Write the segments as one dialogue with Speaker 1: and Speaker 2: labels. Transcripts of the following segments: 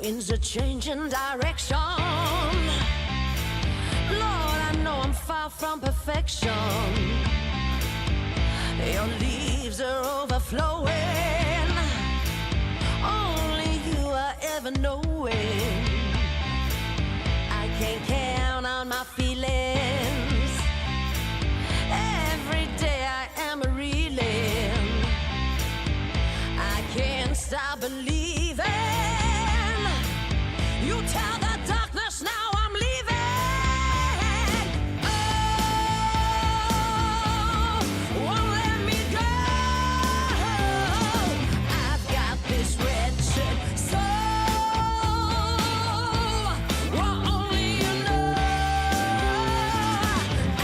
Speaker 1: Winds are changing direction. Lord, I know I'm far from perfection. Your leaves are overflowing. Only you are ever knowing. I can't count on my feelings. Every day I am reeling. I can't stop believing. You tell the darkness now I'm leaving. Oh, won't let me go. I've got this wretched soul. Well, only you know.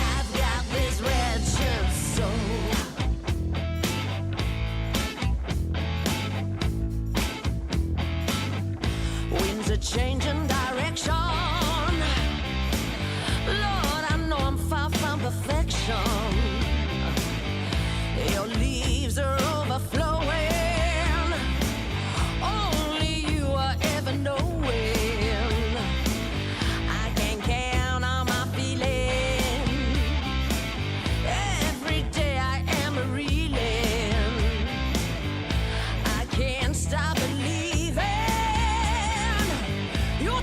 Speaker 1: I've got this wretched soul. Winds are changing direction. Lord, I know I'm far from perfection. Your leaves are overflowing. Only you are ever knowing. I can count on my feelings. Every day I am reeling. I can't stop believing. You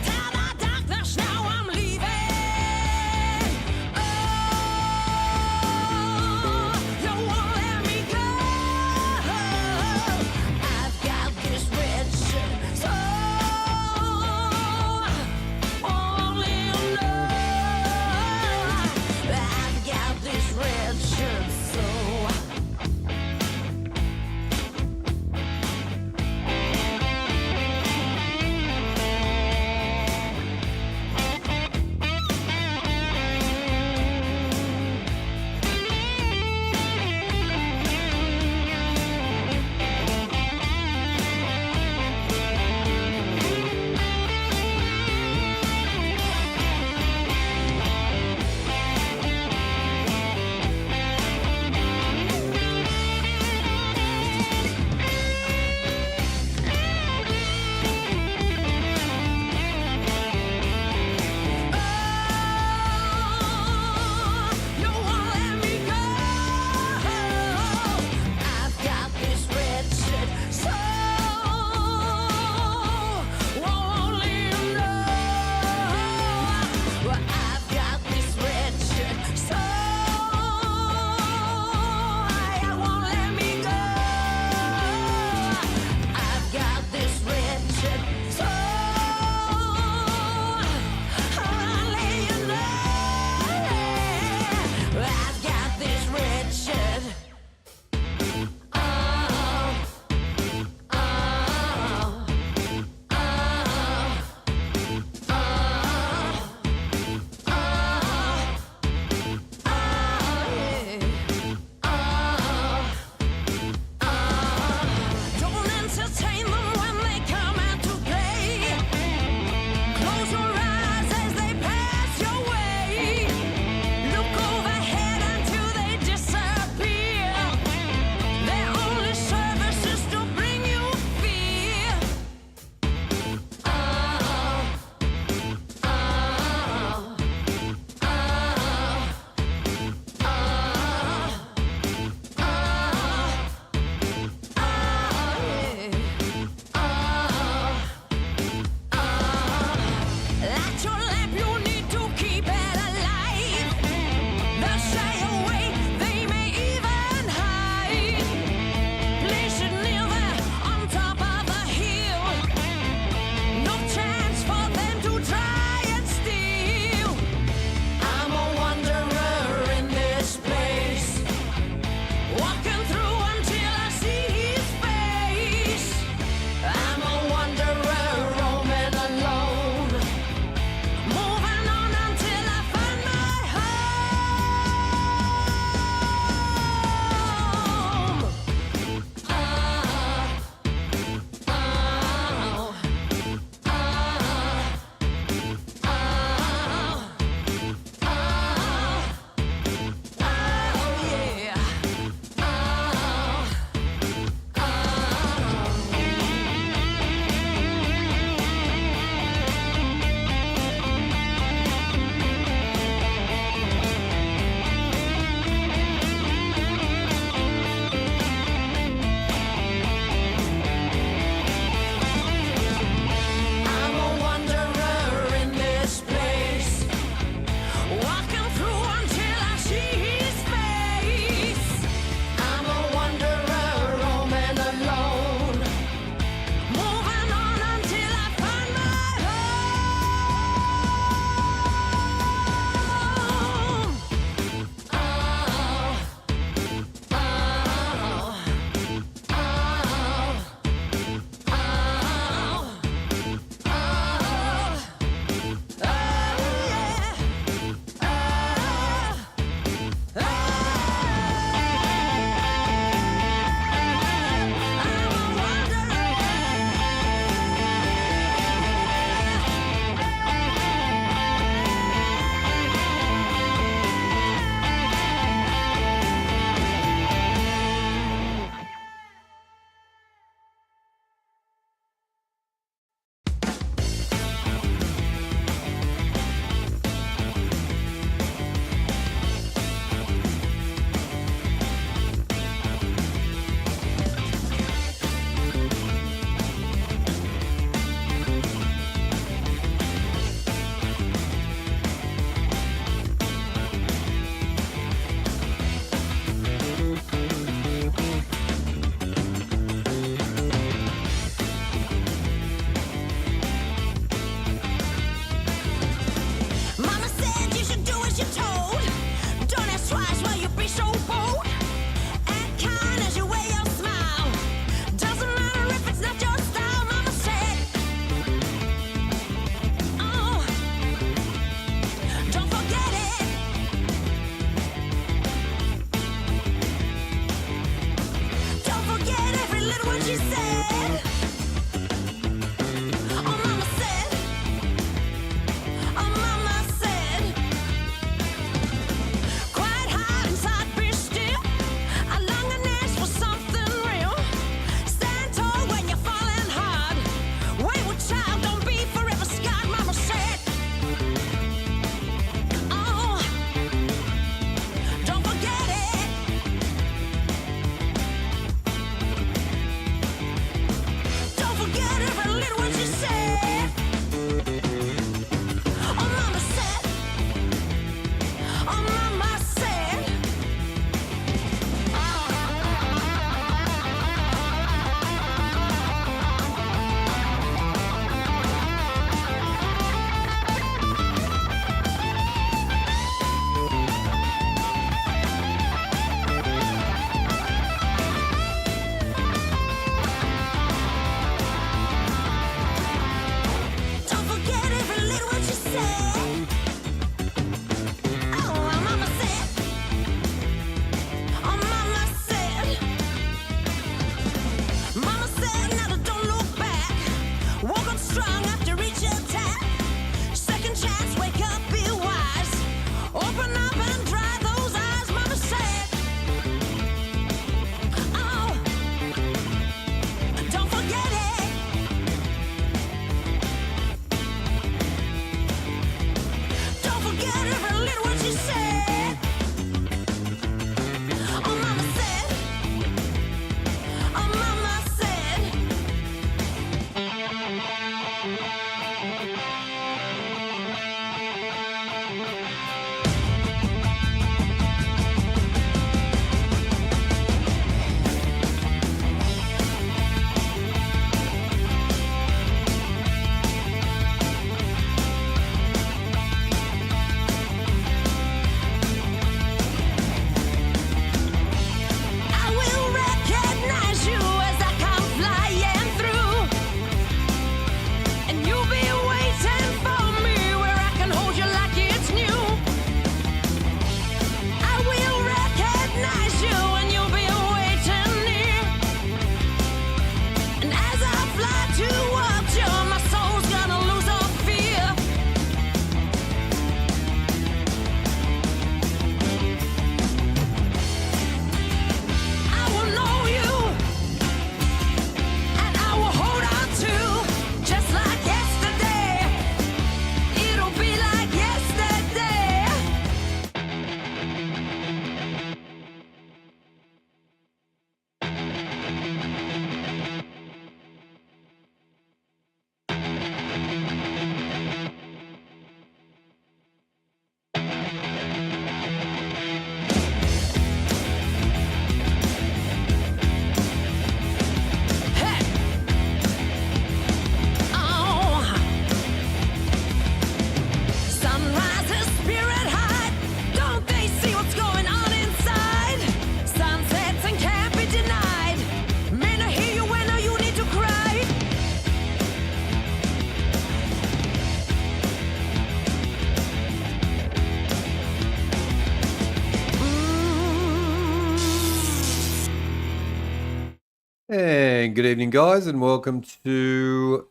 Speaker 2: good evening, guys, and welcome to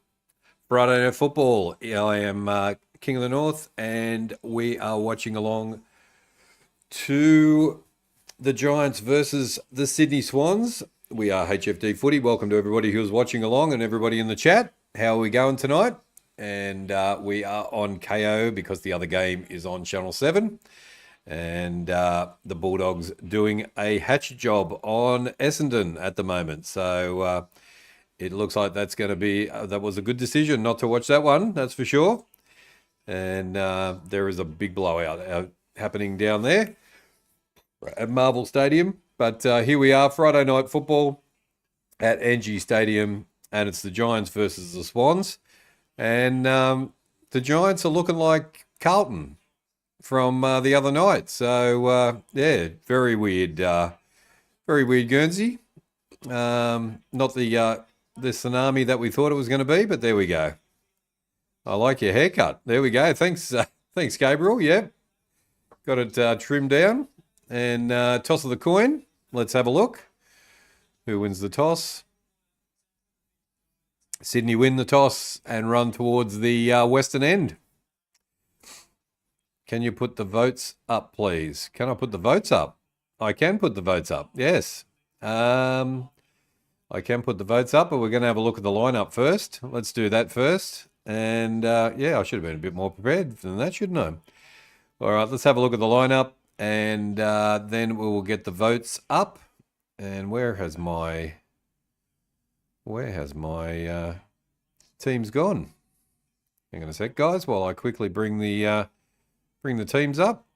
Speaker 2: Friday Night Football. I am King of the North, and we are watching along to the Giants versus the Sydney Swans. We are HFD Footy. Welcome to everybody who's watching along and everybody in the chat. How are we going tonight? And we are on KO because the other game is on Channel 7. And the Bulldogs doing a hatchet job on Essendon at the moment. So it looks like that's going to be, that was a good decision not to watch that one, that's for sure. And there is a big blowout happening down there at Marvel Stadium. But here we are, Friday Night Football at NG Stadium, and it's the Giants versus the Swans. And the Giants are looking like Carlton from the other night. So, yeah, very weird Guernsey. Not the tsunami that we thought it was going to be, but there we go. I like your haircut. There we go. Thanks, thanks, Gabriel. Yep. Got it trimmed down. And toss of the coin. Let's have a look. Who wins the toss? Sydney win the toss and run towards the western end. Can you put the votes up, please? Can I put the votes up? I can put the votes up, yes. I can put the votes up, but we're going to have a look at the lineup first. Let's do that first. And, yeah, I should have been a bit more prepared than that, shouldn't I? All right, let's have a look at the lineup, and then we will get the votes up. And where has my teams gone? Hang on a sec, guys, while I quickly bring the teams up.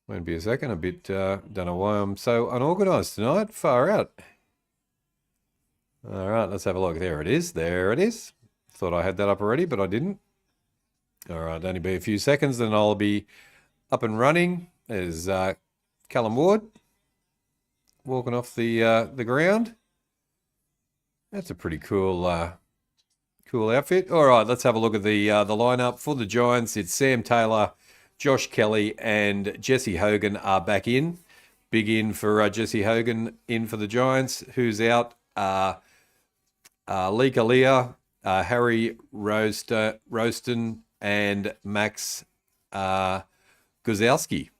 Speaker 2: Won't be a second. A bit, don't know why I'm so unorganised tonight. Far out. All right, let's have a look. There it is. There it is. Thought I had that up already, but I didn't. All right, only be a few seconds, then I'll be up and running. There's Callum Ward walking off the ground. That's a pretty cool outfit. All right, let's have a look at the lineup for the Giants. It's Sam Taylor, Josh Kelly, and Jesse Hogan are back in. Big in for Jesse Hogan, in for the Giants. Who's out? Lee Kalia, Harry Roaston, and Max Guzowski.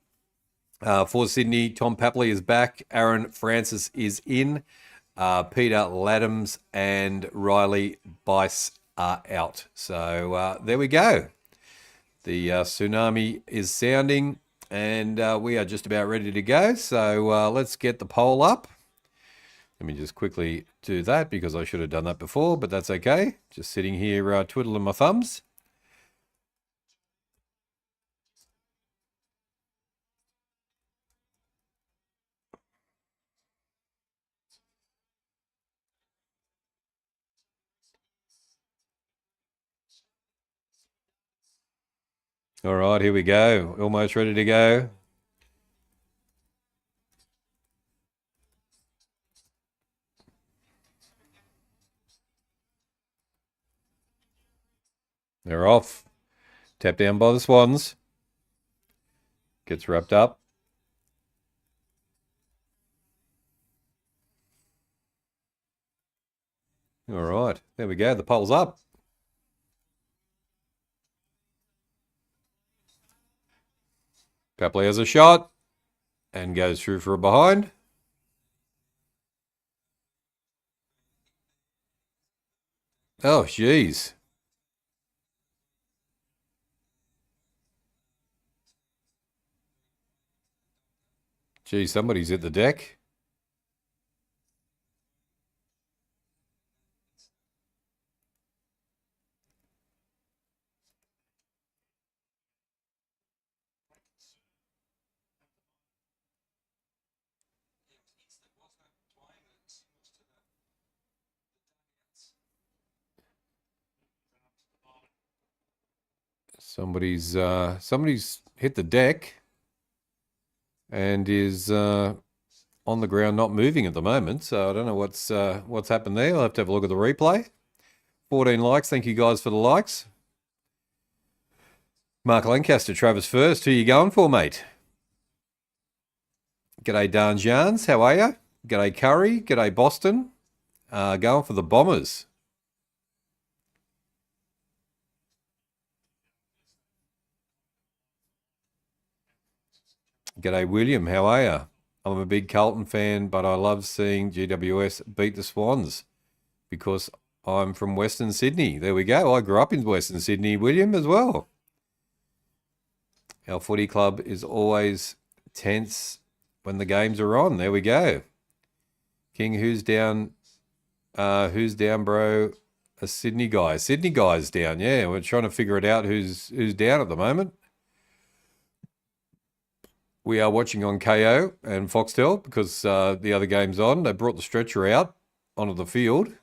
Speaker 2: For Sydney, Tom Papley is back. Aaron Francis is in. Peter Laddams and Riley Bice are out. So there we go. The tsunami is sounding, and we are just about ready to go. So let's get the poll up. Let me just quickly do that because I should have done that before, but that's okay. Just sitting here twiddling my thumbs. All right, here we go. Almost ready to go. They're off. Tap down by the Swans. Gets wrapped up. All right, there we go. The poll's up. Papley has a shot and goes through for a behind. Oh, jeez. Gee, somebody's hit the deck. Somebody's hit the deck and is on the ground, not moving at the moment. So I don't know what's happened there. I'll have to have a look at the replay. 14 likes. Thank you guys for the likes. Mark Lancaster, Travis First. Who you going for, mate? G'day, Dan Jans. How are you? G'day Curry. G'day Boston. Going for the Bombers. G'day William. How are you? I'm a big Carlton fan, but I love seeing GWS beat the Swans because I'm from Western Sydney. There we go. I grew up in Western Sydney, William, as well. Our footy club is always tense when the games are on. There we go. King, who's down? Who's down, bro? A Sydney guy. Sydney guy's down. Yeah, we're trying to figure it out. Who's down at the moment? We are watching on KO and Foxtel because the other game's on. They brought the stretcher out onto the field.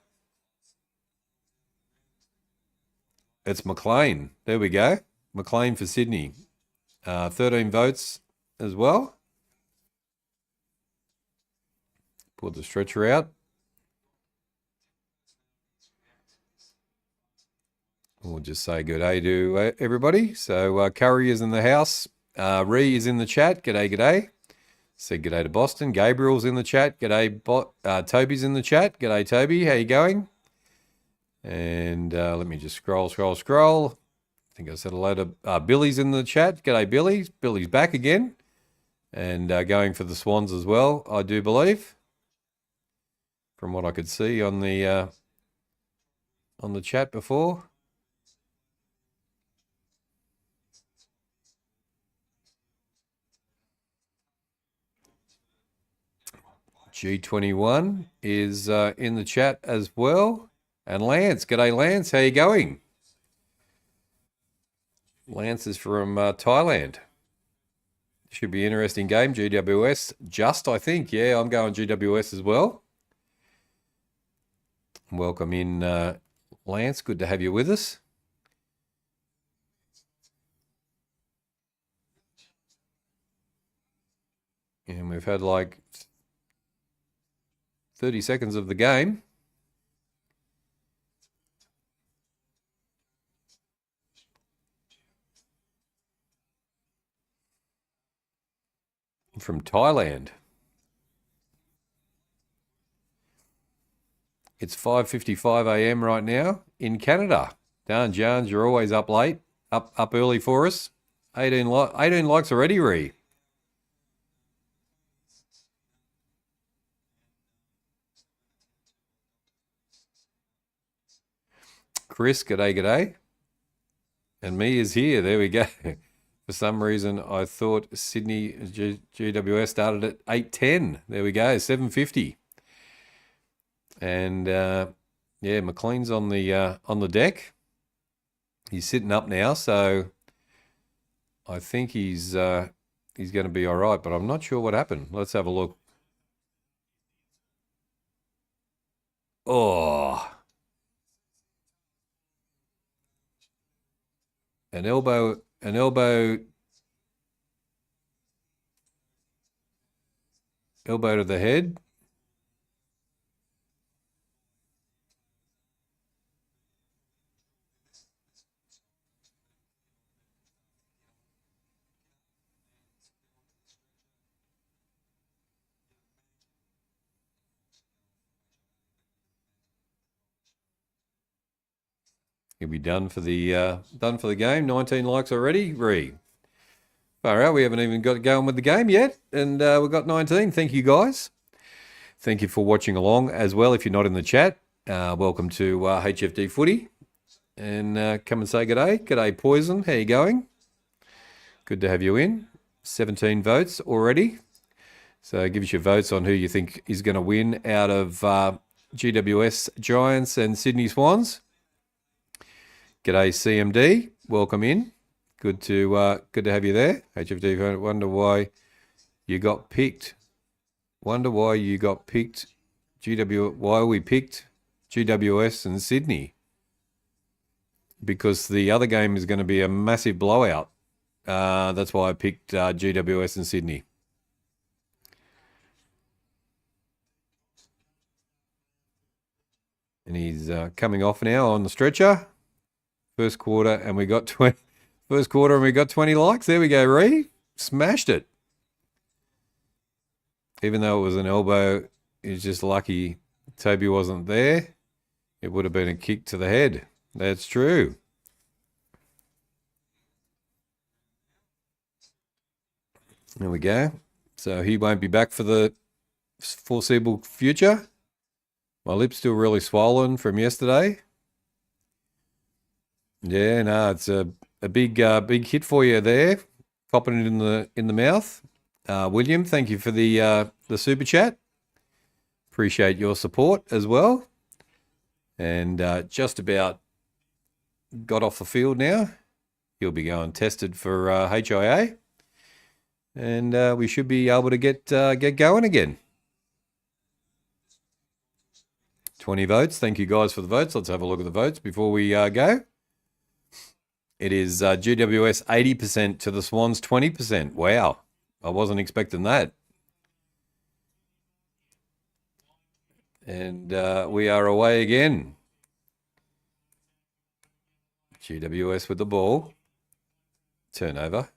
Speaker 2: It's McLean. There we go. McLean for Sydney. 13 votes as well. Put the stretcher out. We'll just say good day to everybody. So Curry is in the house. Ree is in the chat. G'day, g'day. Said g'day to Boston. Gabriel's in the chat. G'day, Toby's in the chat. G'day, Toby. How you going? And let me just scroll. I think I said hello to Billy's in the chat. G'day, Billy. Billy's back again. And going for the Swans as well, I do believe. From what I could see on the chat before. G21 is in the chat as well. And Lance, g'day Lance, how you going? Lance is from Thailand. Should be an interesting game. GWS, I think. Yeah, I'm going GWS as well. Welcome in, Lance. Good to have you with us. And we've had like 30 seconds of the game. From Thailand. It's 5:55 a.m. right now in Canada. Darn Jones, you're always up late, up early for us. 18 likes already, Ree. Chris, g'day. And me is here. There we go. For some reason, I thought Sydney GWS started at 8:10. There we go, 7:50. And yeah, McLean's on the deck. He's sitting up now, so I think he's going to be all right. But I'm not sure what happened. Let's have a look. Oh. An elbow to the head. He'll be done for the game. 19 likes already. Far out. We haven't even got going with the game yet, and we've got 19. Thank you, guys. Thank you for watching along as well. If you're not in the chat, welcome to HFD Footy, and come and say g'day. G'day, Poison. How you going? Good to have you in. 17 votes already. So give us your votes on who you think is going to win out of GWS Giants and Sydney Swans. G'day, CMD. Welcome in. Good to have you there. HFD, wonder why you got picked. Why we picked GWS and Sydney. Because the other game is going to be a massive blowout. That's why I picked GWS and Sydney. And he's coming off now on the stretcher. First quarter, and we got 20 likes. There we go, Ree. Smashed it. Even though it was an elbow He's just lucky Toby wasn't there. It would have been a kick to the head. That's true. There we go. So he won't be back for the foreseeable future. My lip's still really swollen from yesterday. Yeah, no, it's a big hit for you there. Popping it in the mouth. William, thank you for the super chat. Appreciate your support as well. And just about got off the field now. He'll be going tested for HIA. And we should be able to get going again. 20 votes. Thank you guys for the votes. Let's have a look at the votes before we go. It is GWS 80% to the Swans 20%. Wow. I wasn't expecting that. And we are away again. GWS with the ball. Turnover.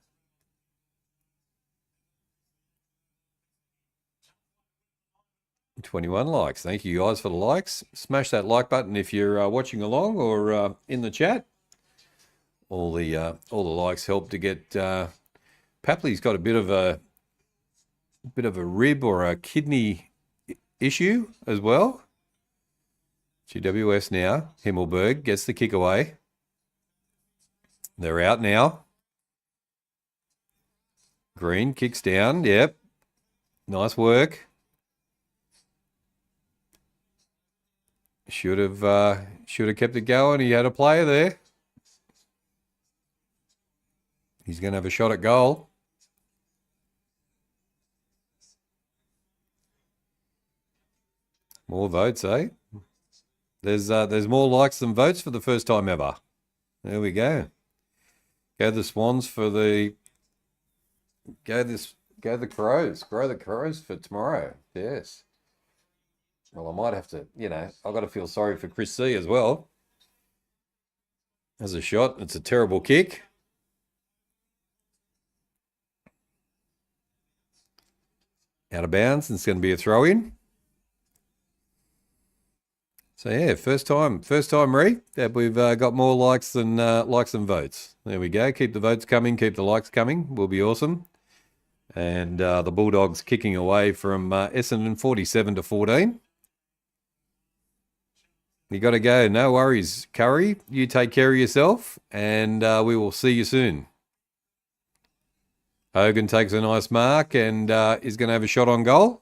Speaker 2: $21 likes. Thank you guys for the likes. Smash that like button if you're watching along or in the chat. All the likes help to get. Papley's got a bit of a rib or a kidney issue as well. GWS now. Himmelberg gets the kick away. They're out now. Green kicks down. Yep. Nice work. Should have kept it going. He had a player there. He's going to have a shot at goal. More votes, eh? There's more likes than votes for the first time ever. There we go. Go the Swans for the. Go the Crows. Grow the Crows for tomorrow. Yes. Well, I might have to. I've got to feel sorry for Chris C as well. As a shot, it's a terrible kick. Out of bounds, and it's going to be a throw-in. So yeah, first time, Ree, that we've got more likes than votes. There we go. Keep the votes coming, keep the likes coming. Will be awesome. And the Bulldogs kicking away from Essendon 47-14. You got to go. No worries, Curry. You take care of yourself, and we will see you soon. Hogan takes a nice mark and is going to have a shot on goal.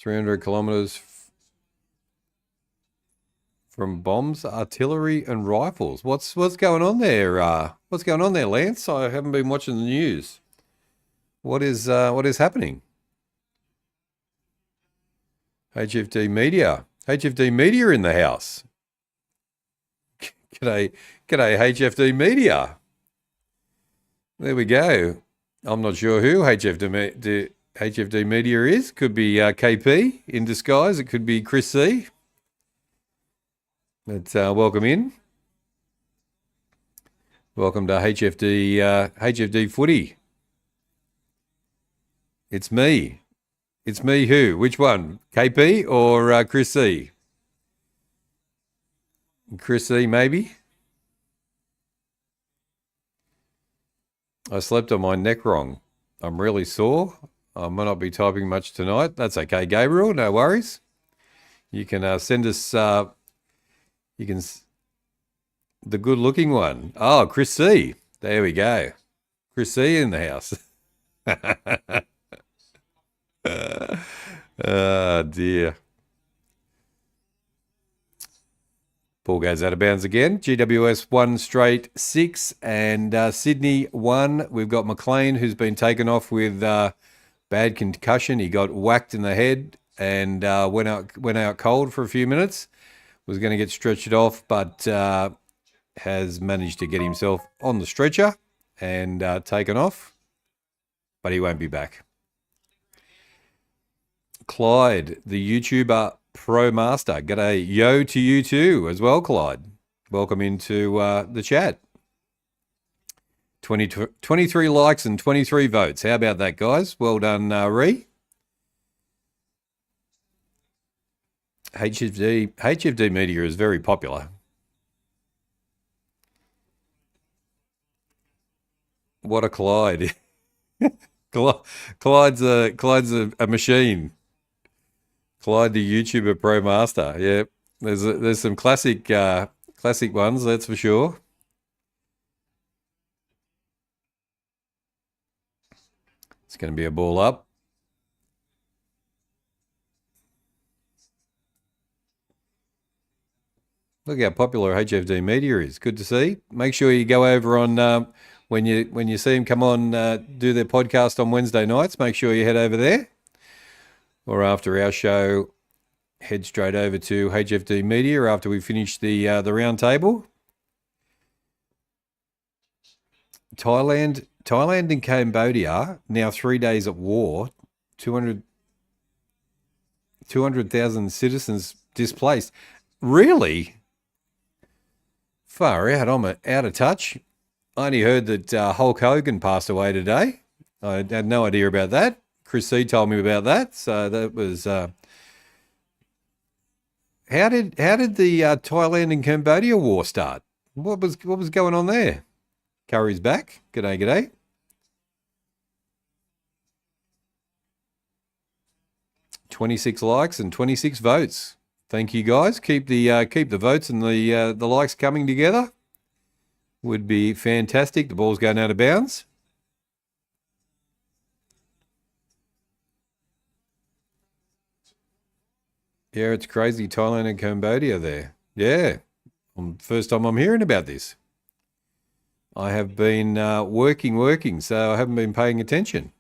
Speaker 2: $300 kilometres from bombs, artillery, and rifles. What's going on there? What's going on there, Lance? I haven't been watching the news. What is happening? HFD Media. HFD Media in the house. G'day, HFD Media. There we go. I'm not sure who HFD Media is. Could be KP in disguise. It could be Chris C. But welcome in. Welcome to HFD Footy. It's me. It's me who? Which one? KP or Chris C? Chris C, maybe? I slept on my neck wrong. I'm really sore. I might not be typing much tonight. That's okay, Gabriel. No worries. You can send us... the good-looking one. Oh, Chris C. There we go. Chris C in the house. Oh, dear. Ball goes out of bounds again. GWS 1 straight 6 and Sydney 1. We've got McLean who's been taken off with bad concussion. He got whacked in the head and went out cold for a few minutes. Was going to get stretched off, but has managed to get himself on the stretcher and taken off. But he won't be back. Clyde, the YouTuber Pro Master. G'day, yo to you too as well, Clyde. Welcome into the chat. 23 likes and 23 votes. How about that, guys? Well done, Ree. HFD Media is very popular. What a Clyde. Clyde's a machine. Clyde, the YouTuber Pro Master. Yeah, there's some classic ones, that's for sure. It's going to be a ball up. Look how popular HFD Media is. Good to see. Make sure you go over on when you see them come on do their podcast on Wednesday nights. Make sure you head over there, or after our show, head straight over to HFD Media after we finish the round table. Thailand and Cambodia now 3 days at war. 200,000 citizens displaced. Really? Far out. I'm out of touch. I only heard that Hulk Hogan passed away today. I had no idea about that. Chris C told me about that. So that was. How did the Thailand and Cambodia war start? What was going on there? Curry's back. G'day. 26 likes and 26 votes. Thank you, guys. Keep the votes and the likes coming together. Would be fantastic. The ball's going out of bounds. Yeah, it's crazy. Thailand and Cambodia there. Yeah. First time I'm hearing about this. I have been working, so I haven't been paying attention.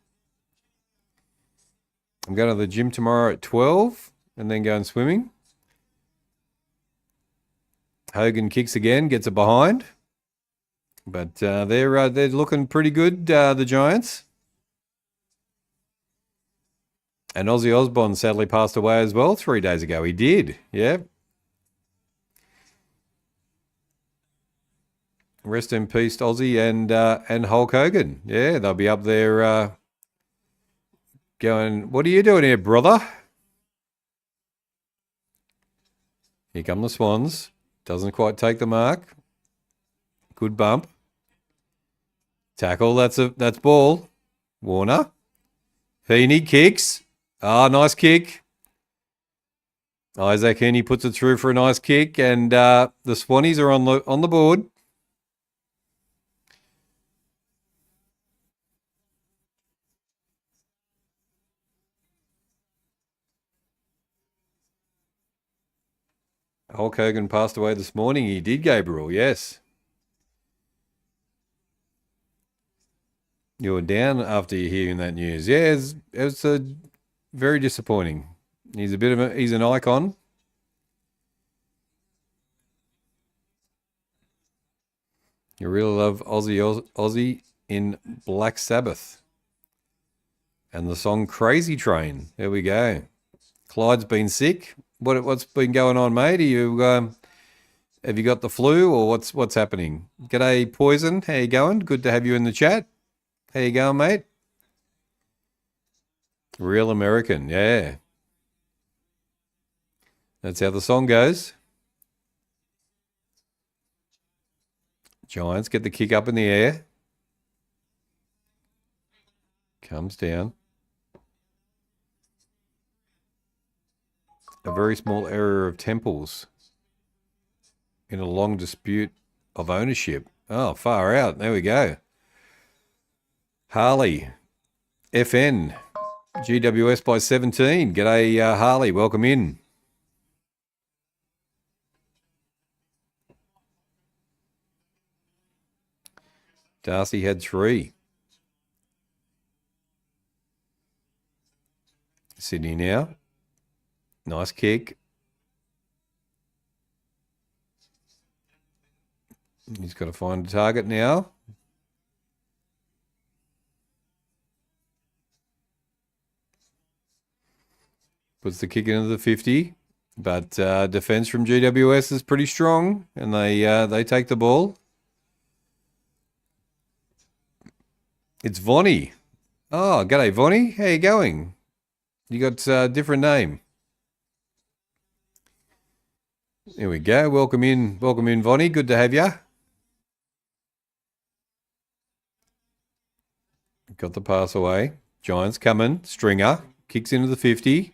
Speaker 2: I'm going to the gym tomorrow at 12 and then going swimming. Hogan kicks again, gets it behind. But they're looking pretty good, the Giants. And Ozzy Osbourne sadly passed away as well 3 days ago. He did, yeah. Rest in peace, Ozzy and Hulk Hogan. Yeah, they'll be up there going, what are you doing here, brother? Here come the Swans. Doesn't quite take the mark. Good bump. Tackle, that's ball. Warner. Heaney kicks. Nice kick. Isaac Heaney puts it through for a nice kick, and the Swannies are on the board. Hulk Hogan passed away this morning. He did, Gabriel, yes. You were down after hearing that news. Yeah, it was very disappointing. He's an icon. You really love Ozzy in Black Sabbath. And the song Crazy Train. There we go. Clyde's been sick. What's been going on, mate? Have you got the flu or what's happening? G'day, Poison. How you going? Good to have you in the chat. How you going, mate? Real American, yeah. That's how the song goes. Giants get the kick up in the air. Comes down. A very small area of temples in a long dispute of ownership. Oh, far out. There we go. Harley, FN, GWS by 17. G'day, Harley. Welcome in. Darcy had 3. Sydney now. Nice kick. He's got to find a target now. Puts the kick into the 50. But defense from GWS is pretty strong, and they take the ball. It's Vonnie. Oh, g'day, Vonnie. How you going? You got a different name. There we go. Welcome in, Vonnie. Good to have you. Got the pass away. Giants coming. Stringer kicks into the 50.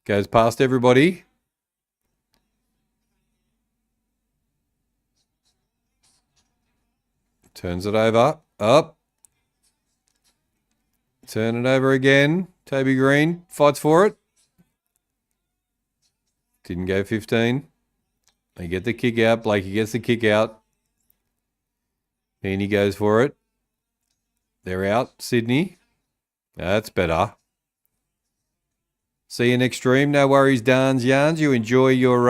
Speaker 2: Goes past everybody. Turns it over. Up. Turn it over again. Toby Green fights for it. Didn't go 15. They get the kick out. Blakey gets the kick out. Heaney goes for it. They're out. Sydney. That's better. See you next stream. No worries, Darns Yarns. You enjoy your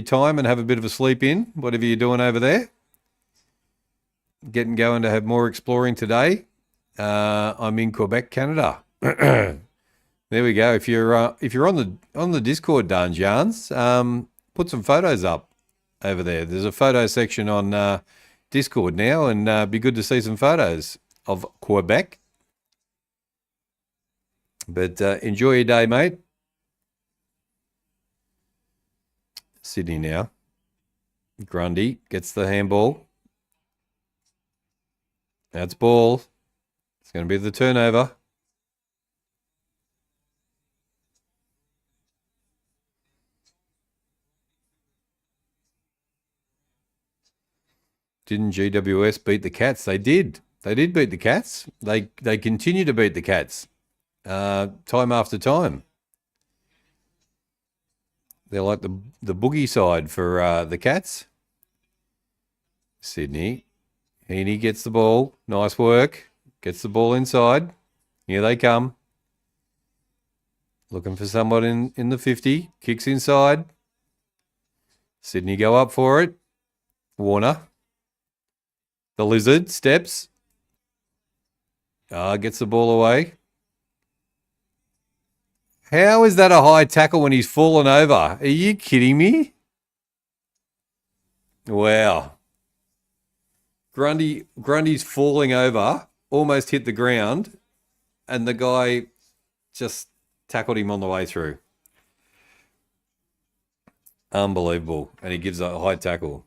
Speaker 2: time and have a bit of a sleep in, whatever you're doing over there. Getting going to have more exploring today. I'm in Quebec, Canada. There we go. If you're on the Discord, Darns Yarns, put some photos up over there. There's a photo section on Discord now, and be good to see some photos of Quebec. But enjoy your day, mate. Sydney now. Grundy gets the handball. That's ball. It's going to be the turnover. Didn't GWS beat the Cats? They did. They did beat the Cats. They continue to beat the Cats time after time. They're like the boogie side for the Cats. Sydney. Heaney gets the ball. Nice work. Gets the ball inside. Here they come. Looking for someone in the 50. Kicks inside. Sydney go up for it. Warner. The Lizard steps. Gets the ball away. How is that a high tackle when he's fallen over? Are you kidding me? Wow. Grundy's falling over, almost hit the ground, and the guy just tackled him on the way through. Unbelievable. And he gives a high tackle.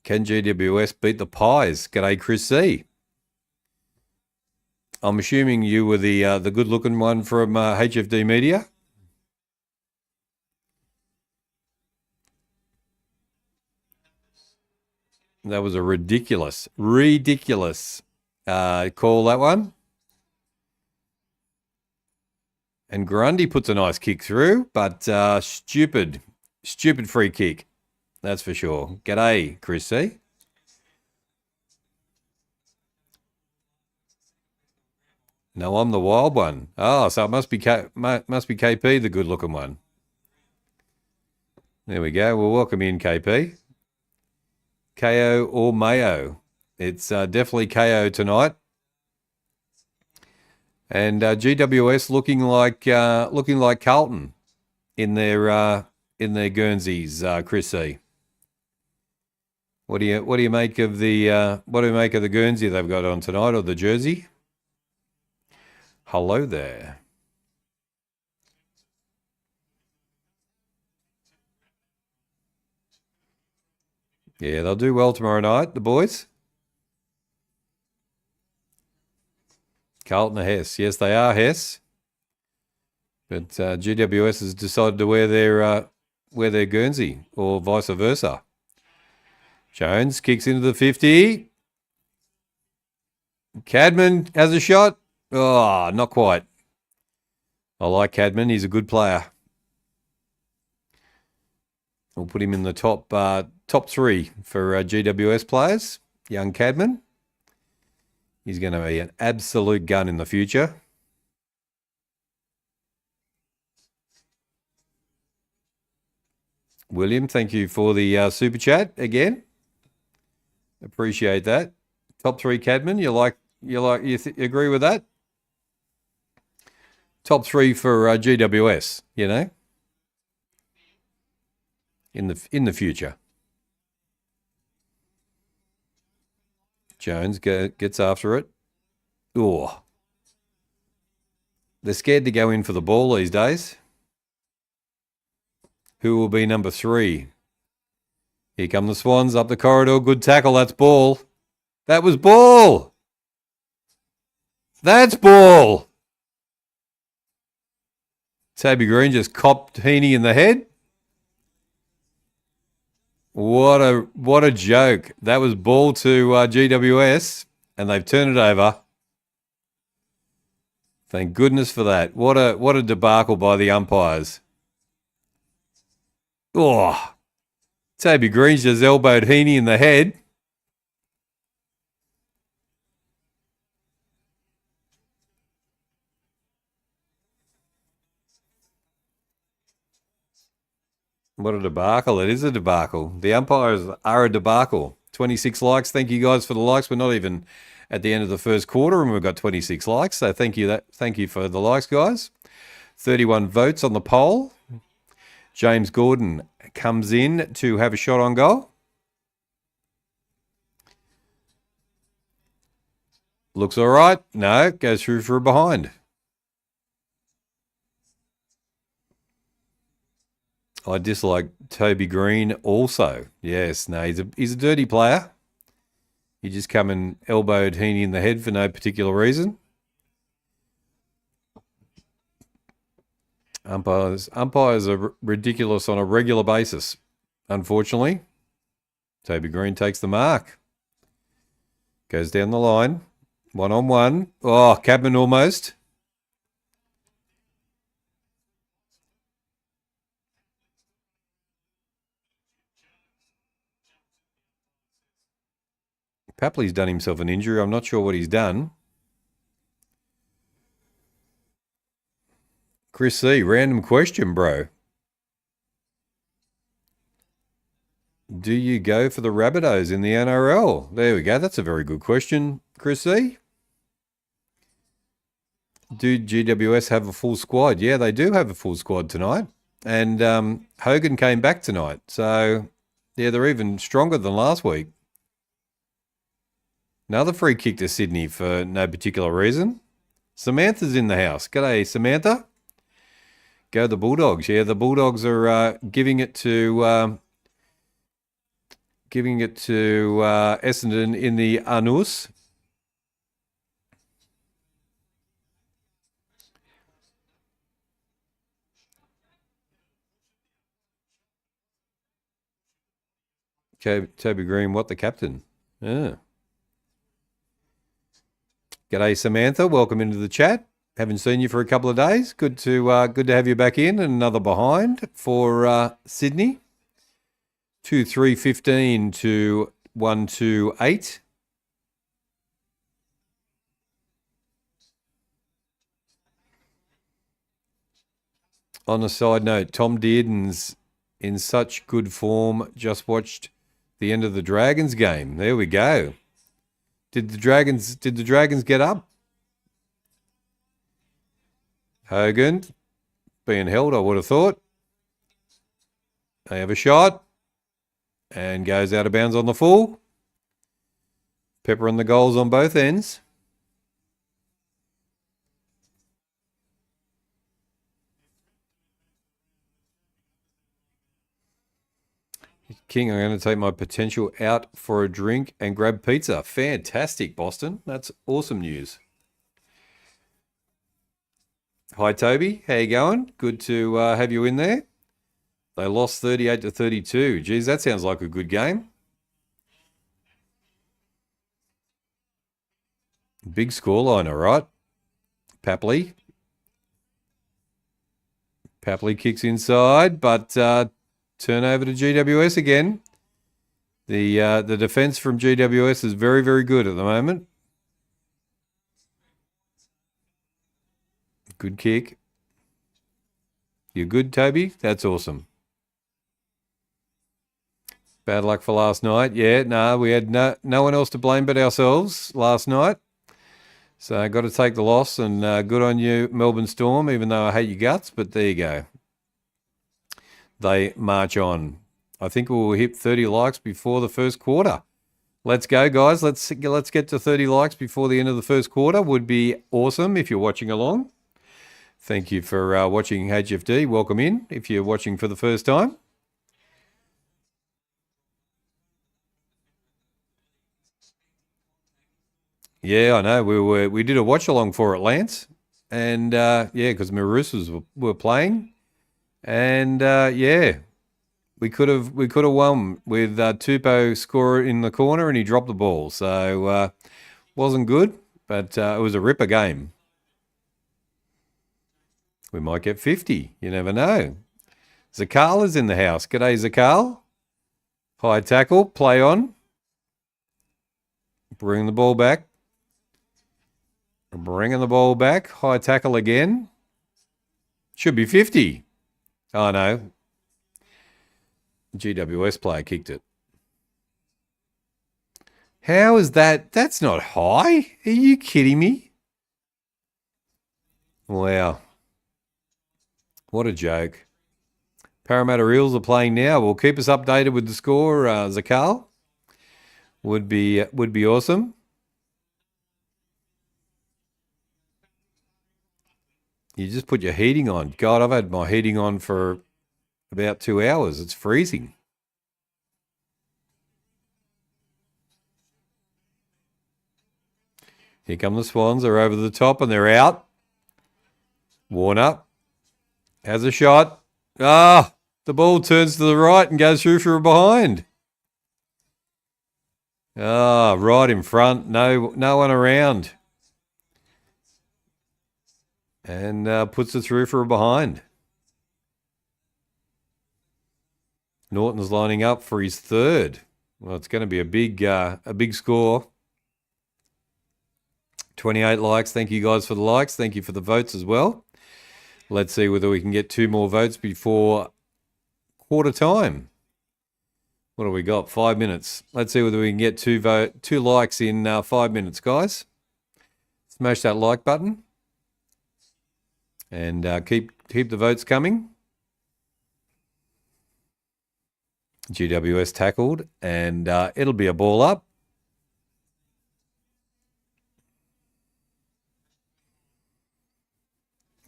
Speaker 2: Can GWS beat the Pies? G'day, Chris C. I'm assuming you were the good-looking one from HFD Media. That was a ridiculous call, that one. And Grundy puts a nice kick through, but stupid free kick. That's for sure. G'day, Chris C. No, I'm the wild one. Oh, so it must be KP, the good-looking one. There we go. We'll welcome in KP. KO or Mayo. It's definitely KO tonight. And GWS looking like Carlton in their Guernseys, Chris C. What do you make of the Guernsey they've got on tonight, or the jersey? Hello there. Yeah, they'll do well tomorrow night, the boys. Carlton are Hess. Yes, they are Hess. But GWS has decided to wear their Guernsey, or vice versa. Jones kicks into the 50. Cadman has a shot. Oh, not quite. I like Cadman. He's a good player. We'll put him in the top three for GWS players. Young Cadman. He's going to be an absolute gun in the future. William, thank you for the super chat again. Appreciate that. Top three Cadman. You agree with that? top 3 for GWS, you know, in the future. Jones gets after it. Oh. They're scared to go in for the ball these days. Who will be number 3? Here come the Swans up the corridor. Good tackle. That's ball. That was ball. That's ball. Toby Green just copped Heaney in the head. What a joke. That was ball to GWS, and they've turned it over. Thank goodness for that. What a debacle by the umpires. Oh, Toby Green just elbowed Heaney in the head. What a debacle. It is a debacle. The umpires are a debacle. 26 likes. Thank you guys for the likes. We're not even at the end of the first quarter and we've got 26 likes. So thank you for the likes, guys. 31 votes on the poll. James Gordon comes in to have a shot on goal. Looks all right. No, goes through for a behind. I dislike Toby Green also. Yes, no, he's a dirty player. He just come and elbowed Heaney in the head for no particular reason. Umpires are ridiculous on a regular basis, unfortunately. Toby Green takes the mark. Goes down the line. 1-on-1. Oh, Cabman almost. Papley's done himself an injury. I'm not sure what he's done. Chris C., random question, bro. Do you go for the Rabbitohs in the NRL? There we go. That's a very good question, Chris C. Do GWS have a full squad? Yeah, they do have a full squad tonight. And Hogan came back tonight. So, yeah, they're even stronger than last week. Another free kick to Sydney for no particular reason. Samantha's in the house. G'day, Samantha. Go the Bulldogs. Yeah, the Bulldogs are giving it to Essendon in the Anus. Toby Green, what the captain? Yeah. G'day, Samantha. Welcome into the chat. Haven't seen you for a couple of days. Good to have you back in. And another behind for Sydney. 2-3-15 to 1-2-8. On a side note, Tom Dearden's in such good form. Just watched the end of the Dragons game. There we go. Did the Dragons get up? Hogan being held, I would have thought. They have a shot and goes out of bounds on the full. Pepper on the goals on both ends. King, I'm going to take my potential out for a drink and grab pizza. Fantastic, Boston. That's awesome news. Hi, Toby. How you going? Good to have you in there. They lost 38-32. Geez, that sounds like a good game. Big scoreline, all right. Papley kicks inside, but turnover to GWS again. The defense from GWS is very, very good at the moment. Good kick. You good, Toby? That's awesome. Bad luck for last night. Yeah, no, we had no one else to blame but ourselves last night. So I got to take the loss, and good on you, Melbourne Storm, even though I hate your guts, but there you go. They march on. I think we'll hit 30 likes before the first quarter. Let's go, guys. Let's get to 30 likes before the end of the first quarter. Would be awesome if you're watching along. Thank you for watching HFD. Welcome in if you're watching for the first time. Yeah, I know. We did a watch along for it, Lance, and yeah, because Marousas were playing, and yeah, we could have won with Tupou score in the corner, and he dropped the ball, so wasn't good, but it was a ripper game. We might get 50. You never know. Zakal is in the house. G'day, Zakal. High tackle, play on. Bring the ball back. Bringing the ball back. High tackle again. Should be 50. Oh, no. GWS player kicked it. How is that? That's not high. Are you kidding me? Wow. What a joke. Parramatta Eels are playing now. Well, keep us updated with the score, Zakal. Would be awesome. You just put your heating on. God, I've had my heating on for about 2 hours. It's freezing. Here come the Swans. They're over the top and they're out. Warner has a shot. Ah, the ball turns to the right and goes through for a behind. Ah, right in front. No one around. And puts it through for a behind. Norton's lining up for his third. Well, it's going to be a big score. 28 likes. Thank you guys for the likes. Thank you for the votes as well. Let's see whether we can get 2 more votes before quarter time. What have we got? 5 minutes. Let's see whether we can get 2 likes in 5 minutes, guys. Smash that like button. And keep the votes coming. GWS tackled, and it'll be a ball up.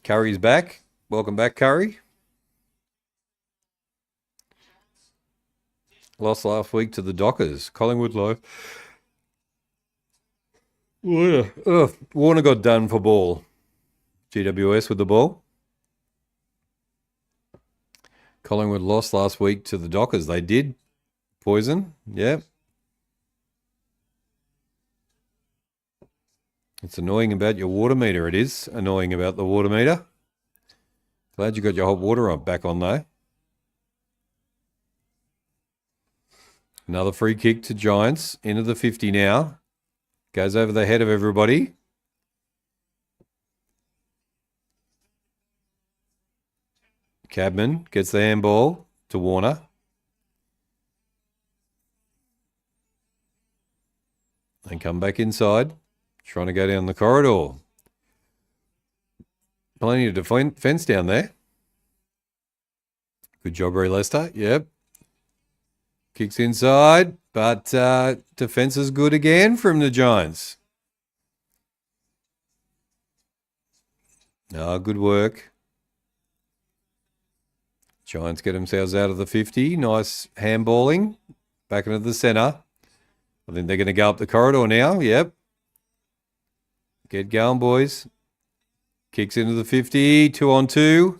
Speaker 2: Curry's back. Welcome back, Curry. Lost last week to the Dockers. Collingwood low. Warner got done for ball. GWS with the ball. Collingwood lost last week to the Dockers. They did. Poison. Yeah. It's annoying about your water meter. It is annoying about the water meter. Glad you got your hot water back on though. Another free kick to Giants. Into the 50 now. Goes over the head of everybody. Cadman gets the handball to Warner. And come back inside. Trying to go down the corridor. Plenty of defence down there. Good job, Ray Lester. Yep. Kicks inside, but defence is good again from the Giants. Good work. Giants get themselves out of the 50. Nice handballing. Back into the centre. I think they're going to go up the corridor now. Yep. Get going, boys. Kicks into the 50. 2-on-2.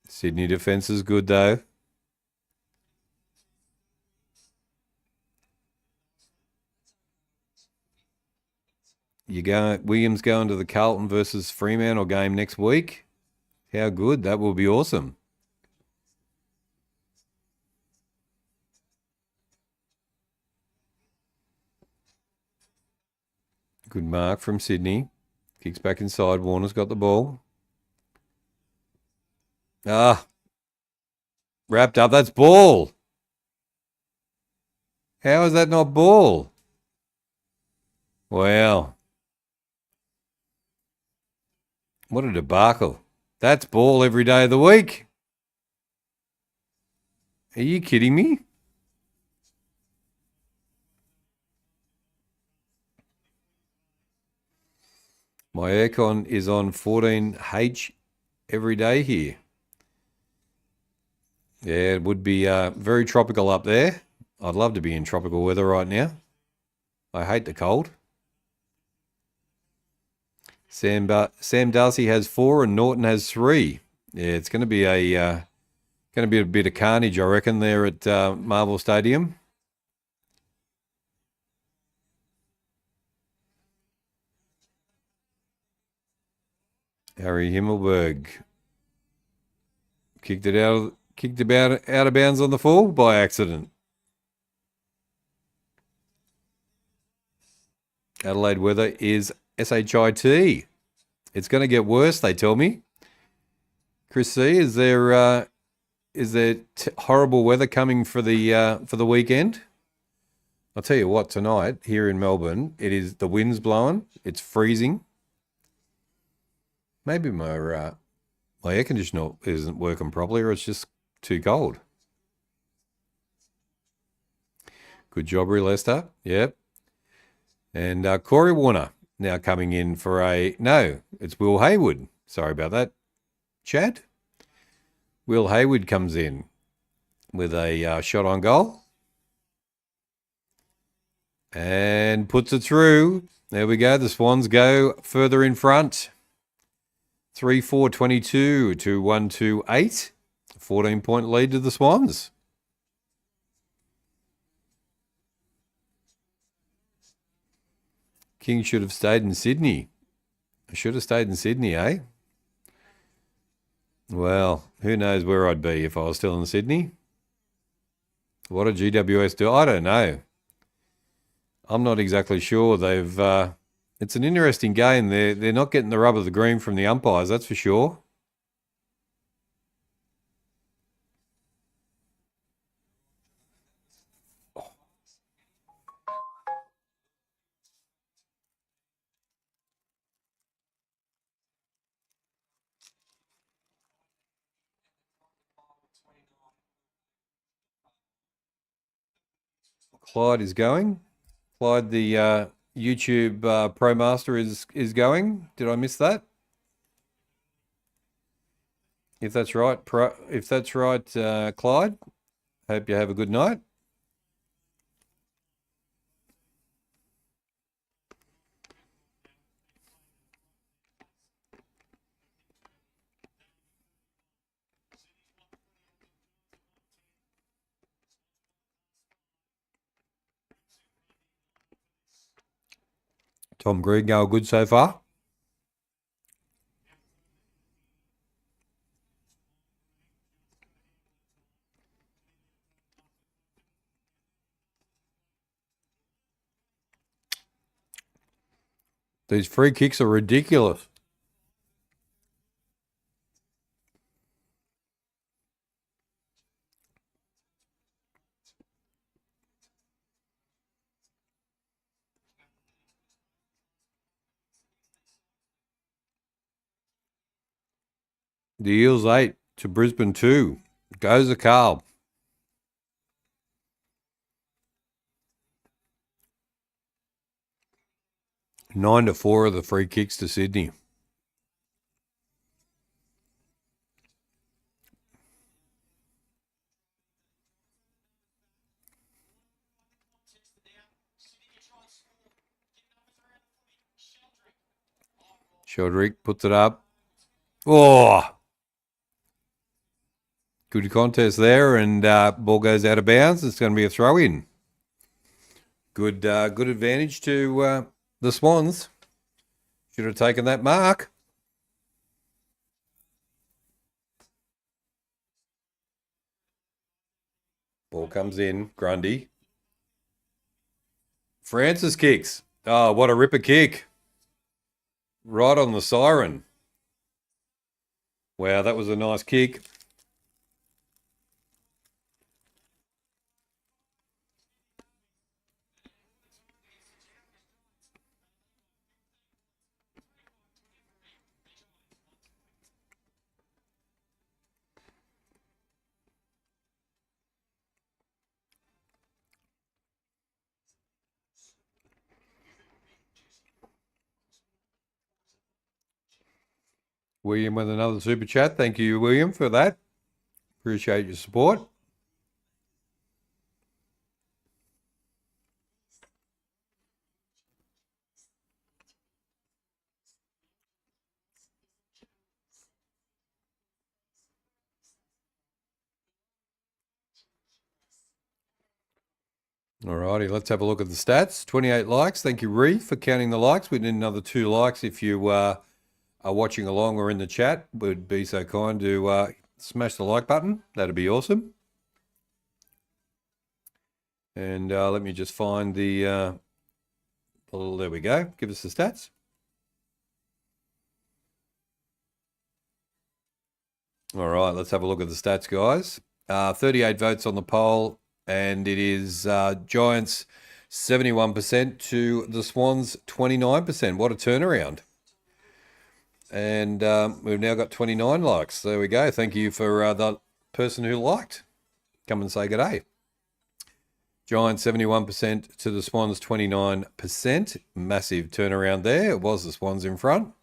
Speaker 2: Sydney defence is good, though. Williams going to the Carlton versus Fremantle game next week. How good. That will be awesome. Good mark from Sydney. Kicks back inside. Warner's got the ball. Wrapped up. That's ball. How is that not ball? Wow. What a debacle. That's ball every day of the week. Are you kidding me? My aircon is on 14H every day here. Yeah, it would be very tropical up there. I'd love to be in tropical weather right now. I hate the cold. Sam Darcy has 4 and Norton has 3. Yeah, it's going to be a bit of carnage, I reckon, there at Marvel Stadium. Harry Himmelberg kicked out of bounds on the full by accident. Adelaide weather is SHIT. It's going to get worse, they tell me. Chris C, is there horrible weather coming for the weekend? I'll tell you what, tonight here in Melbourne, the wind's blowing. It's freezing. Maybe my air conditioner isn't working properly, or it's just too cold. Good job, Lester. Yep. And Corey Warner now coming in for it's Will Hayward. Sorry about that, Chad. Will Hayward comes in with a shot on goal and puts it through. There we go. The Swans go further in front. 3-4-22 to 1-2-8. 14-point lead to the Swans. King should have stayed in Sydney. Should have stayed in Sydney, eh? Well, who knows where I'd be if I was still in Sydney. What did GWS do? I don't know. I'm not exactly sure. It's an interesting game. They're not getting the rub of the green from the umpires, that's for sure. Clyde is going. Clyde, the YouTube Pro Master is going. Did I miss that? If that's right, Clyde. Hope you have a good night. Tom Green going good so far. These free kicks are ridiculous. The Eels 8 to Brisbane 2. Goes the Carl. 9-4 of the free kicks to Sydney. Sheldrick puts it up. Oh! Good contest there, and ball goes out of bounds. It's going to be a throw-in. Good advantage to the Swans. Should have taken that mark. Ball comes in. Grundy. Francis kicks. Oh, what a ripper kick. Right on the siren. Wow, that was a nice kick. William with another super chat. Thank you, William, for that. Appreciate your support. Alrighty, let's have a look at the stats. 28 likes. Thank you, Ree, for counting the likes. We need another 2 likes if you are watching along or in the chat. Would be so kind to smash the like button. That'd be awesome. And let me just find the... there we go. Give us the stats. All right, let's have a look at the stats, guys. 38 votes on the poll, and it is Giants 71% to the Swans 29%. What a turnaround. And we've now got 29 likes. There we go. Thank you for the person who liked. Come and say good day. Giants 71% to the Swans 29%. Massive turnaround there. It was the Swans in front.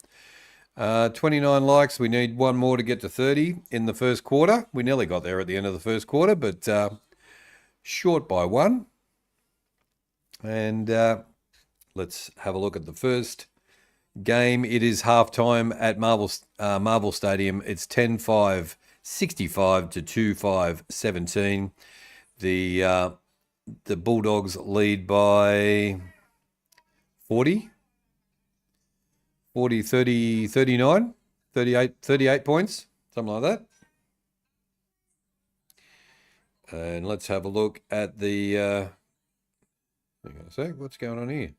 Speaker 2: 29 likes. We need one more to get to 30 in the first quarter. We nearly got there at the end of the first quarter, but short by 1. And let's have a look at the first game. It is halftime at Marvel Stadium. It's 10-5, 65 to 2-5, 17. The Bulldogs lead by 40, 30, 39, 38 points, something like that. And let's have a look at the, hang on a sec, what's going on here?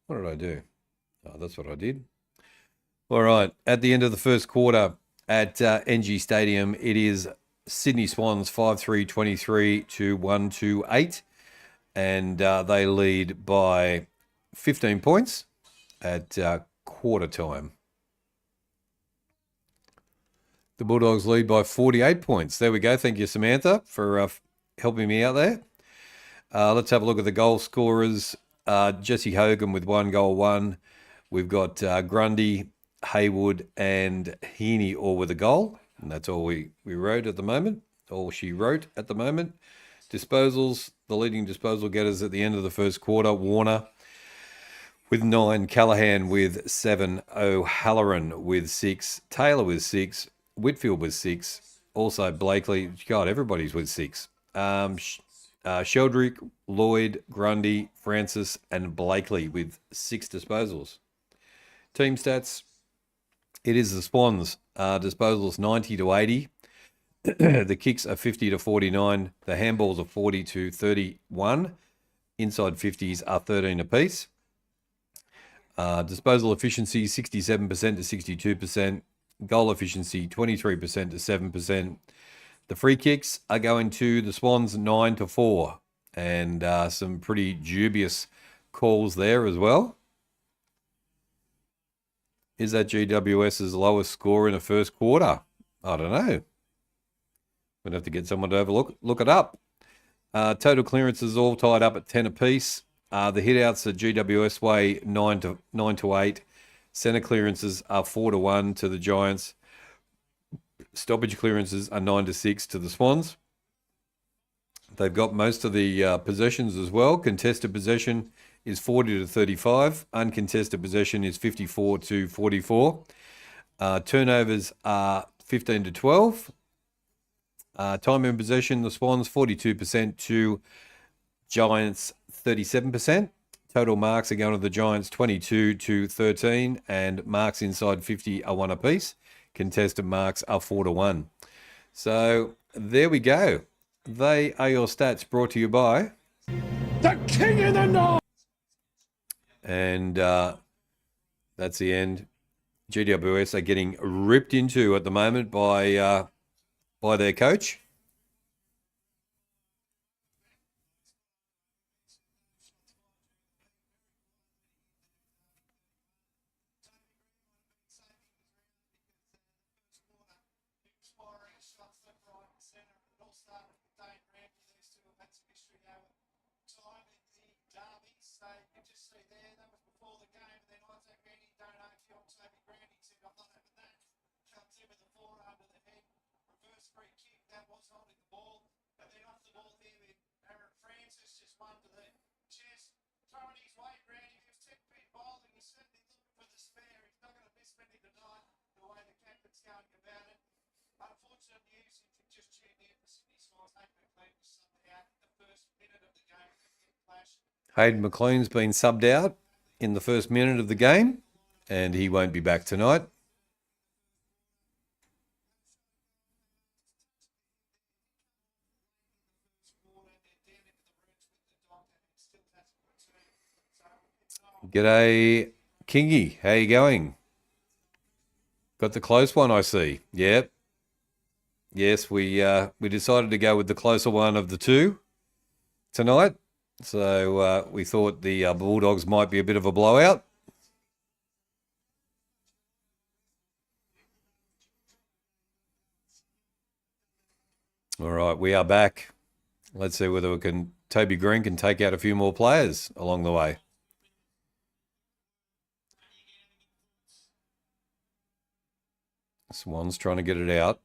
Speaker 2: What did I do? Oh, that's what I did. All right, at the end of the first quarter at NG Stadium, it is Sydney Swans 5-3-23 to 1-2-8, and they lead by 15 points at quarter time. The Bulldogs lead by 48 points. There we go. Thank you, Samantha, for helping me out there. Let's have a look at the goal scorers. Jesse Hogan with 1 goal, 1. We've got Grundy, Haywood, and Heaney all with a goal. And that's all we wrote at the moment. All she wrote at the moment. Disposals, the leading disposal getters at the end of the first quarter. Warner with 9. Callahan with 7. O'Halloran with 6. Taylor with 6. Whitfield with 6. Also Blakely. God, everybody's with 6. Sheldrick, Lloyd, Grundy, Francis, and Blakely with 6 disposals. Team stats. It is the Swans. Disposals 90 to 80. The kicks are 50 to 49. The handballs are 40 to 31. Inside 50s are 13 apiece. Disposal efficiency 67% to 62%. Goal efficiency 23% to 7%. The free kicks are going to the Swans 9 to 4. And some pretty dubious calls there as well. Is that GWS's lowest score in the first quarter? I don't know. We'd have to get someone to have a look it up. Total clearances all tied up at 10 apiece. The hitouts at GWS way 9 to 8. Centre clearances are 4 to 1 to the Giants. Stoppage clearances are 9 to 6 to the Swans. They've got most of the possessions as well. Contested possession is 40 to 35. Uncontested possession is 54 to 44. Turnovers are 15 to 12. Time in possession, the Swans 42% to Giants 37%. Total marks are going to the Giants 22 to 13, and marks inside 50 are 1 apiece. Contested marks are 4 to 1. So there we go. They are your stats brought to you by
Speaker 3: the King of the North.
Speaker 2: And that's the end. GWS are getting ripped into at the moment by their coach. Hayden McLean's been subbed out in the first minute of the game, and he won't be back tonight. G'day, Kingy. How you going? Got the close one, I see. Yep. Yes, we decided to go with the closer one of the two tonight. So we thought the Bulldogs might be a bit of a blowout. All right, we are back. Let's see whether Toby Green can take out a few more players along the way. Swans trying to get it out.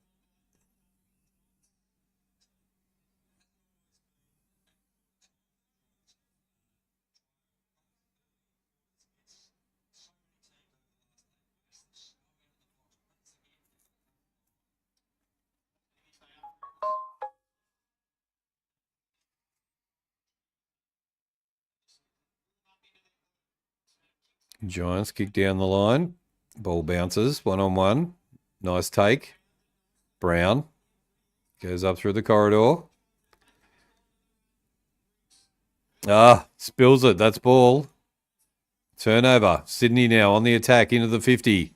Speaker 2: Giants kick down the line. Ball bounces 1-on-1. Nice take. Brown goes up through the corridor. Spills it. That's ball. Turnover. Sydney now on the attack into the 50.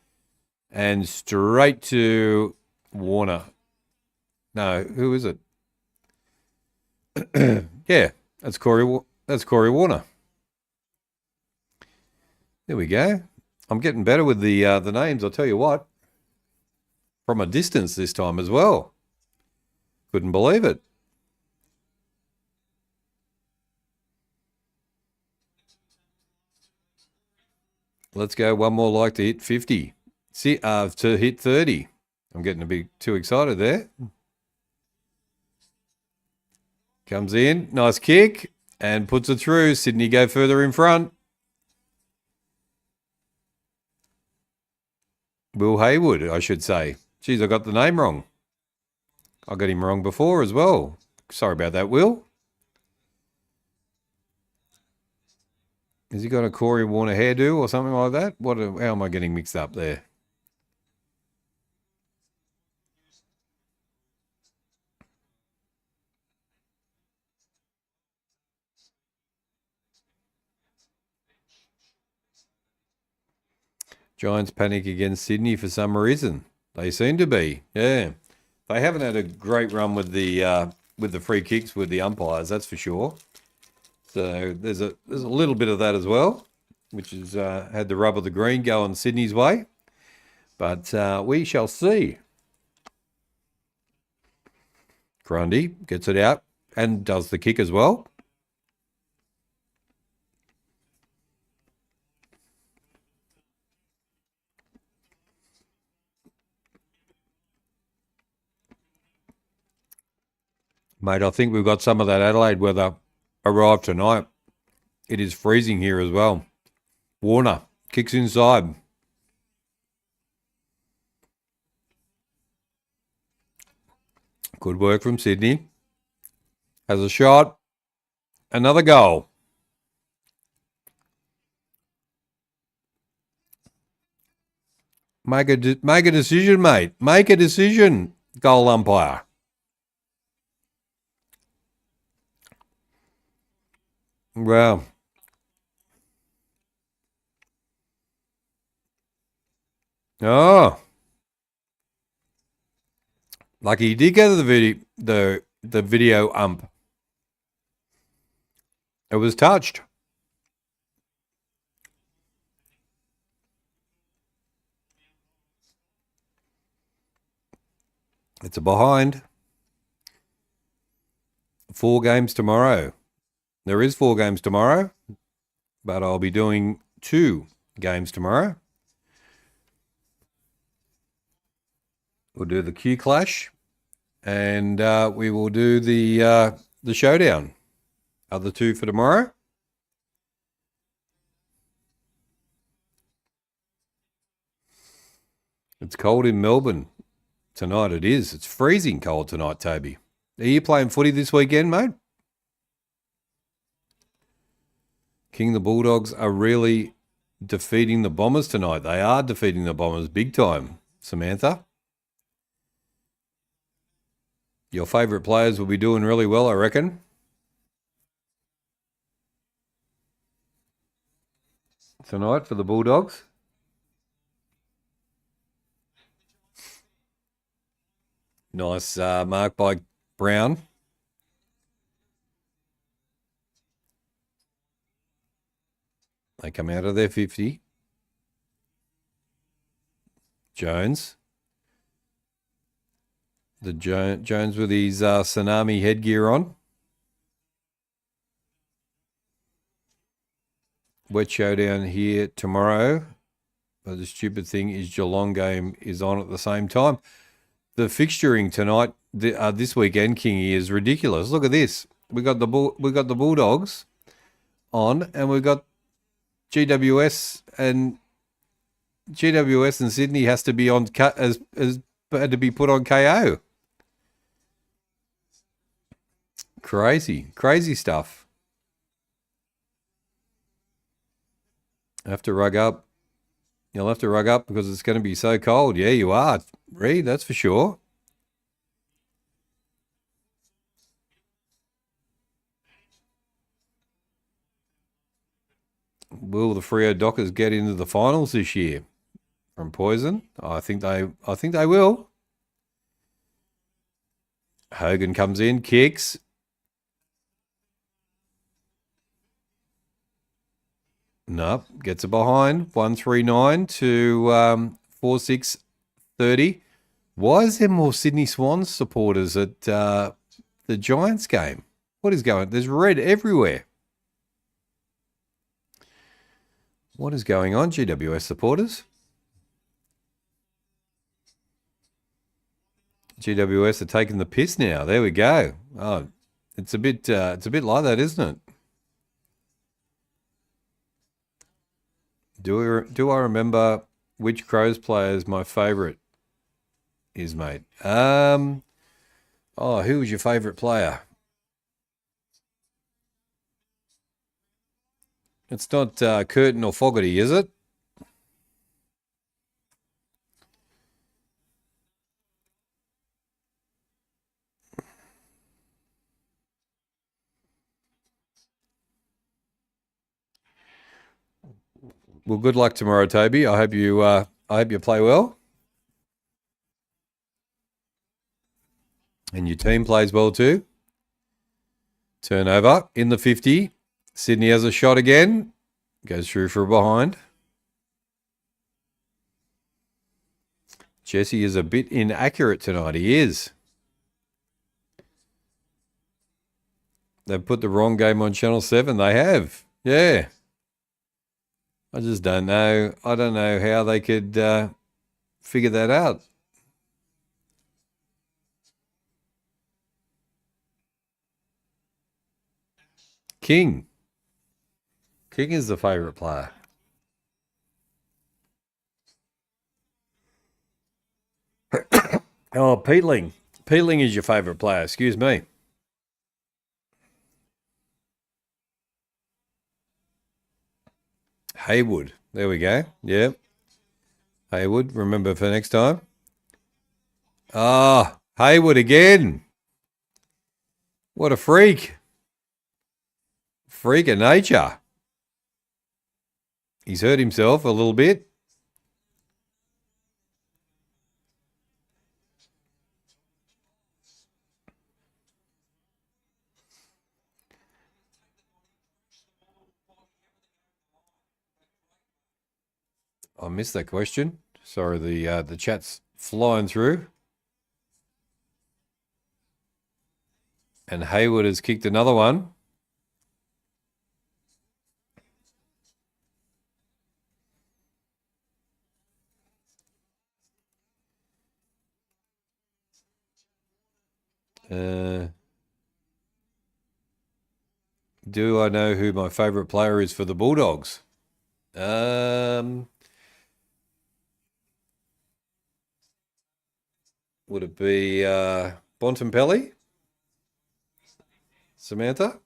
Speaker 2: And straight to Warner. No, who is it? Yeah, that's Corey Warner. There we go. I'm getting better with the names, I'll tell you what. From a distance this time as well. Couldn't believe it. Let's go one more like to hit 50. To hit 30. I'm getting a bit too excited there. Comes in, nice kick, and puts it through. Sydney go further in front. Will Haywood, I should say. Geez, I got the name wrong. I got him wrong before as well. Sorry about that, Will. Has he got a Corey Warner hairdo or something like that? How am I getting mixed up there? Giants panic against Sydney for some reason. They seem to be. Yeah. They haven't had a great run with the free kicks with the umpires, that's for sure. So there's a little bit of that as well, which has had the rub of the green going Sydney's way. But we shall see. Grundy gets it out and does the kick as well. Mate, I think we've got some of that Adelaide weather arrived tonight. It is freezing here as well. Warner kicks inside. Good work from Sydney. Has a shot. Another goal. Make a decision, mate. Make a decision, goal umpire. Wow. Oh. Lucky he did go to the video ump. It was touched. It's a behind. 4 games tomorrow. There is 4 games tomorrow, but I'll be doing 2 games tomorrow. We'll do the Q Clash, and we will do the showdown. Other 2 for tomorrow. It's cold in Melbourne tonight. It is. It's freezing cold tonight, Toby. Are you playing footy this weekend, mate? King, the Bulldogs are really defeating the Bombers tonight. They are defeating the Bombers big time, Samantha. Your favourite players will be doing really well, I reckon. Tonight for the Bulldogs. Nice mark by Brown. They come out of their 50. Jones. Jones with his tsunami headgear on. Wet showdown here tomorrow. But the stupid thing is Geelong game is on at the same time. The fixturing tonight, this weekend, Kingy, is ridiculous. Look at this. We got the Bulldogs on, and we've got GWS and Sydney has to be on as had to be put on KO. Crazy stuff. I have to rug up. You'll have to rug up because it's going to be so cold. Yeah, you are, Reed, that's for sure. Will the Freo Dockers get into the finals this year from Poison? I think they will. Hogan comes in, kicks. Nope, gets it behind. 139 to 4630. Why is there more Sydney Swans supporters at the Giants game? What is going on? There's red everywhere. What is going on, GWS supporters? GWS are taking the piss now. There we go. Oh, it's a bit like that, isn't it? Do I remember which Crows players my favourite is, mate? Who was your favourite player? It's not Curtin or Fogarty, is it? Well, good luck tomorrow, Toby. I hope you play well, and your team plays well too. Turnover in the 50. Sydney has a shot again. Goes through for a behind. Jesse is a bit inaccurate tonight. He is. They've put the wrong game on Channel 7. They have. Yeah. I just don't know. I don't know how they could figure that out. King. King is the favourite player. Oh, Peatling. Peatling is your favourite player. Excuse me. Haywood. There we go. Yeah. Haywood. Remember for next time. Ah, Haywood again. What a freak. Freak of nature. He's hurt himself a little bit. I missed that question. Sorry, the chat's flying through. And Haywood has kicked another one. Do I know who my favourite player is for the Bulldogs? Would it be Bontempelli? Samantha?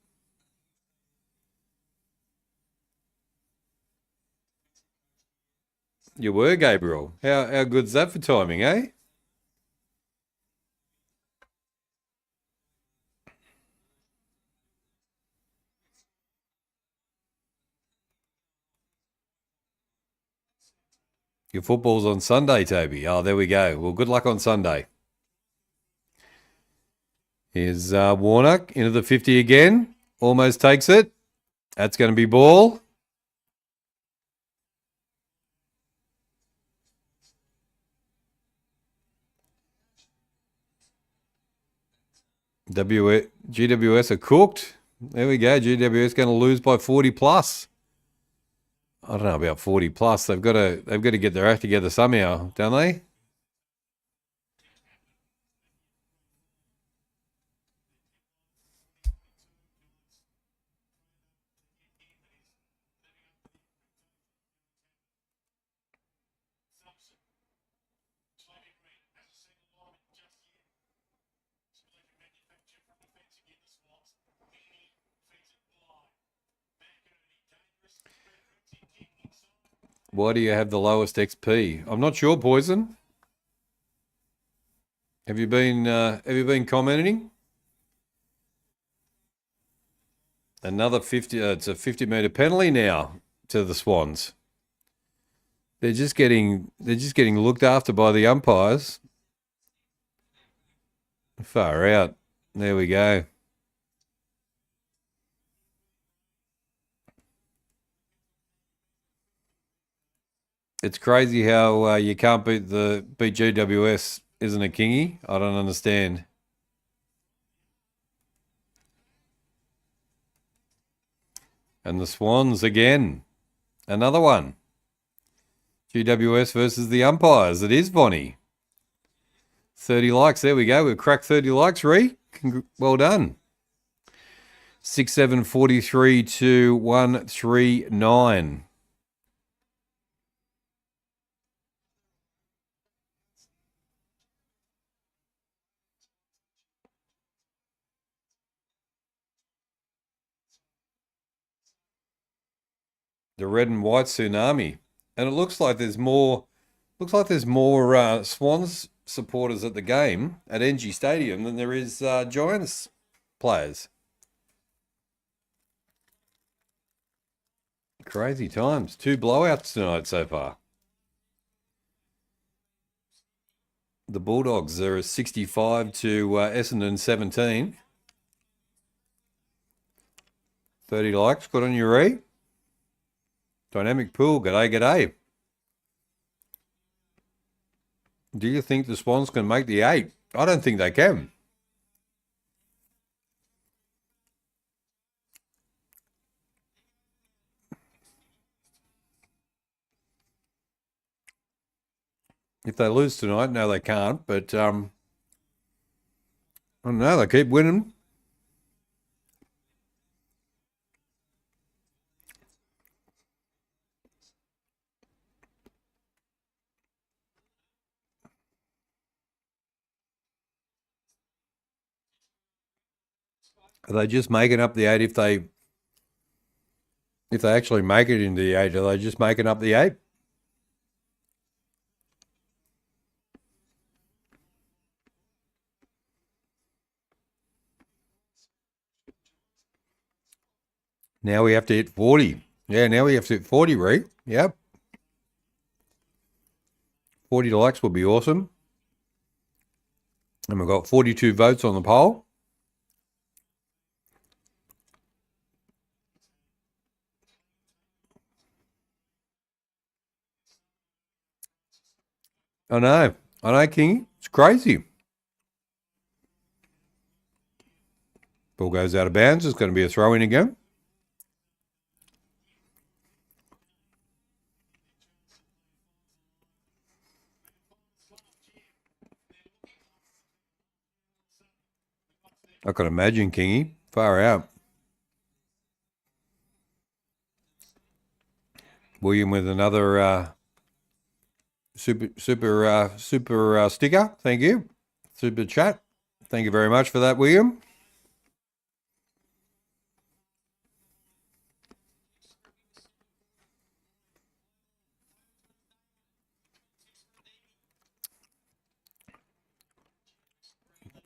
Speaker 2: You were, Gabriel. How good's that for timing, eh? Your football's on Sunday, Toby. Oh, there we go. Well, good luck on Sunday. Here's Warner into the 50 again. Almost takes it. That's going to be ball. GWS are cooked. There we go. GWS going to lose by 40 plus. I don't know about 40 plus. They've got to get their act together somehow, don't they? Why do you have the lowest XP? I'm not sure, Poison. Have you been commenting? Another 50. It's a 50-meter penalty now to the Swans. They're just getting looked after by the umpires. Far out. There we go. It's crazy how you can't beat GWS, isn't it, Kingy? I don't understand. And the Swans again. Another one. GWS versus the umpires. It is Bonnie. 30 likes. There we go. We've cracked 30 likes, Ree. Well done. 6-7-43 to 139. The red and white tsunami, and it looks like there's more. Swans supporters at the game at NG Stadium than there is Giants players. Crazy times. 2 blowouts tonight so far. The Bulldogs are 65 to Essendon 17. 30 likes. Good on you, Ree. Dynamic pool. G'day. Do you think the Swans can make the 8? I don't think they can. If they lose tonight, no, they can't. But I don't know. They keep winning. Are they just making up the 8 if they actually make it into the 8? Are they just making up the 8? Now we have to hit 40. Yeah, now we have to hit 40, Ree. Yep. 40 likes would be awesome. And we've got 42 votes on the poll. I know, Kingy. It's crazy. Ball goes out of bounds. It's going to be a throw-in again. I can imagine, Kingy. Far out. William with another super sticker. Thank you. Super chat. Thank you very much for that, William.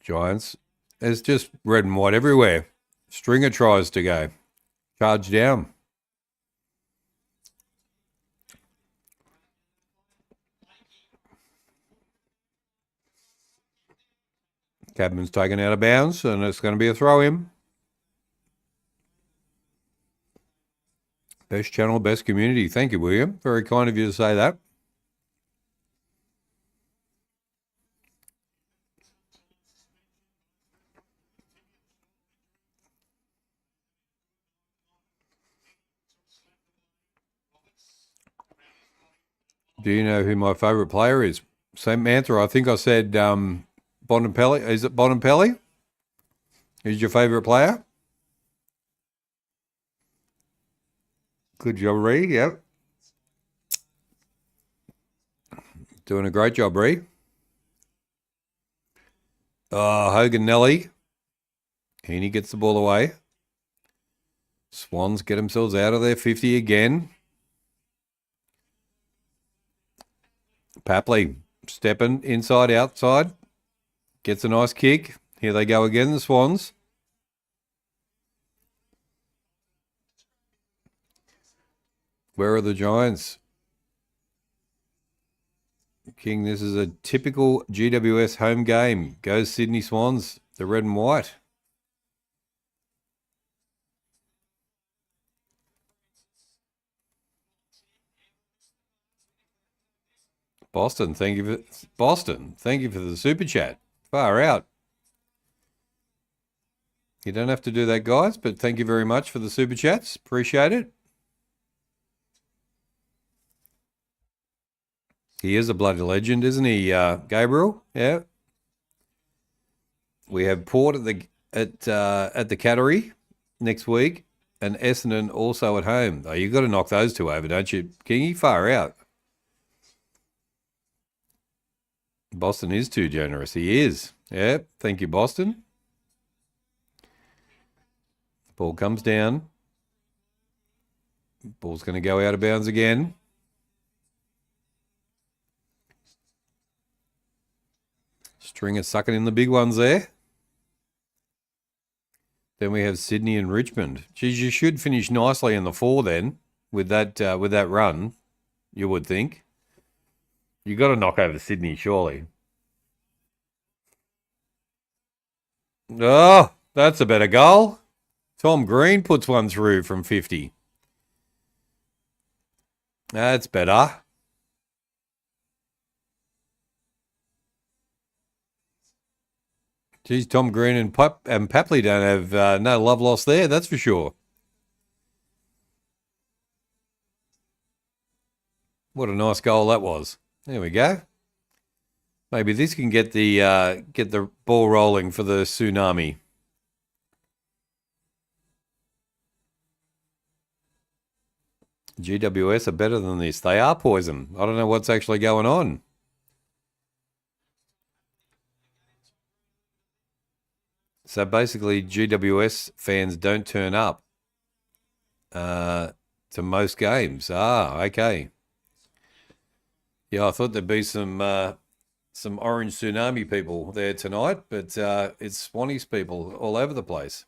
Speaker 2: Giants. There's just red and white everywhere. Stringer tries to go. Charge down. Cadman's taken out of bounds, and it's going to be a throw-in. Best channel, best community. Thank you, William. Very kind of you to say that. Do you know who my favourite player is? Samantha, I think I said Bonampelli. Is it Bonampelli? Who's your favourite player? Good job, Ree. Yep. Doing a great job, Ree. Oh, Hogan Nelly. Heaney gets the ball away. Swans get themselves out of their 50 again. Papley stepping inside, outside. Gets a nice kick. Here they go again, the Swans. Where are the Giants? King, this is a typical GWS home game. Goes Sydney Swans, the red and white. Boston, thank you for the super chat. Far out. You don't have to do that, guys, but thank you very much for the super chats. Appreciate it. He is a bloody legend, isn't he, Gabriel? Yeah. We have Port at the Cattery next week, and Essendon also at home. Oh, you've got to knock those two over, don't you, Kingy? Far out. Boston is too generous. He is. Yeah. Thank you, Boston. Ball comes down. Ball's going to go out of bounds again. Stringer sucking in the big ones there. Then we have Sydney and Richmond. Geez, you should finish nicely in the 4 then with that run, you would think. You got to knock over Sydney, surely. Oh, that's a better goal. Tom Green puts one through from 50. That's better. Geez, Tom Green and Papley don't have no love lost there, that's for sure. What a nice goal that was. There we go. Maybe this can get the ball rolling for the tsunami. GWS are better than this. They are poison. I don't know what's actually going on. So basically, GWS fans don't turn up to most games. Ah, okay. Yeah, I thought there'd be some orange tsunami people there tonight, but it's Swannies people all over the place.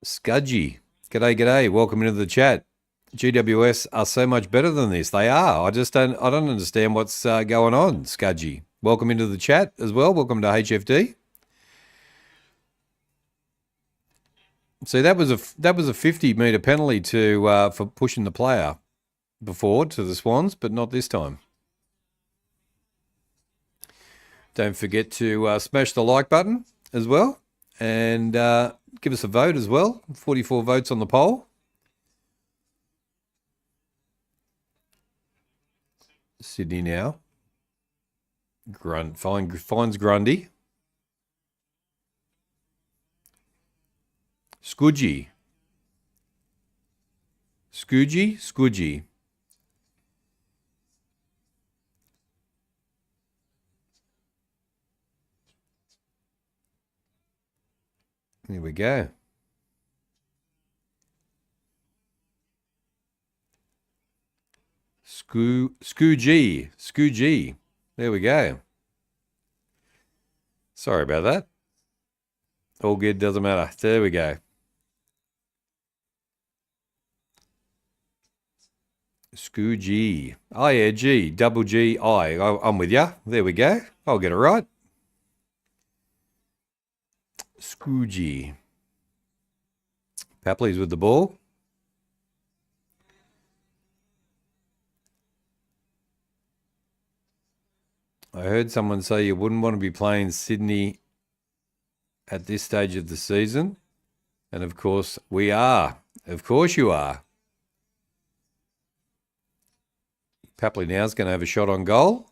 Speaker 2: Scudgy. G'day. Welcome into the chat. GWS are so much better than this. They are. I don't understand what's going on, Scudgy. Welcome into the chat as well. Welcome to HFD. See, that was a 50-metre penalty for pushing the player before to the Swans, but not this time. Don't forget to smash the like button as well, and give us a vote as well. 44 votes on the poll. Sydney now. Finds Grundy. Scudgy. There we go. Scoo-G. There we go. Sorry about that. All good, doesn't matter. There we go. Scoo-G. Oh, yeah, G. Double G-I. I'm with ya. There we go. I'll get it right. Scoo-G. Papley's with the ball. I heard someone say you wouldn't want to be playing Sydney at this stage of the season. And of course, we are. Of course you are. Papley now is going to have a shot on goal.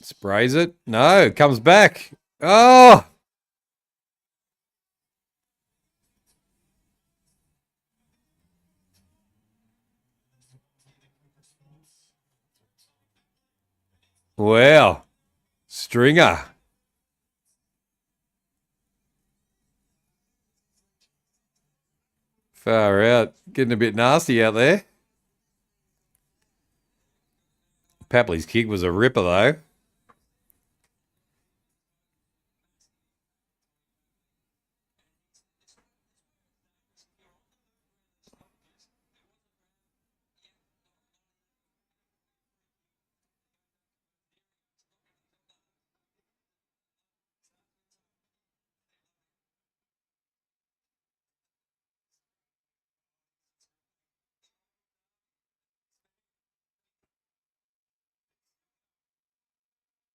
Speaker 2: Sprays it. No, comes back. Oh! Wow. Stringer. Far out. Getting a bit nasty out there. Papley's kick was a ripper, though.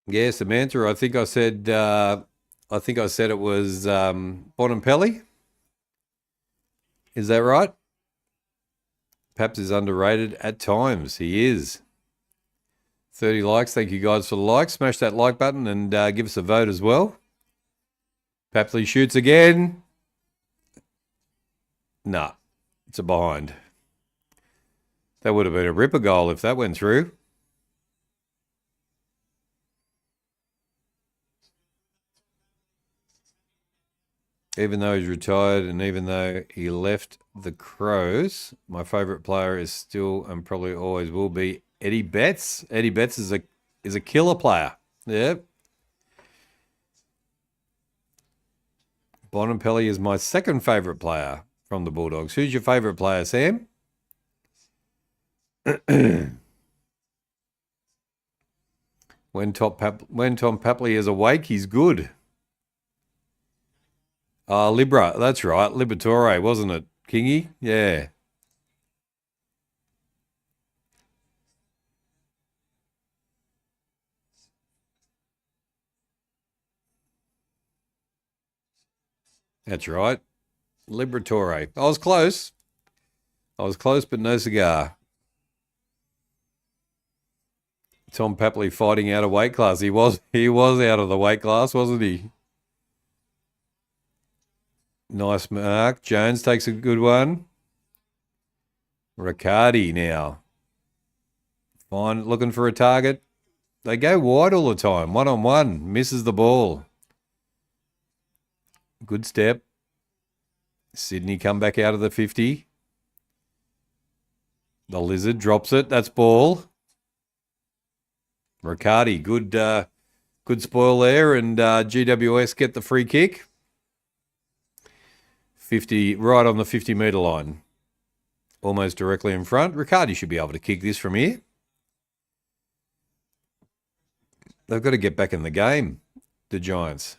Speaker 2: Yeah, Samantha. I think I said it was Bonampelli. Is that right? Paps is underrated at times. He is. 30 likes. Thank you guys for the likes. Smash that like button and give us a vote as well. Papley shoots again. Nah, it's a behind. That would have been a ripper goal if that went through. Even though he's retired and even though he left the Crows, my favourite player is still and probably always will be Eddie Betts. Eddie Betts is a killer player. Yep. Bonampelli is my second favourite player from the Bulldogs. Who's your favourite player, Sam? When Tom Papley is awake, he's good. Libra, that's right. Liberatore, wasn't it? Kingy? Yeah. That's right. Liberatore. I was close. But no cigar. Tom Papley fighting out of weight class. He was out of the weight class, wasn't he? Nice mark. Jones takes a good one. Riccardi now. Fine, looking for a target. They go wide all the time. 1-on-1. Misses the ball. Good step. Sydney come back out of the 50. The Lizard drops it. That's ball. Riccardi, good spoil there, and GWS get the free kick. 50, right on the 50-metre line. Almost directly in front. Riccardi should be able to kick this from here. They've got to get back in the game, the Giants.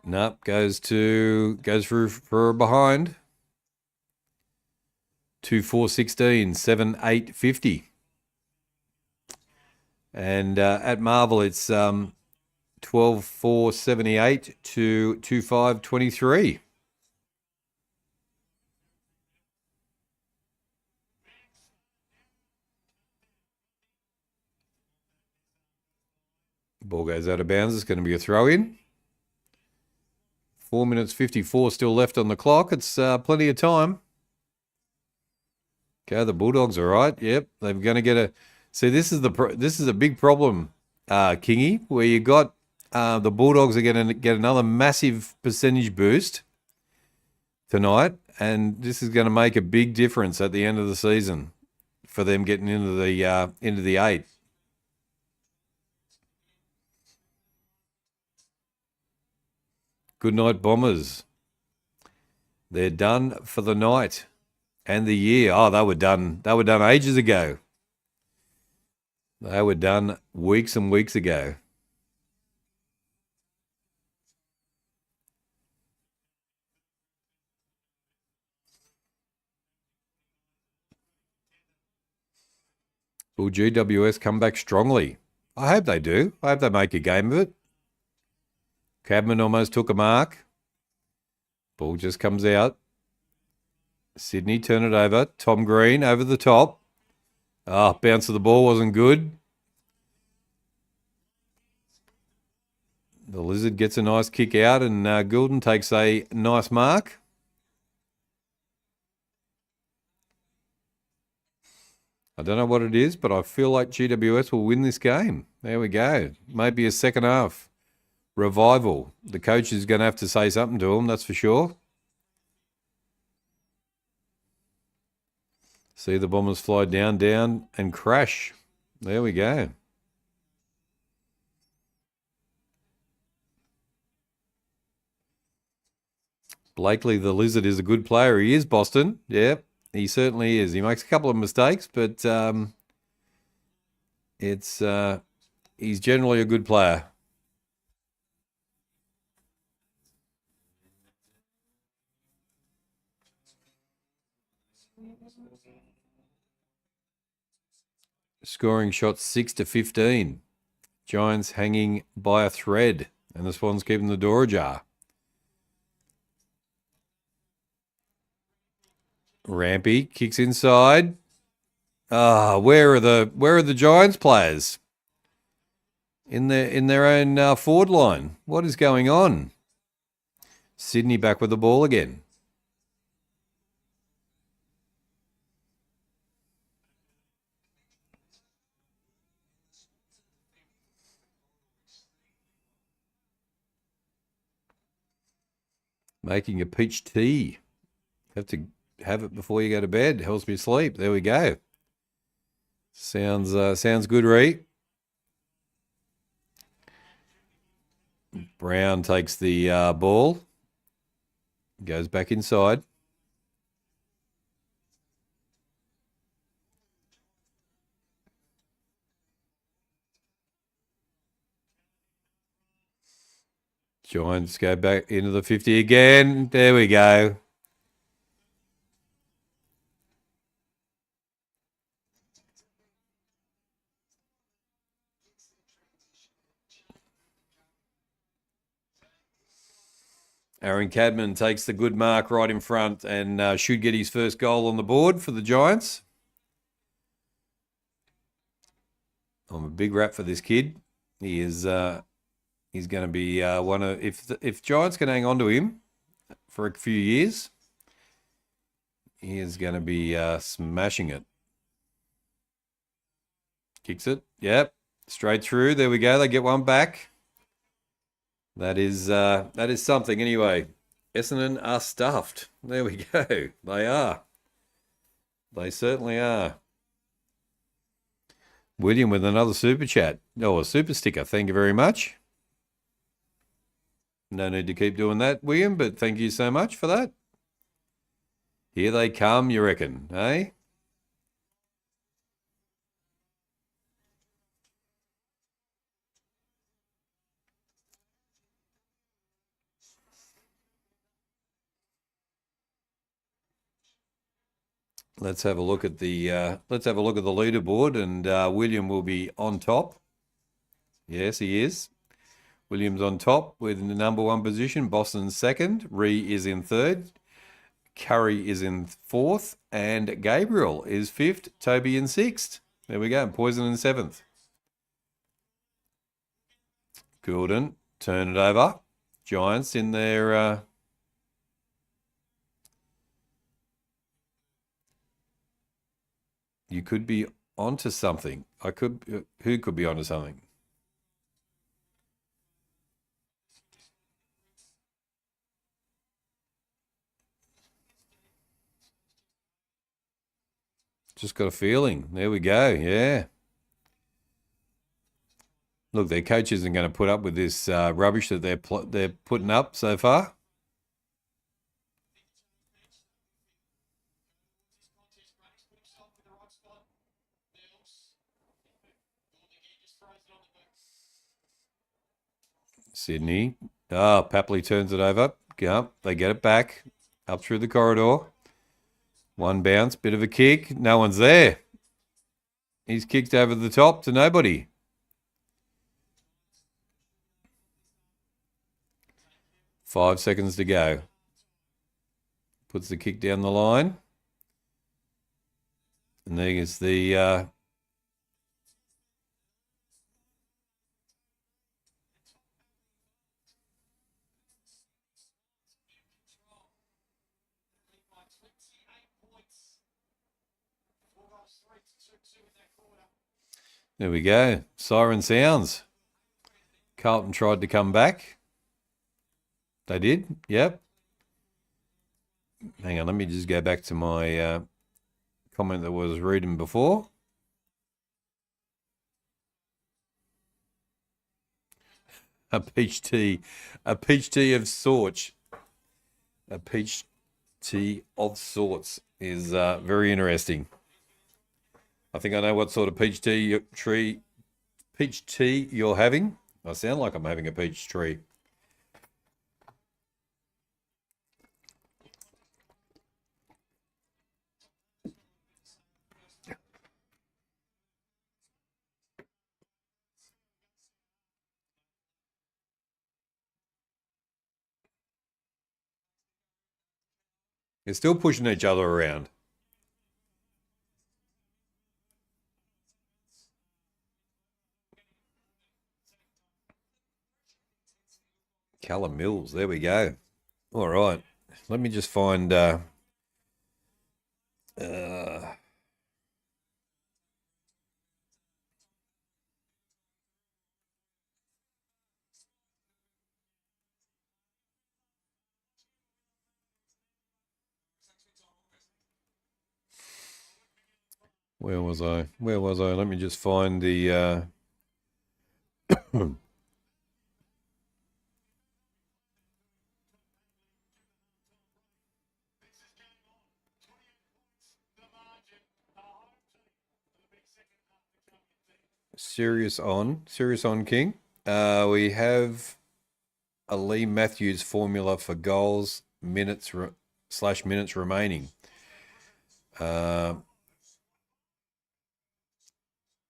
Speaker 2: Nope, goes through for a behind. 2-4-16, 7-8-50. And at Marvel, it's 12-4-78 to 2-5-23. Ball goes out of bounds. It's going to be a throw-in. 4 minutes 54 still left on the clock. It's plenty of time. Okay, the Bulldogs are right. Yep, they're going to get a. See, this is a big problem, Kingy, where you got the Bulldogs are going to get another massive percentage boost tonight, and this is going to make a big difference at the end of the season for them getting into the 8. Good night, Bombers. They're done for the night and the year. Oh, they were done. They were done ages ago. They were done weeks and weeks ago. Will GWS come back strongly? I hope they do. I hope they make a game of it. Cadman almost took a mark. Ball just comes out. Sydney turn it over. Tom Green over the top. Bounce of the ball wasn't good. The Lizard gets a nice kick out, and Goulden takes a nice mark. I don't know what it is, but I feel like GWS will win this game. There we go. Maybe a second half revival. The coach is going to have to say something to him, that's for sure. See the Bombers fly down, and crash. There we go. Blakely, the Lizard, is a good player. He is, Boston. Yep, he certainly is. He makes a couple of mistakes, but he's generally a good player. Scoring shots 6-15. Giants hanging by a thread, and the Swans keeping the door ajar. Rampy kicks inside. Where are the Giants players? In their own forward line. What is going on? Sydney back with the ball again. Making a peach tea. Have to have it before you go to bed. Helps me sleep. There we go. Sounds good, Ree. Brown takes the ball. Goes back inside. Giants go back into the 50 again. There we go. Aaron Cadman takes the good mark right in front and should get his first goal on the board for the Giants. I'm a big rap for this kid. He is he's going to be one of if Giants can hang on to him for a few years, he is going to be smashing it. Kicks it. Yep. Straight through. There we go. They get one back. That is something anyway. Essendon are stuffed. There we go. They are. They certainly are. William with another super chat. Oh, a super sticker. Thank you very much. No need to keep doing that, William, but thank you so much for that. Here they come, you reckon, eh? Let's have a look at the leaderboard, and William will be on top. Yes, he is. William's on top with the number 1 position. Boston's second. Ree is in third. Curry is in fourth, and Gabriel is fifth. Toby in sixth. There we go. Poison in seventh. Goulden turn it over. Giants in their. You could be onto something. Who could be onto something? Just got a feeling. There we go. Yeah. Look, their coach isn't going to put up with this rubbish that they're putting up so far. Sydney. Oh, Papley turns it over. Yeah, they get it back. Up through the corridor. One bounce, bit of a kick. No one's there. He's kicked over the top to nobody. Five seconds to go. Puts the kick down the line. And there's the... There we go. Siren sounds. Carlton tried to come back. They did. Yep. Hang on. Let me just go back to my comment that I was reading before. A peach tea of sorts. A peach tea of sorts is very interesting. I think I know what sort of peach tea you're having. I sound like I'm having a peach tree. They're still pushing each other around. Callum Mills, there we go. All right, let me just find. There Where was I? Let me just find the. Serious on King. We have a Lee Matthews formula for goals, minutes remaining.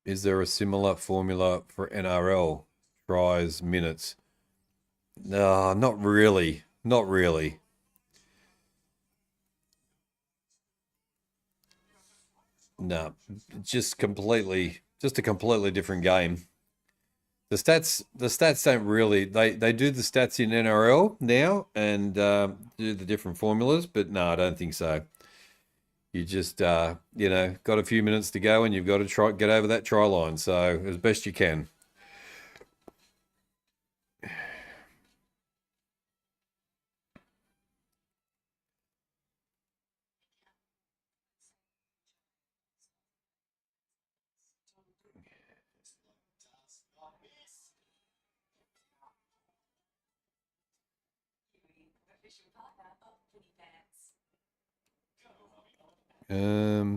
Speaker 2: Is there a similar formula for NRL tries, minutes? No, not really. Not really. No, just a completely different game. The stats don't really. They do the stats in NRL now and do the different formulas, but no, I don't think so. You just got a few minutes to go and you've got to get over that try line. So as best you can.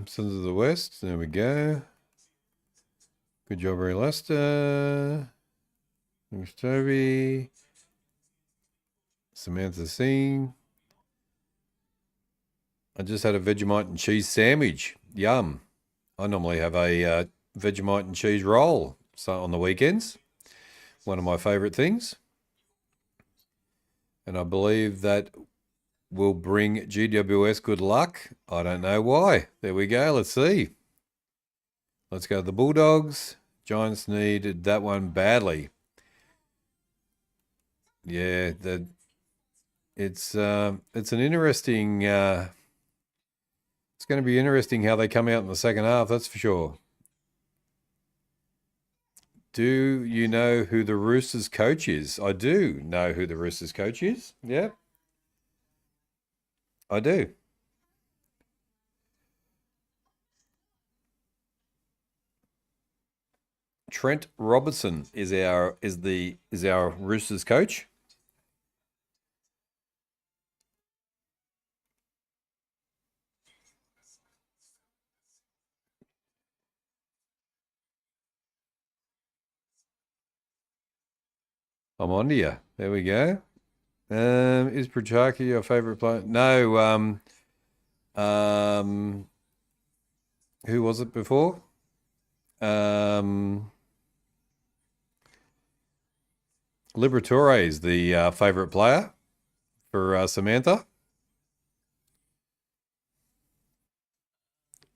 Speaker 2: Sons of the West. There we go. Good job, Ray Lester. Thanks, Toby. Samantha Singh. I just had a Vegemite and cheese sandwich. Yum. I normally have a Vegemite and cheese roll on the weekends. One of my favourite things. And I believe that will bring GWS good luck. I don't know why. There we go. Let's see. Let's go to the Bulldogs. Giants needed that one badly. Yeah, it's an interesting. It's It's going to be interesting how they come out in the second half, that's for sure. Do you know who the Roosters coach is? I do know who the Roosters coach is. Yeah, I do. Trent Robertson is our Roosters coach. I'm on to you. There we go. Is Prochaki your favorite player? No. Who was it before? Liberatore is the favorite player for Samantha.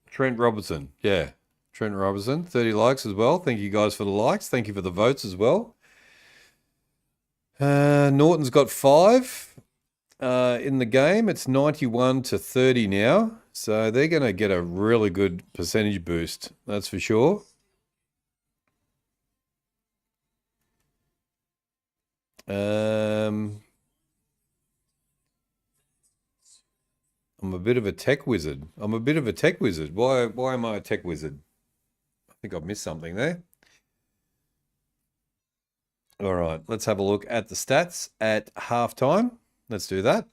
Speaker 2: Trent Robertson. Yeah. Trent Robertson. 30 likes as well. Thank you guys for the likes. Thank you for the votes as well. Norton's got 5 in the game. It's 91-30 now. So they're going to get a really good percentage boost. That's for sure. I'm a bit of a tech wizard. Why am I a tech wizard? I think I've missed something there. All right, let's have a look at the stats at halftime. Let's do that.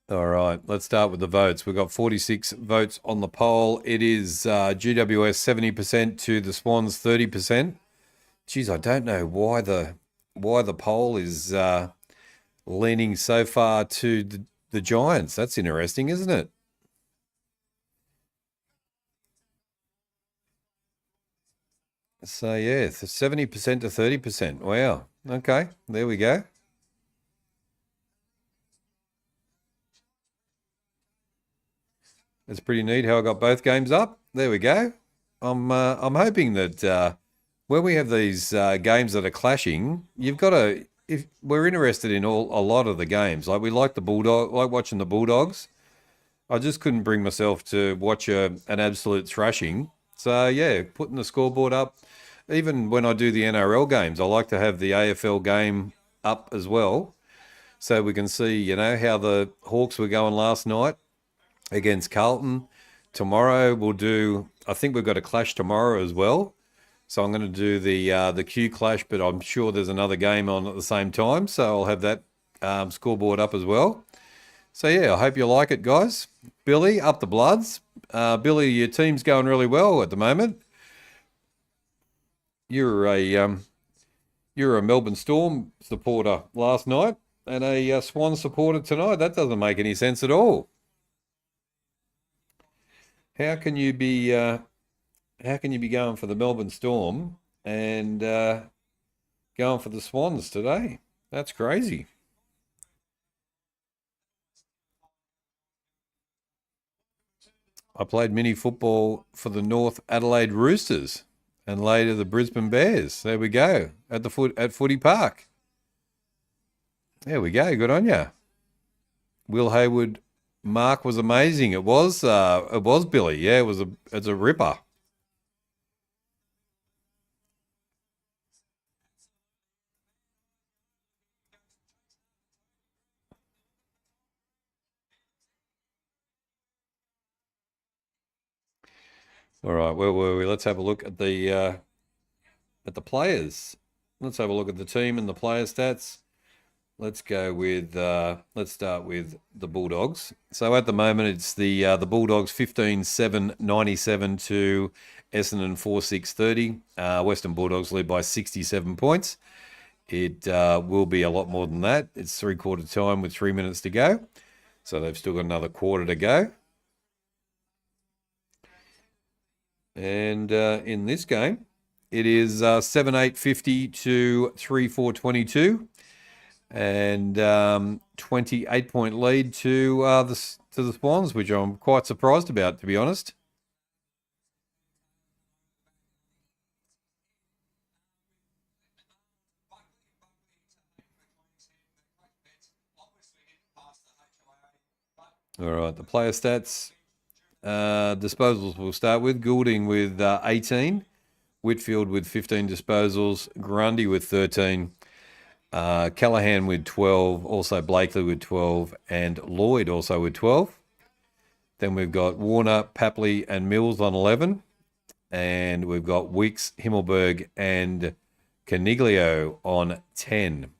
Speaker 2: All right, let's start with the votes. We've got 46 votes on the poll. It is GWS 70% to the Swans 30%. Geez, I don't know why the poll is leaning so far to the Giants. That's interesting, isn't it? So yeah, 70% to 30%. Wow. Okay, there we go. It's pretty neat how I got both games up. There we go. I'm hoping that when we have these games that are clashing, you've got to. If we're interested in a lot of the games, like we like watching the Bulldogs. I just couldn't bring myself to watch an absolute thrashing. So yeah, putting the scoreboard up. Even when I do the NRL games, I like to have the AFL game up as well, so we can see, how the Hawks were going last night against Carlton. Tomorrow we'll do. I think we've got a clash tomorrow as well. So I'm going to do the Q clash, but I'm sure there's another game on at the same time. So I'll have that scoreboard up as well. So yeah, I hope you like it, guys. Billy, up the Bloods. Billy, your team's going really well at the moment. You're a Melbourne Storm supporter last night and a Swan supporter tonight. That doesn't make any sense at all. How can you be going for the Melbourne Storm and going for the Swans today? That's crazy. I played mini football for the North Adelaide Roosters and later the Brisbane Bears. There we go at Footy Park. There we go. Good on you. Will Hayward mark was amazing. It was Billy. Yeah, it's a ripper. All right, where were we? Let's have a look at the players. Let's have a look at the team and the player stats. Let's go with let's start with the Bulldogs. So at the moment it's the Bulldogs 15-7-97 to Essendon 4-6-30. Western Bulldogs lead by 67 points. It will be a lot more than that. It's 3/4 time with 3 minutes to go. So they've still got another quarter to go. And in this game, it is 7-8-50 to 3-4-22. And 28-point lead to the Swans, which I'm quite surprised about, to be honest. All right, the player stats. Disposals we'll start with. Goulding with 18. Whitfield with 15 disposals. Grundy with 13. Callahan with 12. Also Blakely with 12. And Lloyd also with 12. Then we've got Warner, Papley and Mills on 11. And we've got Wicks, Himmelberg and Caniglio on 10.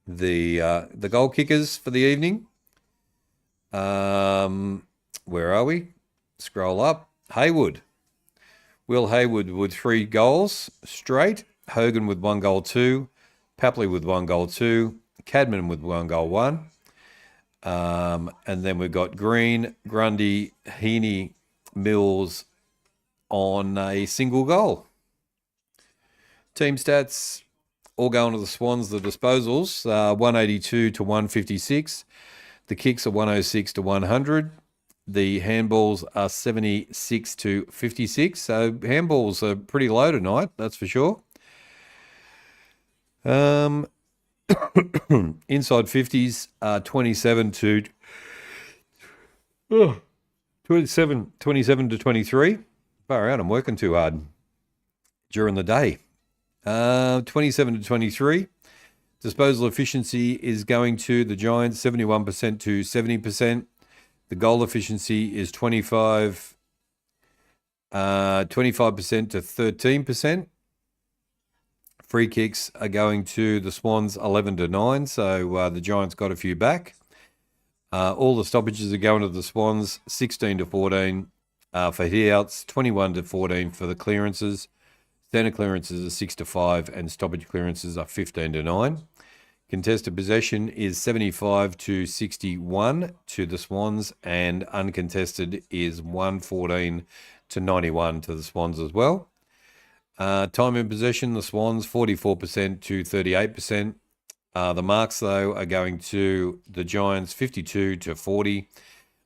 Speaker 2: The goal kickers for the evening. Where are we? Scroll up. Haywood. Will Haywood with 3 goals straight. Hogan with 1 goal 2. Papley with 1 goal 2. Cadman with 1 goal 1. And then we've got Green, Grundy, Heaney, Mills on a single goal. Team stats all going to the Swans. The disposals 182 to 156. The kicks are 106 to 100. The handballs are 76 to 56. So handballs are pretty low tonight, that's for sure. Inside 50s are 27 to 27 to 23. Far out, I'm working too hard during the day. 27 to 23. Disposal efficiency is going to the Giants 71% to 70%. The goal efficiency is 25% to 13%. Free kicks are going to the Swans 11 to 9, so the Giants got a few back. All the stoppages are going to the Swans 16 to 14 for hit-outs, 21 to 14 for the clearances. Standard clearances are 6 to 5 and stoppage clearances are 15 to 9. Contested possession is 75 to 61 to the Swans, and uncontested is 114 to 91 to the Swans as well. Time in possession, the Swans 44% to 38%. The marks, though, are going to the Giants 52 to 40.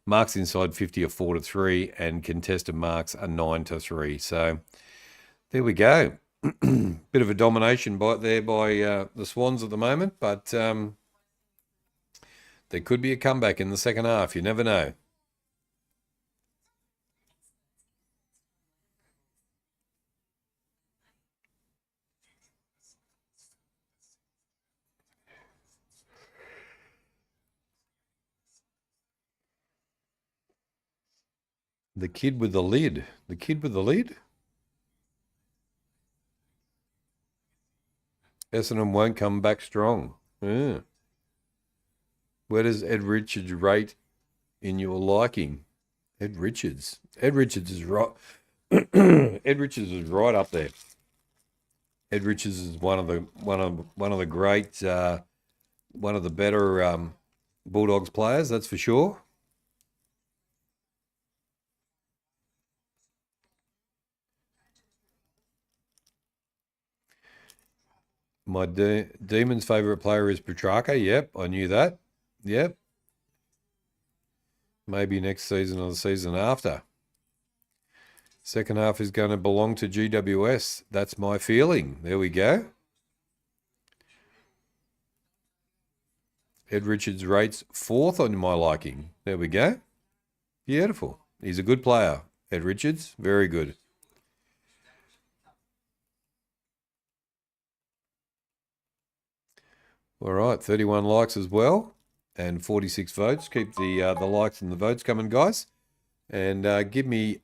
Speaker 2: Marks inside 50 are 4 to 3, and contested marks are 9 to 3. So there we go. Bit of a domination by the Swans at the moment, but there could be a comeback in the second half. You never know. The kid with the lid. The kid with the lid? Essendon won't come back strong. Yeah. Where does Ed Richards rate in your liking? Ed Richards. Ed Richards is right. Ed Richards is right up there. Ed Richards is one of the great, one of the better Bulldogs players. That's for sure. My Demons' favourite player is Petrarca. Yep, I knew that. Yep. Maybe next season or the season after. Second half is going to belong to GWS. That's my feeling. There we go. Ed Richards rates 4th on my liking. There we go. Beautiful. He's a good player. Ed Richards, very good. All right, 31 likes as well and 46 votes. Keep the likes and the votes coming, guys. And give me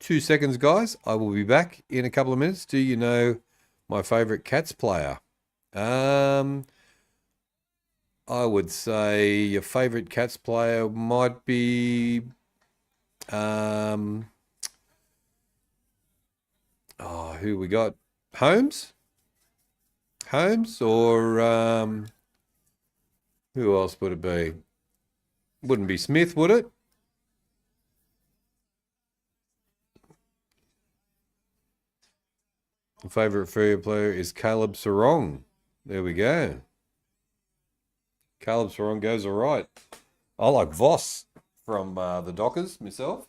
Speaker 2: 2 seconds, guys. I will be back in a couple of minutes. Do you know my favourite Cats player? I would say your favourite Cats player might be... who we got? Holmes? Holmes or who else would it be? Wouldn't be Smith, would it? My favourite Freo player is Caleb Sarong. There we go. Caleb Sarong goes all right. I like Voss from the Dockers myself.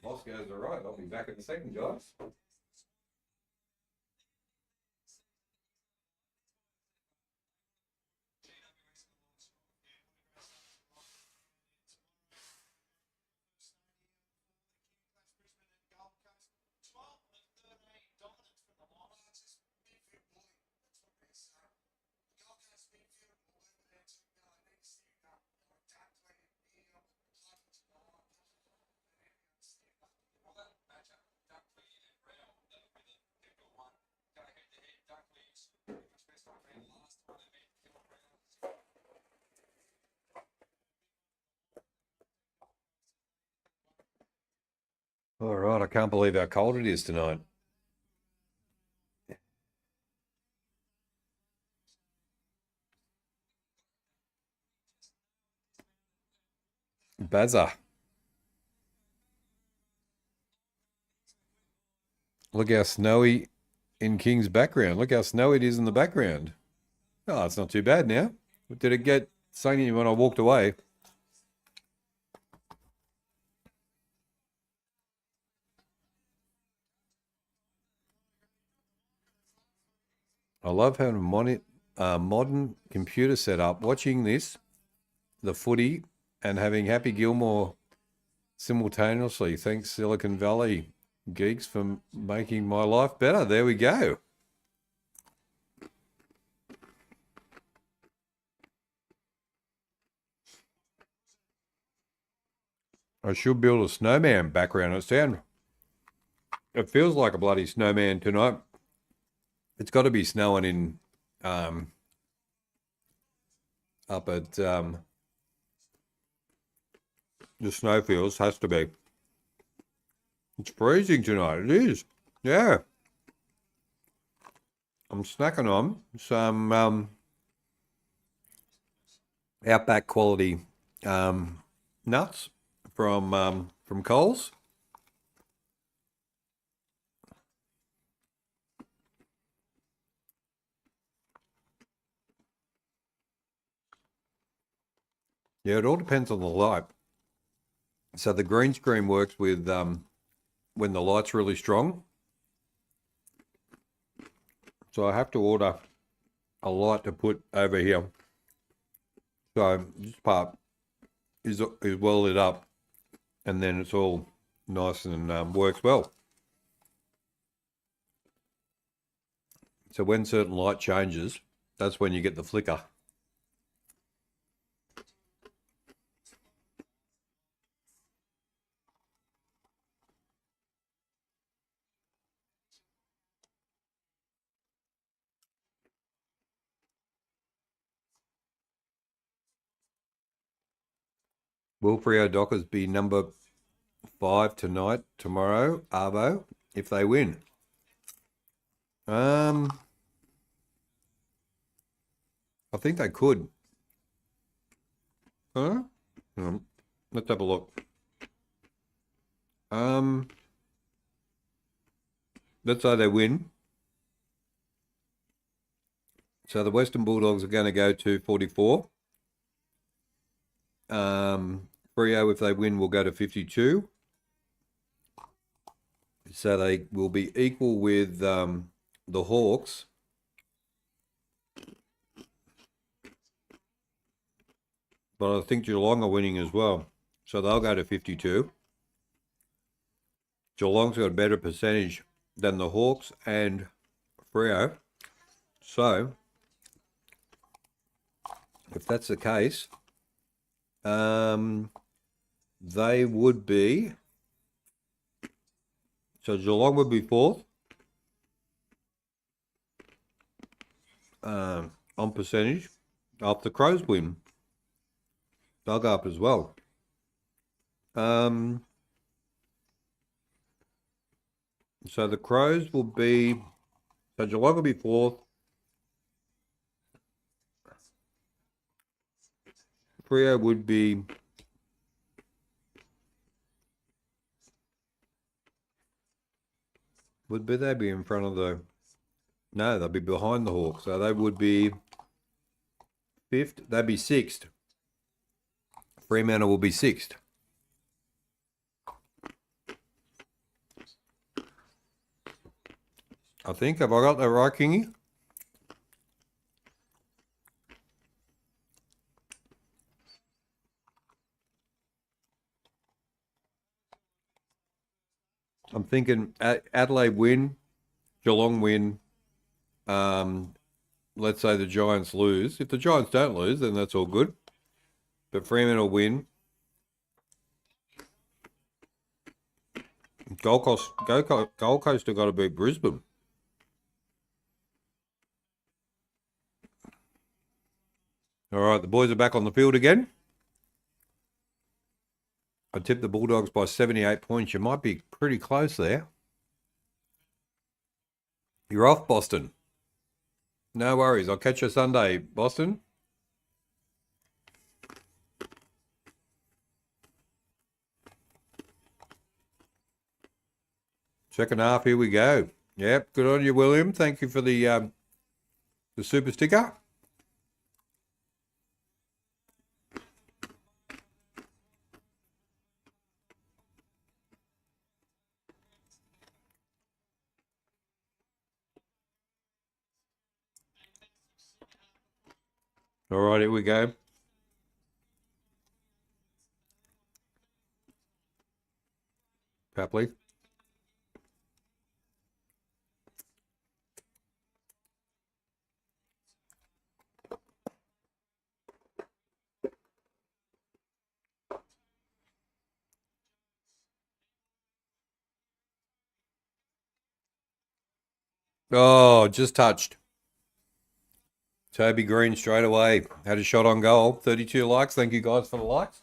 Speaker 2: Voss goes all right. I'll be back in a second, guys. can't believe how cold it is tonight. Bazza. Look how snowy in King's background. Look how snowy it is in the background. Oh, it's not too bad now. Did it get sunny when I walked away? I love having a modern computer setup, watching this, the footy, and having Happy Gilmore simultaneously. Thanks, Silicon Valley geeks, for making my life better. There we go. I should build a snowman background. It feels like a bloody snowman tonight. It's got to be snowing in up at the snowfields. Has to be. It's freezing tonight. It is. Yeah. I'm snacking on some Outback quality nuts from Coles. Yeah, it all depends on the light. So the green screen works with when the light's really strong. So I have to order a light to put over here. So this part is well lit up, and then it's all nice and works well. So when certain light changes, that's when you get the flicker. Will Freo Dockers be number 5 tomorrow, Arvo, if they win? I think they could. Huh? Let's have a look. Let's say they win. So the Western Bulldogs are going to go to 44. Freo, if they win, will go to 52. So they will be equal with the Hawks. But I think Geelong are winning as well. So they'll go to 52. Geelong's got a better percentage than the Hawks and Freo. So, if that's the case, they would be... So Geelong would be 4th on percentage. After the Crows win, they'll go up as well. So the Crows will be... So Geelong will be 4th. Freo would be... Would they be in front of the... No, they'll be behind the Hawks. So they would be 5th. They'd be 6th. Fremantle will be 6th. I think. Have I got that right, Kingy? I'm thinking Adelaide win, Geelong win. Let's say the Giants lose. If the Giants don't lose, then that's all good. But Fremantle win. Gold Coast have got to beat Brisbane. All right, the boys are back on the field again. I tipped the Bulldogs by 78 points. You might be pretty close there. You're off, Boston. No worries. I'll catch you Sunday, Boston. Second half, here we go. Yep, good on you, William. Thank you for the super sticker. All right, here we go. Papley. Oh, just touched. Toby Green straight away. Had a shot on goal. 32 likes. Thank you guys for the likes.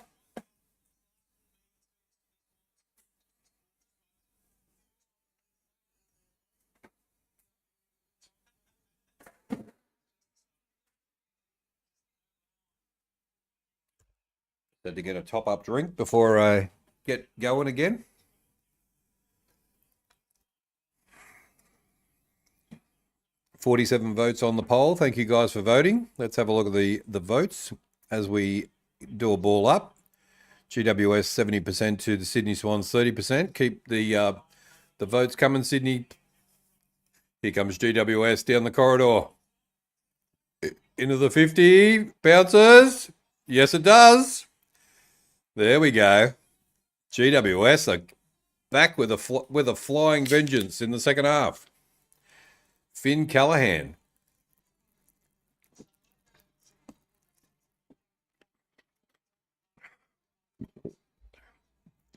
Speaker 2: Had to get a top-up drink before I get going again. $47 votes on the poll. Thank you guys for voting. Let's have a look at the votes as we do a ball up. GWS 70% to the Sydney Swans 30%. Keep the votes coming, Sydney. Here comes GWS down the corridor. Into the 50. Bounces. Yes, it does. There we go. GWS are back with a flying vengeance in the second half. Finn Callahan.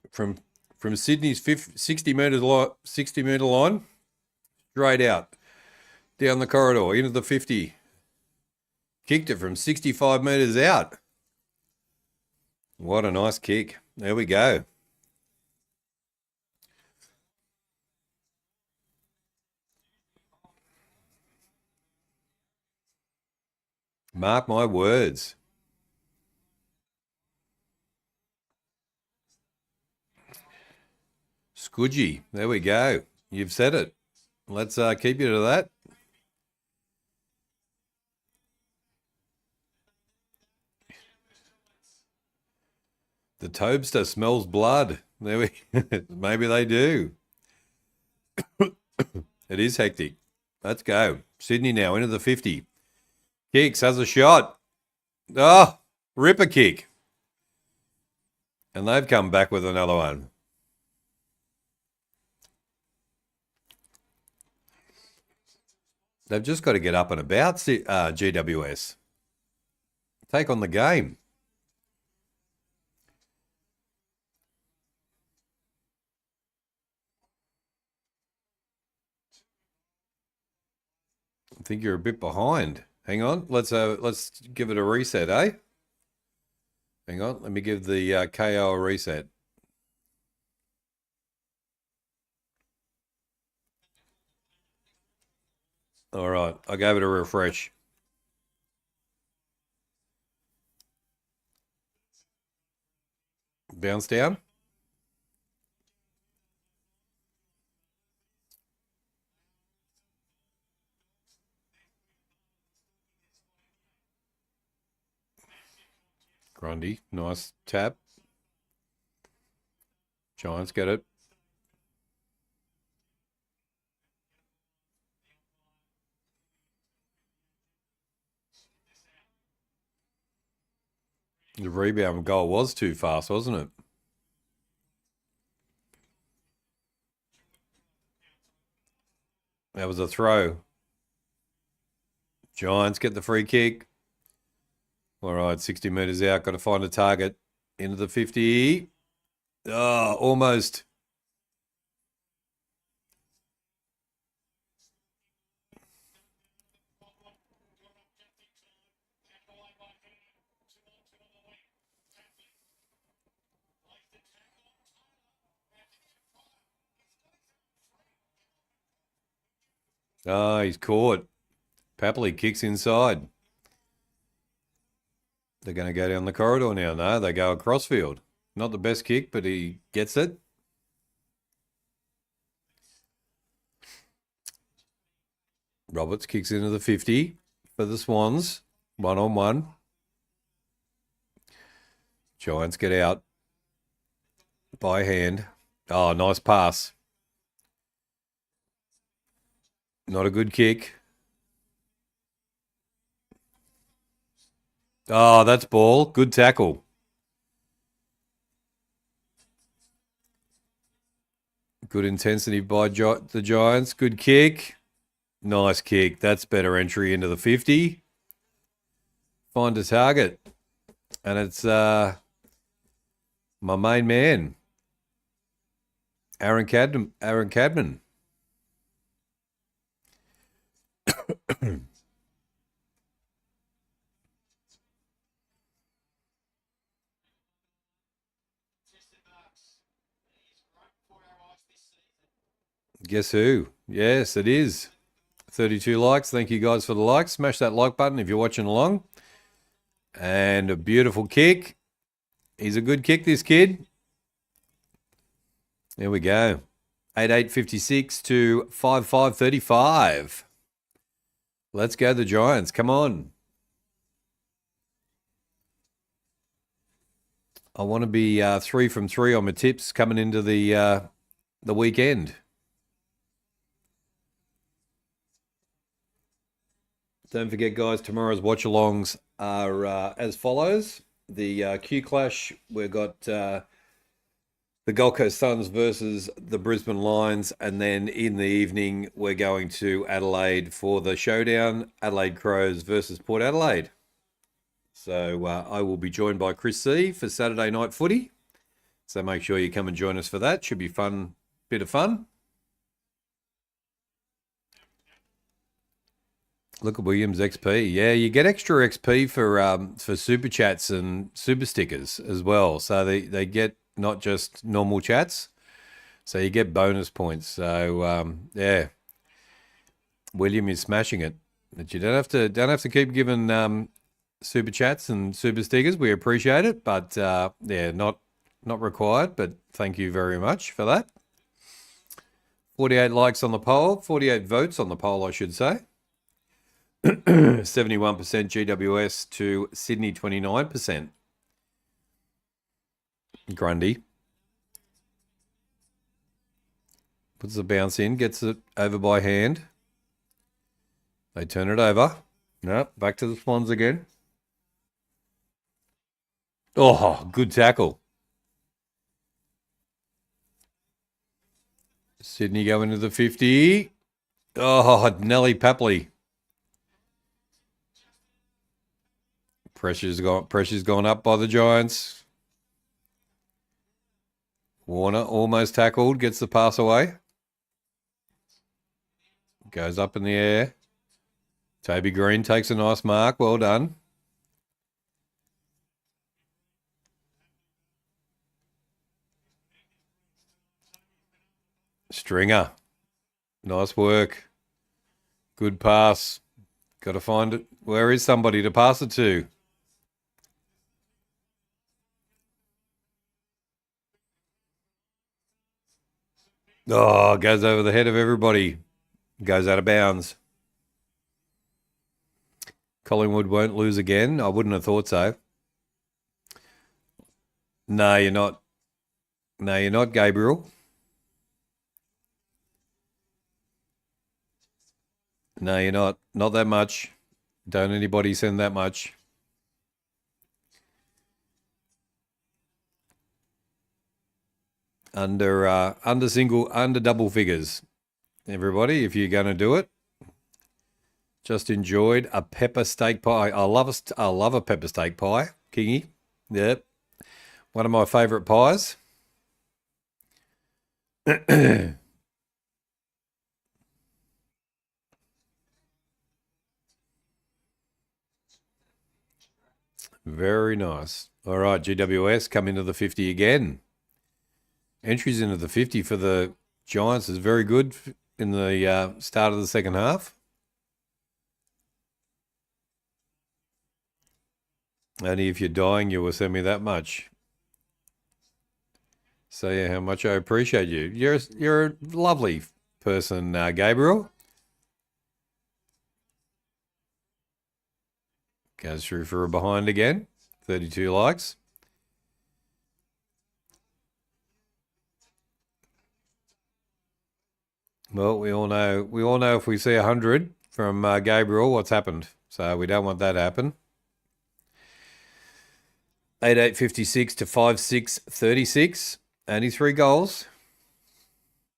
Speaker 2: From Sydney's 60 metre line, straight out, down the corridor, into the 50. Kicked it from 65 metres out. What a nice kick. There we go. Mark my words. Scudgy. There we go. You've said it. Let's keep you to that. The Tobster smells blood. There we maybe they do. It is hectic. Let's go. Sydney now into the 50. Kicks, has a shot. Oh, ripper kick. And they've come back with another one. They've just got to get up and about, GWS. Take on the game. I think you're a bit behind. Hang on, let's give it a reset, eh? Hang on, let me give the KO a reset. All right, I gave it a refresh. Bounce down. Grundy, nice tap. Giants get it. The rebound goal was too fast, wasn't it? That was a throw. Giants get the free kick. All right, 60 metres out. Got to find a target. Into the 50. Oh, almost. Oh, he's caught. Papley kicks inside. They're going to go down the corridor now. No, they go across field. Not the best kick, but he gets it. Roberts kicks into the 50 for the Swans. 1-on-1. Giants get out by hand. Oh, nice pass. Not a good kick. Oh, that's ball. Good tackle. Good intensity by the Giants. Good kick. Nice kick. That's better entry into the 50. Find a target. And it's my main man, Aaron Cadman. Guess who? Yes, it is. 32 likes. Thank you guys for the likes. Smash that like button if you're watching along. And a beautiful kick. He's a good kick, this kid. There we go. 88.56 to 55.35. Let's go the Giants. Come on. I want to be 3 from 3 on my tips coming into the weekend. Don't forget, guys, tomorrow's watch-alongs are as follows. The Q Clash, we've got the Gold Coast Suns versus the Brisbane Lions. And then in the evening, we're going to Adelaide for the showdown, Adelaide Crows versus Port Adelaide. So I will be joined by Chris C for Saturday night footy. So make sure you come and join us for that. Should be fun, bit of fun. Look at Williams XP. Yeah, you get extra XP for super chats and super stickers as well. So they get not just normal chats. So you get bonus points. So yeah, William is smashing it. But you don't have to keep giving super chats and super stickers. We appreciate it, but yeah, not required. But thank you very much for that. 48 likes on the poll, 48 votes on the poll, I should say. 71% GWS to Sydney 29%. Grundy puts the bounce in, gets it over by hand. They turn it over. No, back to the Swans again. Oh, good tackle. Sydney go into the 50. Oh, Nelly Papley. Pressure's gone up by the Giants. Warner almost tackled, gets the pass away. Goes up in the air. Toby Green takes a nice mark. Well done. Stringer. Nice work. Good pass. Got to find it. Where is somebody to pass it to? Oh, goes over the head of everybody. Goes out of bounds. Collingwood won't lose again. I wouldn't have thought so. No, you're not. No, you're not, Gabriel. No, you're not. Not that much. Don't anybody send that much. Under double figures. Everybody, if you're going to do it. Just enjoyed a pepper steak pie. I love a pepper steak pie, Kingy. Yep. One of my favourite pies. Very nice. All right, GWS come into the 50 again. Entries into the 50 for the Giants is very good. in the start of the second half. Only if you're dying, you will send me that much. So yeah, how much I appreciate you. You're a lovely person, Gabriel. Goes through for a behind again. 32 likes. Well, we all know if we see 100 from Gabriel, what's happened. So we don't want that to happen. 8856 to 5636. Only 3 goals.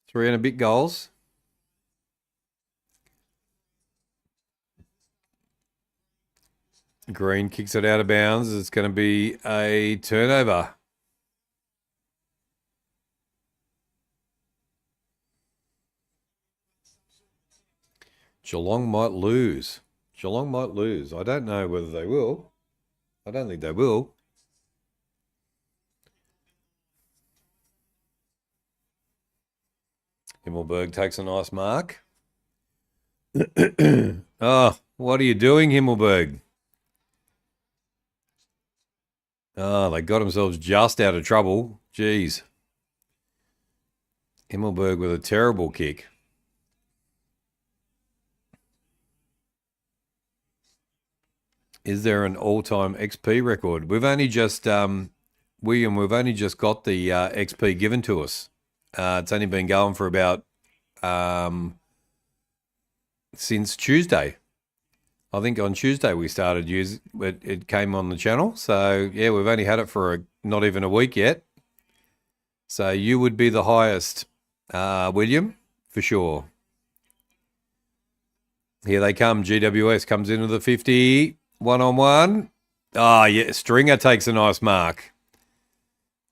Speaker 2: 3 and a bit goals. Green kicks it out of bounds. It's going to be a turnover. Geelong might lose. Geelong might lose. I don't know whether they will. I don't think they will. Himmelberg takes a nice mark. Oh, what are you doing, Himmelberg? Oh, they got themselves just out of trouble. Jeez. Himmelberg with a terrible kick. Is there an all-time XP record? We've only just, William, we've only just got the XP given to us. It's only been going for about since Tuesday. I think on Tuesday we started using it. It came on the channel. So yeah, we've only had it for not even a week yet. So you would be the highest, William, for sure. Here they come. GWS comes into the 50. 1-on-1. Oh, yeah. Stringer takes a nice mark.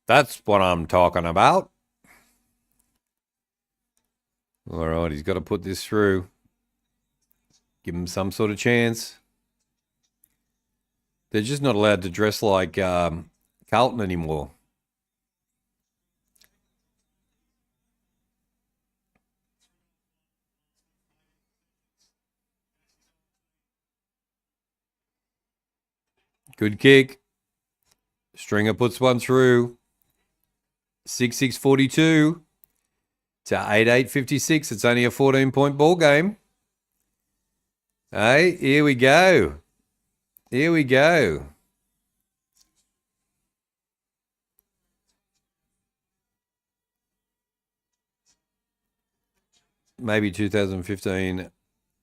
Speaker 2: That's what I'm talking about. All right, he's got to put this through. Give him some sort of chance. They're just not allowed to dress like Carlton anymore. Good kick. Stringer puts one through. 6-6-42 to 8-8-56. It's only a 14-point ball game. Hey, here we go. Here we go. Maybe 2015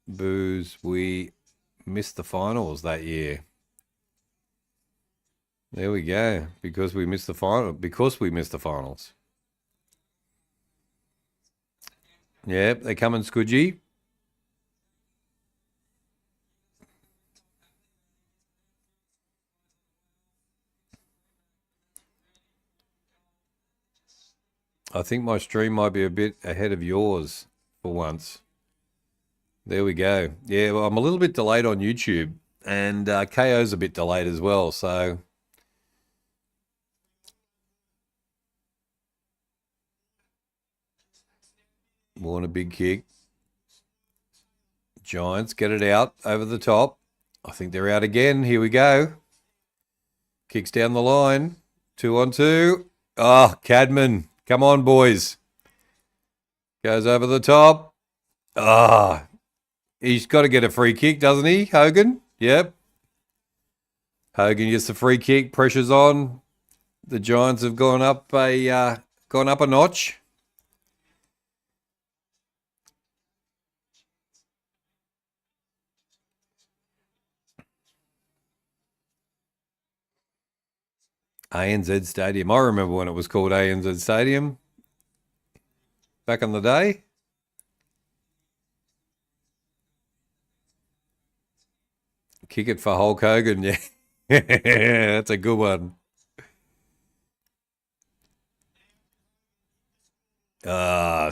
Speaker 2: Booze. We missed the finals that year. There we go. Because we missed the finals. Yep, they're coming, Scudgy. I think my stream might be a bit ahead of yours for once. There we go. Yeah, well, I'm a little bit delayed on YouTube, and KO's a bit delayed as well, so... Warner, big kick. Giants get it out over the top. I think they're out again. Here we go. Kicks down the line. 2-on-2. Oh, Cadman. Come on, boys. Goes over the top. Ah. He's got to get a free kick, doesn't he, Hogan? Yep. Hogan gets the free kick. Pressure's on. The Giants have gone up a notch. ANZ Stadium. I remember when it was called ANZ Stadium back in the day. Kick it for Hulk Hogan. Yeah, that's a good one.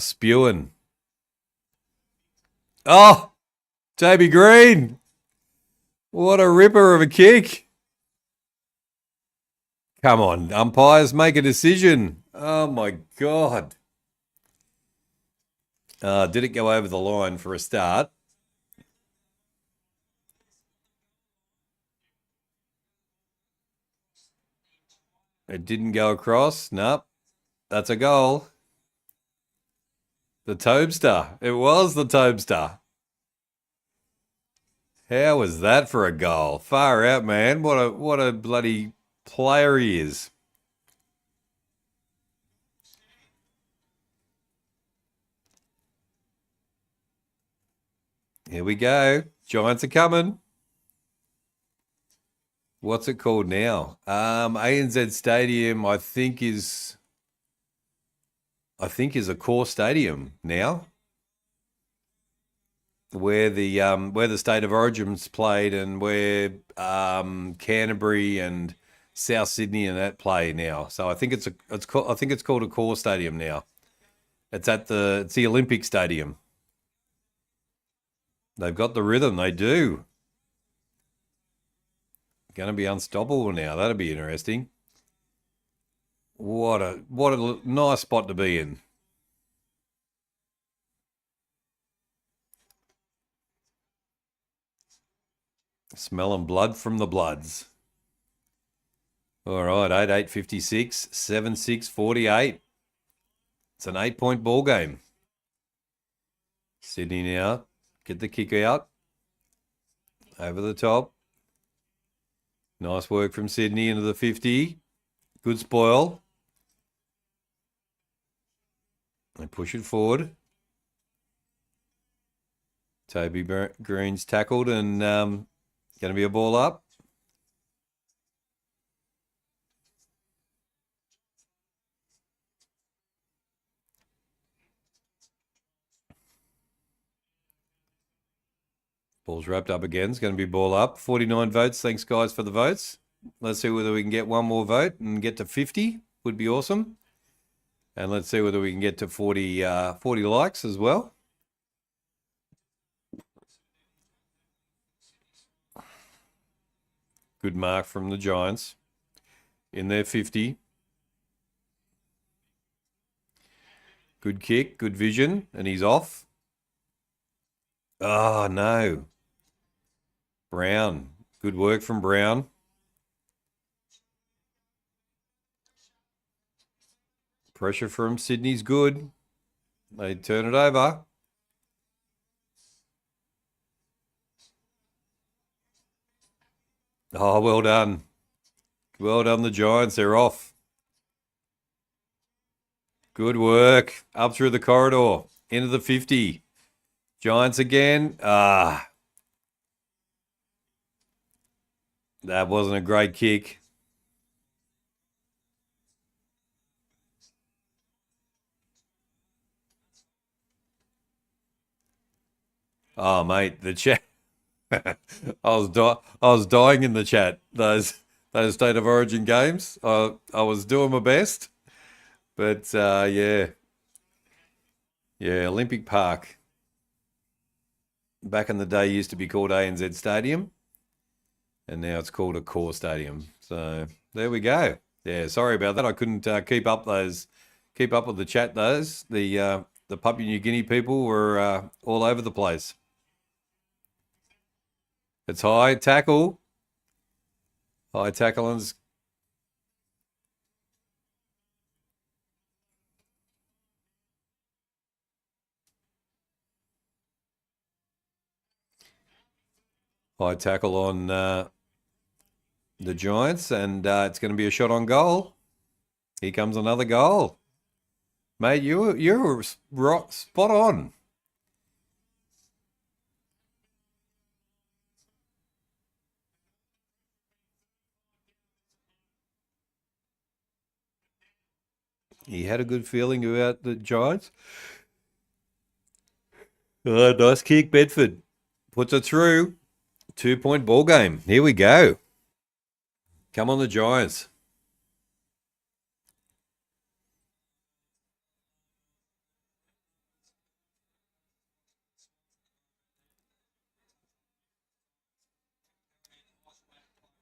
Speaker 2: Spewing. Oh, Toby Green. What a ripper of a kick. Come on, umpires, make a decision. Oh, my God. Did it go over the line for a start? It didn't go across. Nope. That's a goal. The Tobster. It was the Tobster. How was that for a goal? Far out, man. What a bloody player he is. Here we go. Giants are coming. What's it called now? ANZ Stadium, I think is a core stadium now, where the State of Origin's played and where Canterbury and South Sydney and that play now. So I think it's called a core stadium now. It's the Olympic Stadium. They've got the rhythm. They do. Going to be unstoppable now. That'll be interesting. What a nice spot to be in. Smelling blood from the Bloods. All right, 8-8-56, 7-6-48. It's an 8-point ball game. Sydney now. Get the kick out. Over the top. Nice work from Sydney into the 50. Good spoil. They push it forward. Toby Green's tackled and going to be a ball up. Ball's wrapped up again. It's going to be ball up. 49 votes. Thanks, guys, for the votes. Let's see whether we can get one more vote and get to 50. Would be awesome. And let's see whether we can get to 40 likes as well. Good mark from the Giants. In their 50. Good kick, good vision, and he's off. Oh, no. Brown. Good work from Brown. Pressure from Sydney's good. They turn it over. Oh, well done. Well done, the Giants. They're off. Good work. Up through the corridor. Into the 50. Giants again. That wasn't a great kick. Oh, mate, the chat. I was dying in the chat. Those State of Origin games. I was doing my best, but yeah, Olympic Park. Back in the day, used to be called ANZ Stadium, and now it's called a core stadium. So there we go. Yeah, sorry about that. I couldn't keep up with the chat. The Papua New Guinea people were all over the place. It's high tackle. High tackle. High tackle on the Giants, and it's going to be a shot on goal. Here comes another goal. Mate, you're spot on. He had a good feeling about the Giants. Nice kick, Bedford. Puts it through. 2-point ball game. Here we go. Come on, the Giants.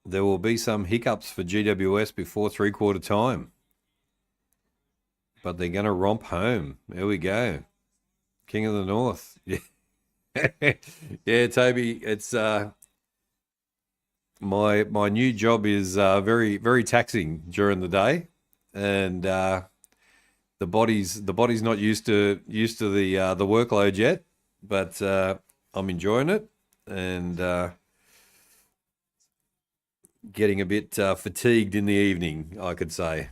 Speaker 2: There will be some hiccups for GWS before three-quarter time. But they're going to romp home. There we go. King of the North. Yeah. Yeah, Toby, it's my new job is very very taxing during the day, and the body's not used to the workload yet, but I'm enjoying it and getting a bit fatigued in the evening, I could say.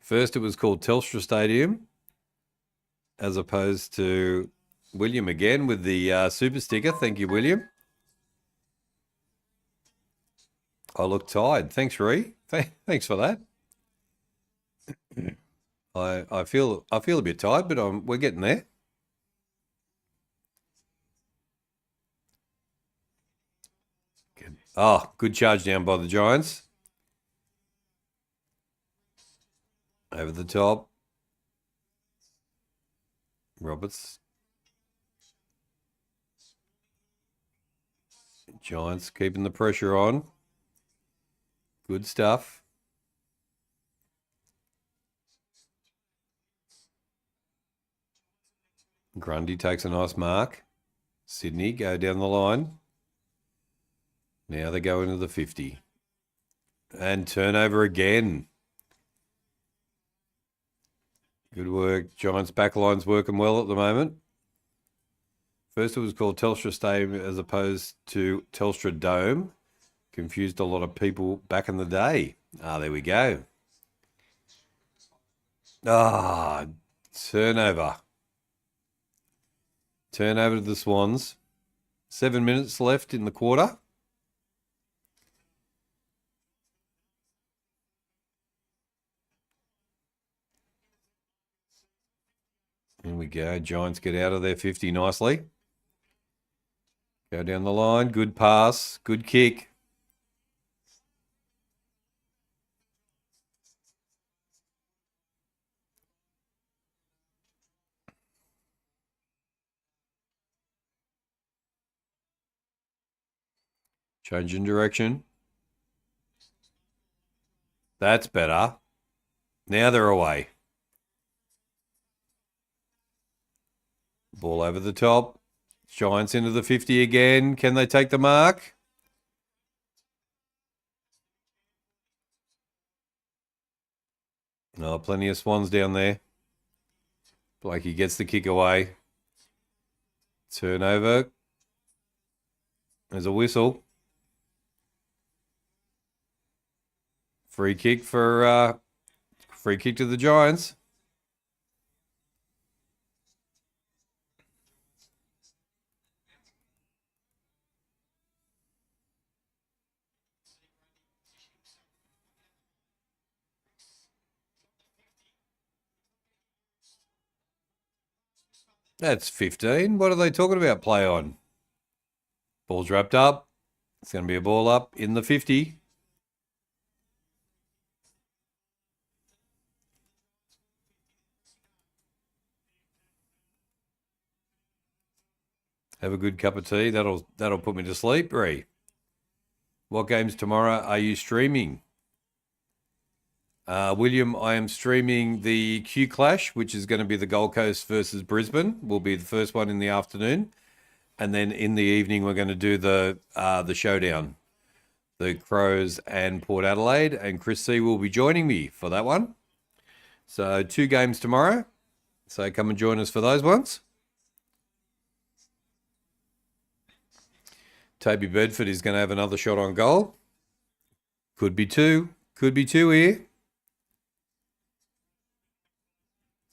Speaker 2: First, it was called Telstra Stadium, as opposed to William again with the super sticker. Thank you, William. I look tired. Thanks, Ree. Thanks for that. I feel a bit tired, but we're getting there. Good. Oh, good charge down by the Giants. Over the top. Roberts. Giants keeping the pressure on. Good stuff. Grundy takes a nice mark. Sydney go down the line. Now they go into the 50. And turnover again. Good work. Giants backline's working well at the moment. First it was called Telstra Stadium as opposed to Telstra Dome. Confused a lot of people back in the day. There we go. Turnover. Turnover to the Swans. 7 minutes left in the quarter. Here we go. Giants get out of their 50 nicely. Go down the line. Good pass. Good kick. Changing direction. That's better. Now they're away. Ball over the top. Giants into the 50 again. Can they take the mark? Oh, plenty of Swans down there. Blakey gets the kick away. Turnover. There's a whistle. Free kick to the Giants. That's 15. What are they talking about? Play on. Ball's wrapped up. It's going to be a ball up in the 50. Have a good cup of tea. That'll put me to sleep, Ree. What games tomorrow are you streaming? William, I am streaming the Q Clash, which is going to be the Gold Coast versus Brisbane. Will be the first one in the afternoon, and then in the evening we're going to do the showdown, the Crows and Port Adelaide, and Chris C will be joining me for that one. So 2 games tomorrow. So come and join us for those ones. Toby Bedford is going to have another shot on goal. Could be 2. Could be 2 here.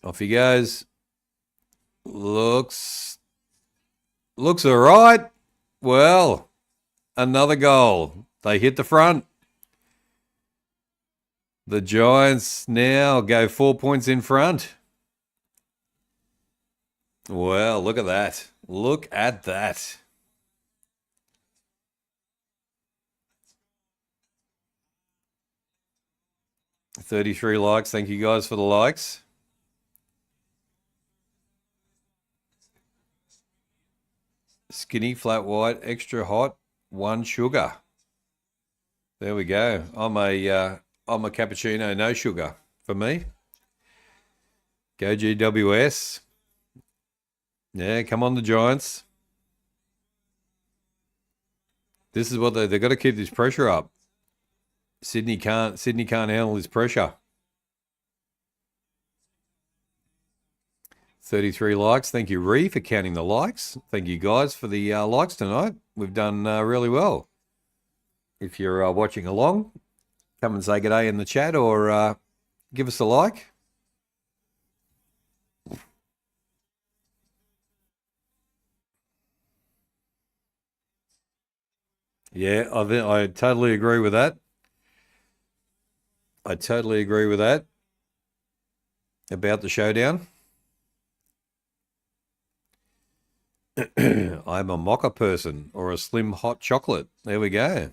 Speaker 2: Off he goes. Looks all right. Well, another goal. They hit the front. The Giants now go 4 points in front. Well, look at that. Look at that. $33 likes. Thank you guys for the likes. Skinny, flat white, extra hot, 1 sugar. There we go. I'm a cappuccino, no sugar for me. Go GWS. Yeah, come on the Giants. This is what they've got to keep this pressure up. Sydney can't handle this pressure. 33 likes. Thank you, Ree, for counting the likes. Thank you, guys, for the likes tonight. We've done really well. If you're watching along, come and say good day in the chat or give us a like. Yeah, I totally agree with that. I totally agree with that. About the showdown. I'm a mocha person or a slim hot chocolate. There we go.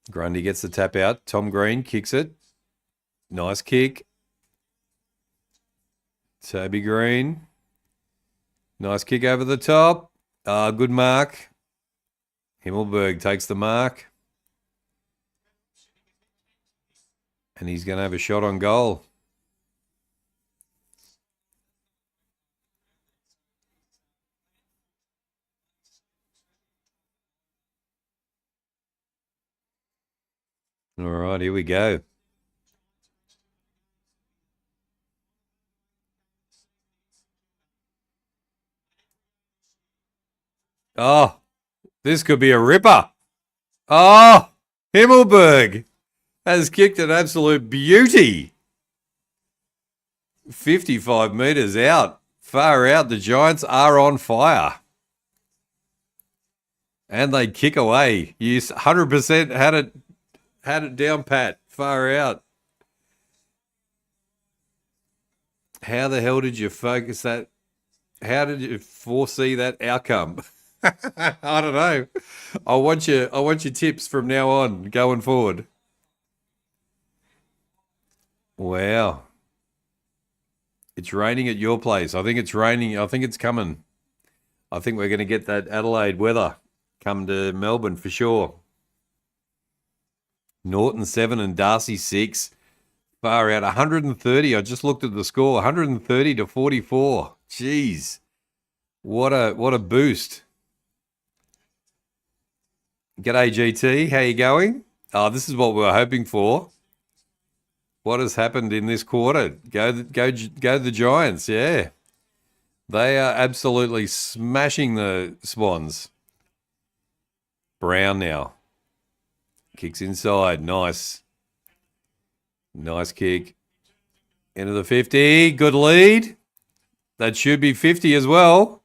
Speaker 2: Grundy gets the tap out. Tom Green kicks it. Nice kick. Toby Green. Nice kick over the top. Good mark. Himmelberg takes the mark. And he's going to have a shot on goal. All right, here we go. Oh, this could be a ripper. Oh, Himmelberg has kicked an absolute beauty. 55 metres out. Far out. The Giants are on fire. And they kick away. You 100% had it down pat. Far out. How the hell did you focus that? How did you foresee that outcome? I don't know. I want your tips from now on, going forward. Wow. It's raining at your place. I think it's raining. I think it's coming. I think we're going to get that Adelaide weather come to Melbourne for sure. Norton 7 and Darcy 6. Far out. 130. I just looked at the score. 130 to 44. Jeez. What a boost. G'day, GT. How you going? Oh, this is what we were hoping for. What has happened in this quarter? Go the Giants, yeah. They are absolutely smashing the Swans. Brown now. Kicks inside. Nice. Nice kick. Into the 50. Good lead. That should be 50 as well.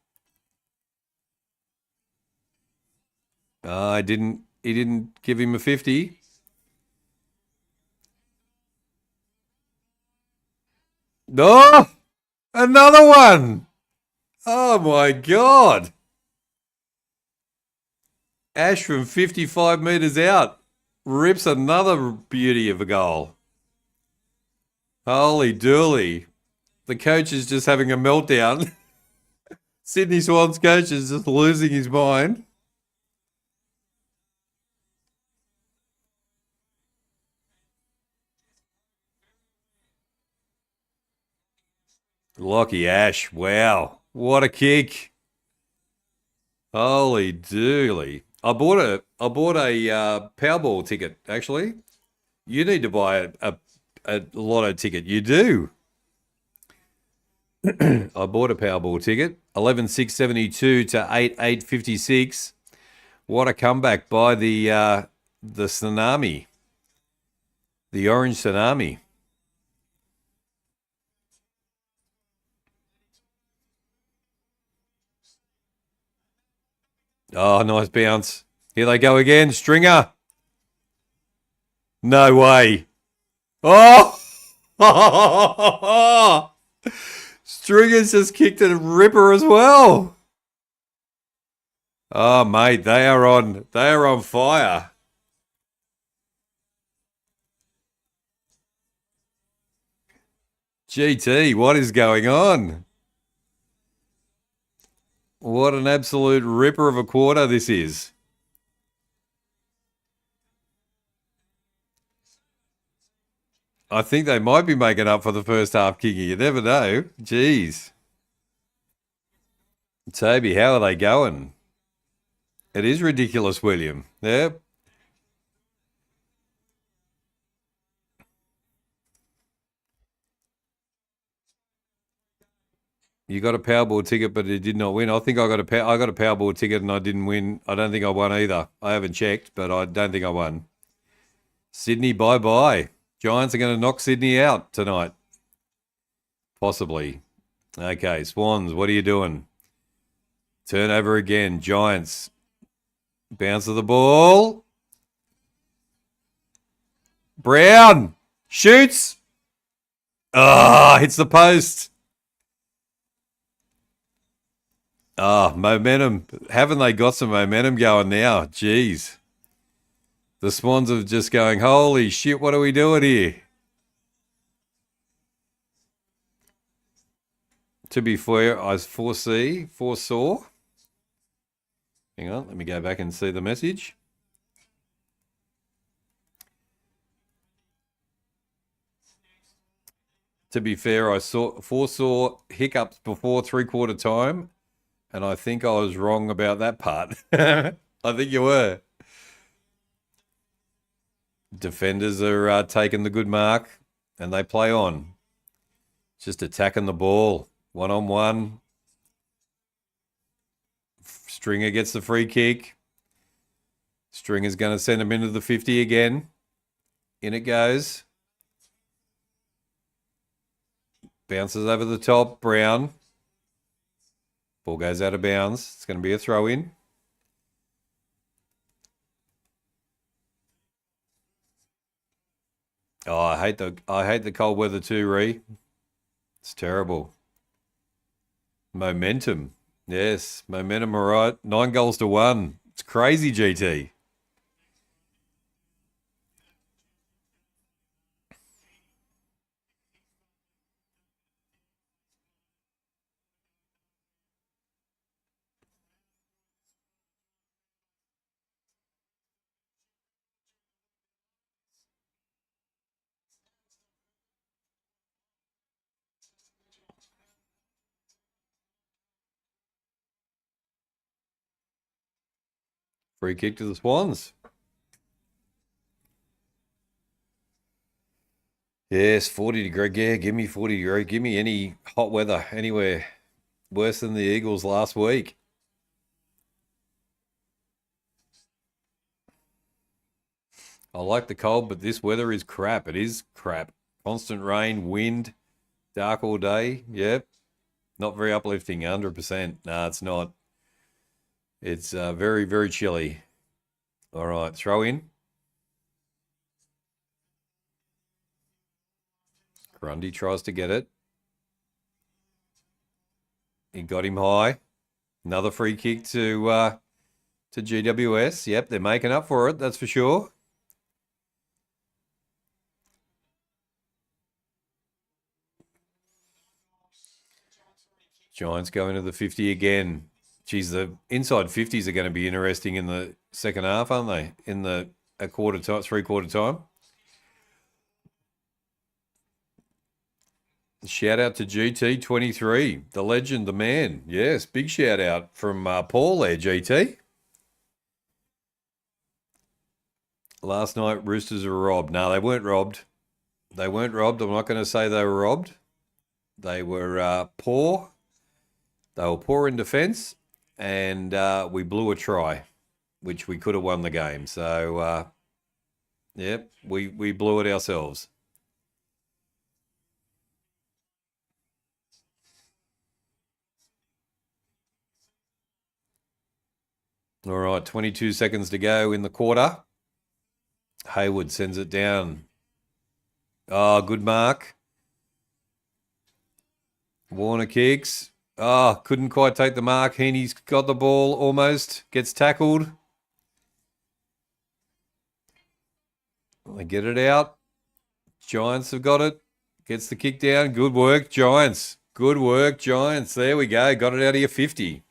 Speaker 2: He didn't give him a 50. Oh, another one. Oh, my God. Ash from 55 metres out rips another beauty of a goal. Holy dooly. The coach is just having a meltdown. Sydney Swans coach is just losing his mind. Lockie Ash, wow. What a kick. Holy dooly. I bought a Powerball ticket, actually. You need to buy a lotto ticket. You do. I bought a Powerball ticket. 11,672 to 8,856. What a comeback by the tsunami. The orange tsunami. Oh, nice bounce. Here they go again. Stringer. No way. Oh! Stringer's just kicked a ripper as well. Oh, mate, they are on fire. GT, what is going on? What an absolute ripper of a quarter this is. I think they might be making up for the first half kicking. You never know. Jeez. Toby, how are they going? It is ridiculous, William. Yep. You got a Powerball ticket, but it did not win. I think I got a Powerball ticket and I didn't win. I don't think I won either. I haven't checked, but I don't think I won. Sydney, bye-bye. Giants are going to knock Sydney out tonight. Possibly. Okay, Swans, what are you doing? Turnover again. Giants. Bounce of the ball. Brown. Shoots. Ah, hits the post. Ah, momentum. Haven't they got some momentum going now? Jeez. The Swans are just going, holy shit, what are we doing here? To be fair, I foresaw. Hang on, let me go back and see the message. To be fair, I foresaw hiccups before three-quarter time, and I think I was wrong about that part. I think you were. Defenders are taking the good mark, and they play on. Just attacking the ball, one-on-one. Stringer gets the free kick. Stringer's going to send him into the 50 again. In it goes. Bounces over the top. Brown. Ball goes out of bounds. It's going to be a throw-in. Oh, I hate the cold weather too, Ree. It's terrible. Momentum. Yes, momentum, all right. 9 goals to 1. It's crazy, GT. Free kick to the Swans. Yes, 40 degree. Yeah, give me 40 degree. Give me any hot weather anywhere. Worse than the Eagles last week. I like the cold, but this weather is crap. It is crap. Constant rain, wind, dark all day. Yep. Not very uplifting, 100%. No, it's not. It's very, very chilly. All right, throw in. Grundy tries to get it. He got him high. Another free kick to GWS. Yep, they're making up for it, that's for sure. Giants go into the 50 again. Geez, the inside 50s are going to be interesting in the second half, aren't they? In the three-quarter time. Shout out to GT23, the legend, the man. Yes, big shout out from Paul there, GT. Last night, Roosters were robbed. No, they weren't robbed. They weren't robbed. I'm not going to say they were robbed. They were poor. They were poor in defence, and we blew a try, which we could have won the game. So, yep, we blew it ourselves. All right, 22 seconds to go in the quarter. Hayward sends it down. Oh, good mark. Warner kicks. Oh, couldn't quite take the mark. Heaney's got the ball almost. Gets tackled. They get it out. Giants have got it. Gets the kick down. Good work, Giants. Good work, Giants. There we go. Got it out of your 50.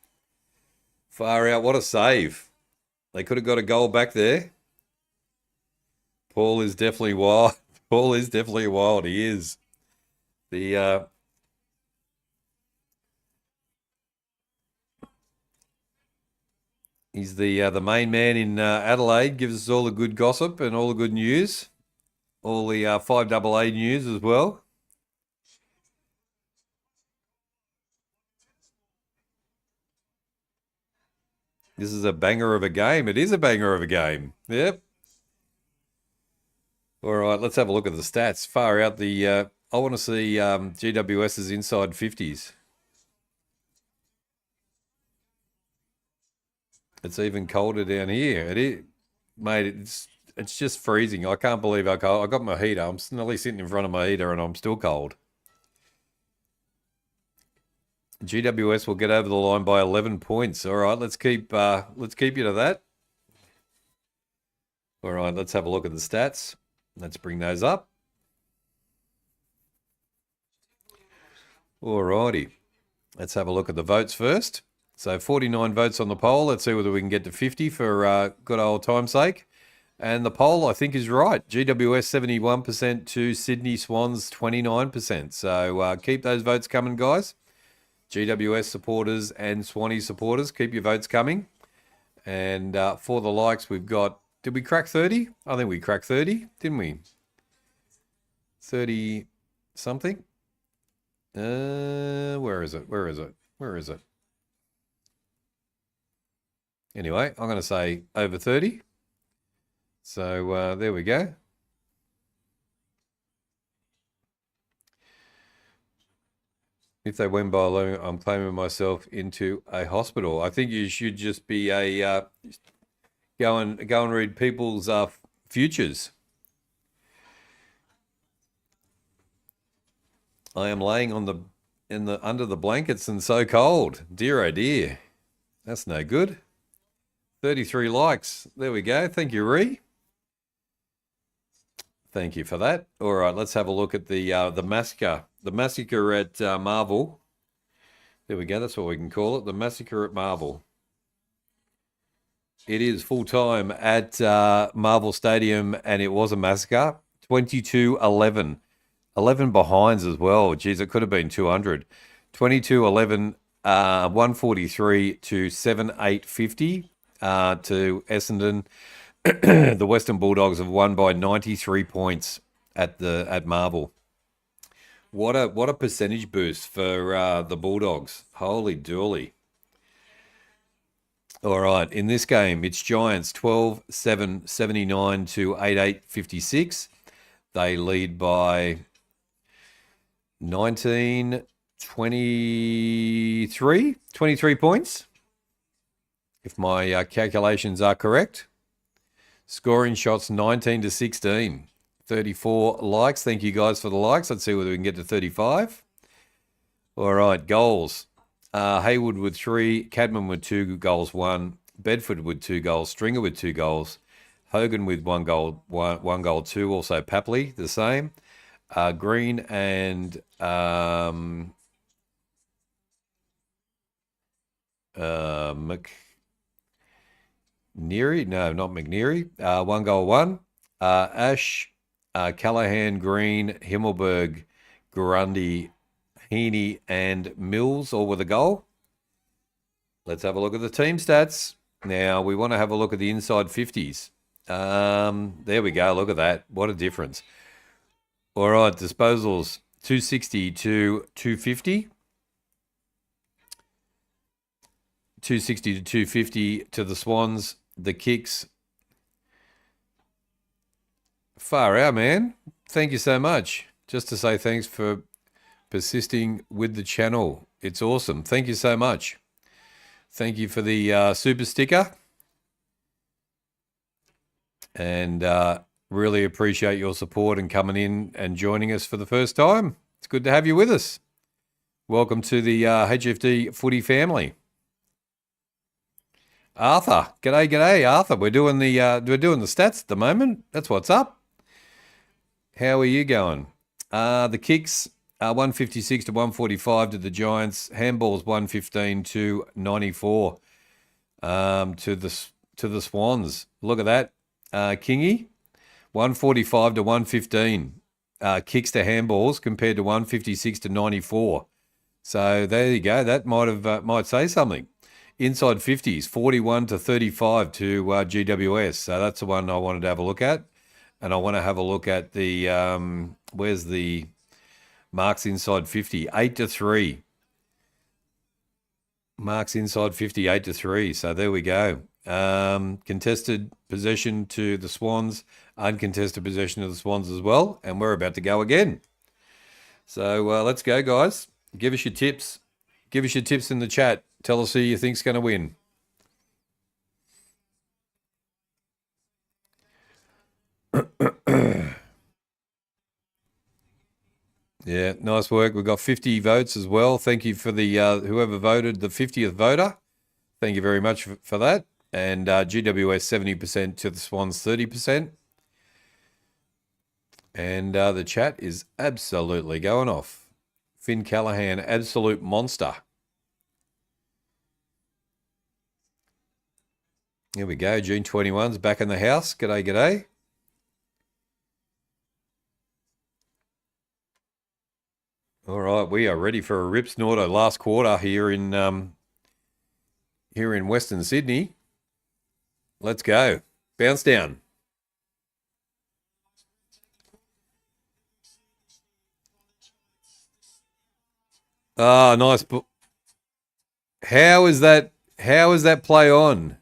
Speaker 2: Far out. What a save. They could have got a goal back there. Paul is definitely wild. Paul is definitely wild. He is. The he's the main man in Adelaide. Gives us all the good gossip and all the good news, all the 5AA news as well. This is a banger of a game. It is a banger of a game. Yep. All right, let's have a look at the stats. Far out the. I want to see GWS's inside 50s. It's even colder down here. It is, mate. It's just freezing. I can't believe how cold. I got my heater. I'm nearly sitting in front of my heater, and I'm still cold. GWS will get over the line by 11 points. All right, let's keep you to that. All right, let's have a look at the stats. Let's bring those up. All righty. Let's have a look at the votes first. So 49 votes on the poll. Let's see whether we can get to 50 for good old time's sake. And the poll, I think, is right. GWS 71% to Sydney Swans 29%. So keep those votes coming, guys. GWS supporters and Swanee supporters, keep your votes coming. And for the likes, we've got... Did we crack 30? I think we cracked 30, didn't we? 30 something. Where is it? Where is it? Where is it? Anyway, I'm going to say over 30. So there we go. If they win by 11, I'm claiming myself into a hospital. I think you should just be a go and read people's futures. I am laying on under the blankets and so cold. Dear oh dear. That's no good. 33 likes. There we go. Thank you, Ree. Thank you for that. All right, let's have a look at the massacre. The massacre at Marvel. There we go. That's what we can call it. The massacre at Marvel. It is full time at Marvel Stadium, and it was a massacre. 22-11. 11 behinds as well. Geez, it could have been 200. 22-11, 143 to 7-8-50 to Essendon. The Western Bulldogs have won by 93 points at Marvel. What a percentage boost for the Bulldogs. Holy dooly. All right, in this game, it's Giants 12-7, 79 to 8-8, 56. They lead by 19, 23 points, if my calculations are correct. Scoring shots 19 to 16. 34 likes. Thank you guys for the likes. Let's see whether we can get to 35. All right, goals. Haywood with 3, Cadman with 2 goals, 1, Bedford with 2 goals, Stringer with 2 goals, Hogan with 1 goal, 1 goal, 2. Also Papley the same. Green and McNeary, no, not McNeary. 1 goal, 1. Ash, Callahan, Green, Himmelberg, Grundy, Heaney, and Mills, all with a goal. Let's have a look at the team stats. Now, we want to have a look at the inside 50s. There we go. Look at that. What a difference. All right, disposals, 260 to 250. 260 to 250 to the Swans. The kicks, far out, man. Thank you so much. Just to say thanks for persisting with the channel. It's awesome. Thank you so much. Thank you for the super sticker. And really appreciate your support and coming in and joining us for the first time. It's good to have you with us. Welcome to the HFD Footy family. Arthur, g'day, Arthur. We're doing the stats at the moment. That's what's up. How are you going? The kicks, 156 to 145 to the Giants. Handballs 115 to 94 to the Swans. Look at that, Kingy. 145 to 115. kicks to handballs compared to 156 to 94. So there you go. That might say something. Inside 50s, 41 to 35 to GWS. So that's the one I wanted to have a look at. And I want to have a look at the, where's the marks inside 50? 8 to 3. Marks inside 50, 8 to 3. So there we go. Contested possession to the Swans, uncontested possession to the Swans as well. And we're about to go again. So let's go, guys. Give us your tips. Give us your tips in the chat. Tell us who you think's going to win. Yeah, nice work. We've got 50 votes as well. Thank you for the whoever voted, the 50th voter. Thank you very much for that. And GWS 70% to the Swans 30%. And the chat is absolutely going off. Finn Callahan, absolute monster. Here we go. June 21's back in the house. G'day, g'day. All right, we are ready for a rip snorter last quarter here in Western Sydney. Let's go. Bounce down. Ah, nice. How is that play on?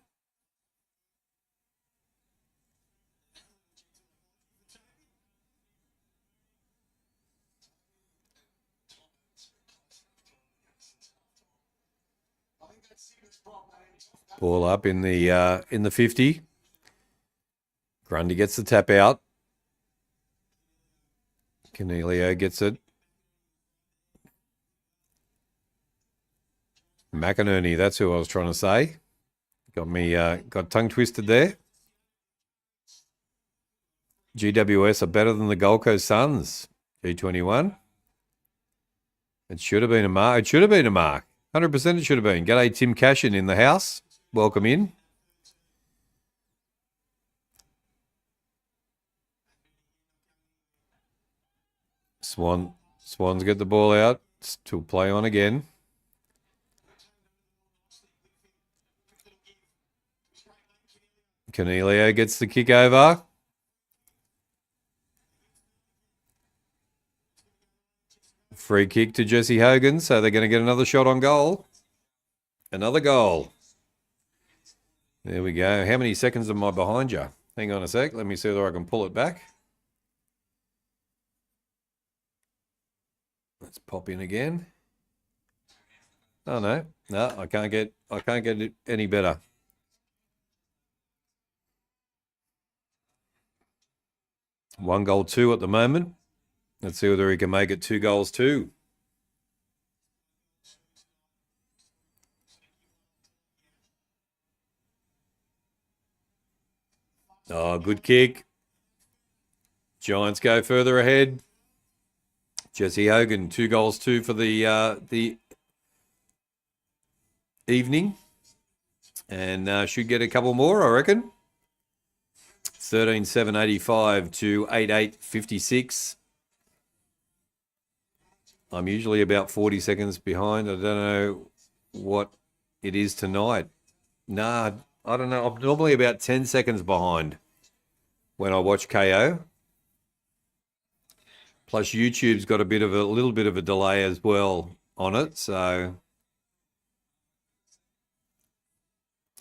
Speaker 2: Ball up in the 50. Grundy gets the tap out. Canelio gets it. McInerney, that's who I was trying to say. Got tongue twisted there. GWS are better than the Gold Coast Suns. G21. It should have been a mark. It should have been a mark. 100% it should have been. G'day, Tim Cashin in the house. Welcome in. Swans get the ball out. Still play on again. Canelio gets the kick over. Free kick to Jesse Hogan, so they're going to get another shot on goal. Another goal. There we go. How many seconds am I behind you? Hang on a sec. Let me see whether I can pull it back. Let's pop in again. Oh no, I can't get it any better. One goal, 2 at the moment. Let's see whether he can make it 2 goals, 2. Oh, good kick. Giants go further ahead. Jesse Hogan, 2 goals, 2 for the evening. And should get a couple more, I reckon. 13-7-85 to 8-8-56. I'm usually about 40 seconds behind. I don't know what it is tonight. Nah, I don't know. I'm normally about 10 seconds behind when I watch KO. Plus YouTube's got a little bit of a delay as well on it. So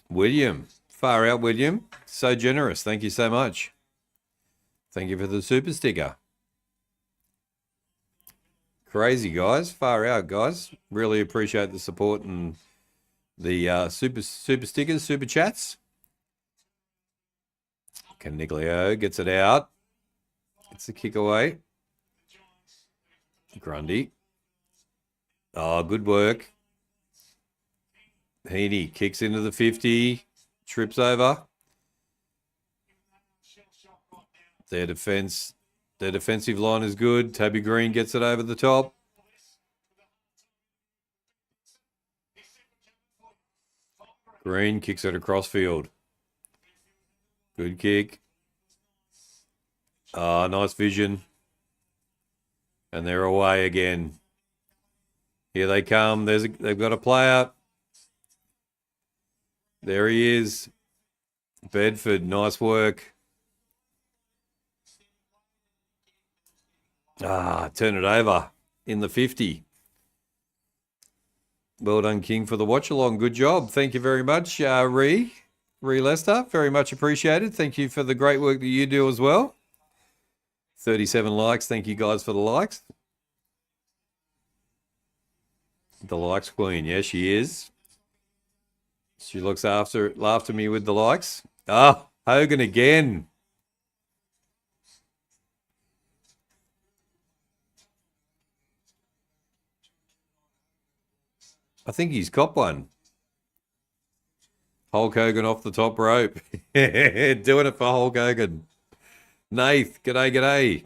Speaker 2: William, far out William. So generous. Thank you so much. Thank you for the super sticker. Crazy, guys. Far out, guys. Really appreciate the support and the super stickers, super chats. Caniglio gets it out. It's a kick away. Grundy. Oh, good work. Heaney kicks into the 50. Trips over. Their defensive line is good. Toby Green gets it over the top. Green kicks it across field. Good kick. Nice vision. And they're away again. Here they come. They've got a player. There he is. Bedford, nice work. Turn it over in the 50. Well done, King, for the watch along. Good job. Thank you very much, Ree Lester. Very much appreciated. Thank you for the great work that you do as well. 37 likes. Thank you guys for the likes. The likes queen. Yeah, she is. She looks after me with the likes. Hogan again. I think he's copped one. Hulk Hogan off the top rope. Doing it for Hulk Hogan. Nath, g'day.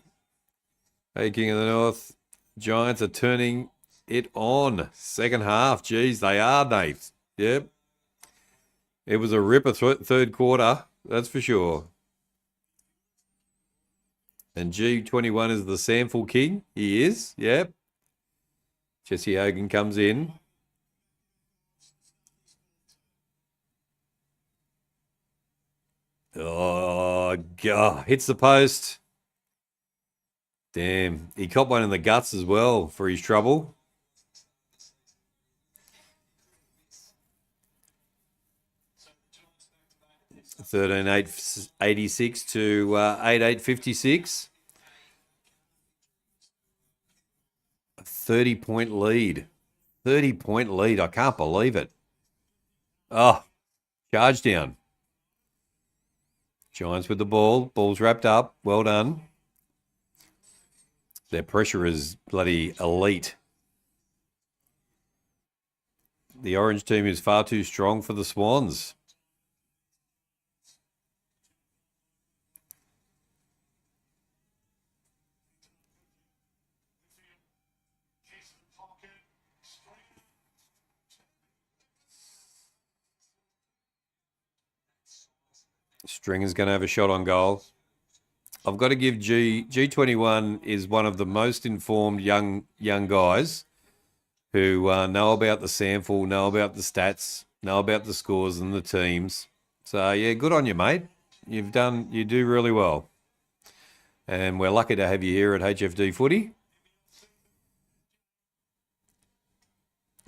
Speaker 2: Hey, King of the North. Giants are turning it on. Second half. Geez, they are, Nath. Yep. It was a ripper third quarter. That's for sure. And G21 is the Sample King. He is. Yep. Jesse Hogan comes in. Oh, God. Hits the post. Damn. He caught one in the guts as well for his trouble. $13,886 to $8,856. A 30-point lead. 30-point lead. I can't believe it. Oh, charge down. Giants with the ball. Ball's wrapped up. Well done. Their pressure is bloody elite. The orange team is far too strong for the Swans. Stringer's going to have a shot on goal. I've got to give G21 is one of the most informed young guys who know about the sample, know about the stats, know about the scores and the teams. So yeah, good on you, mate. You do really well. And we're lucky to have you here at HFD Footy.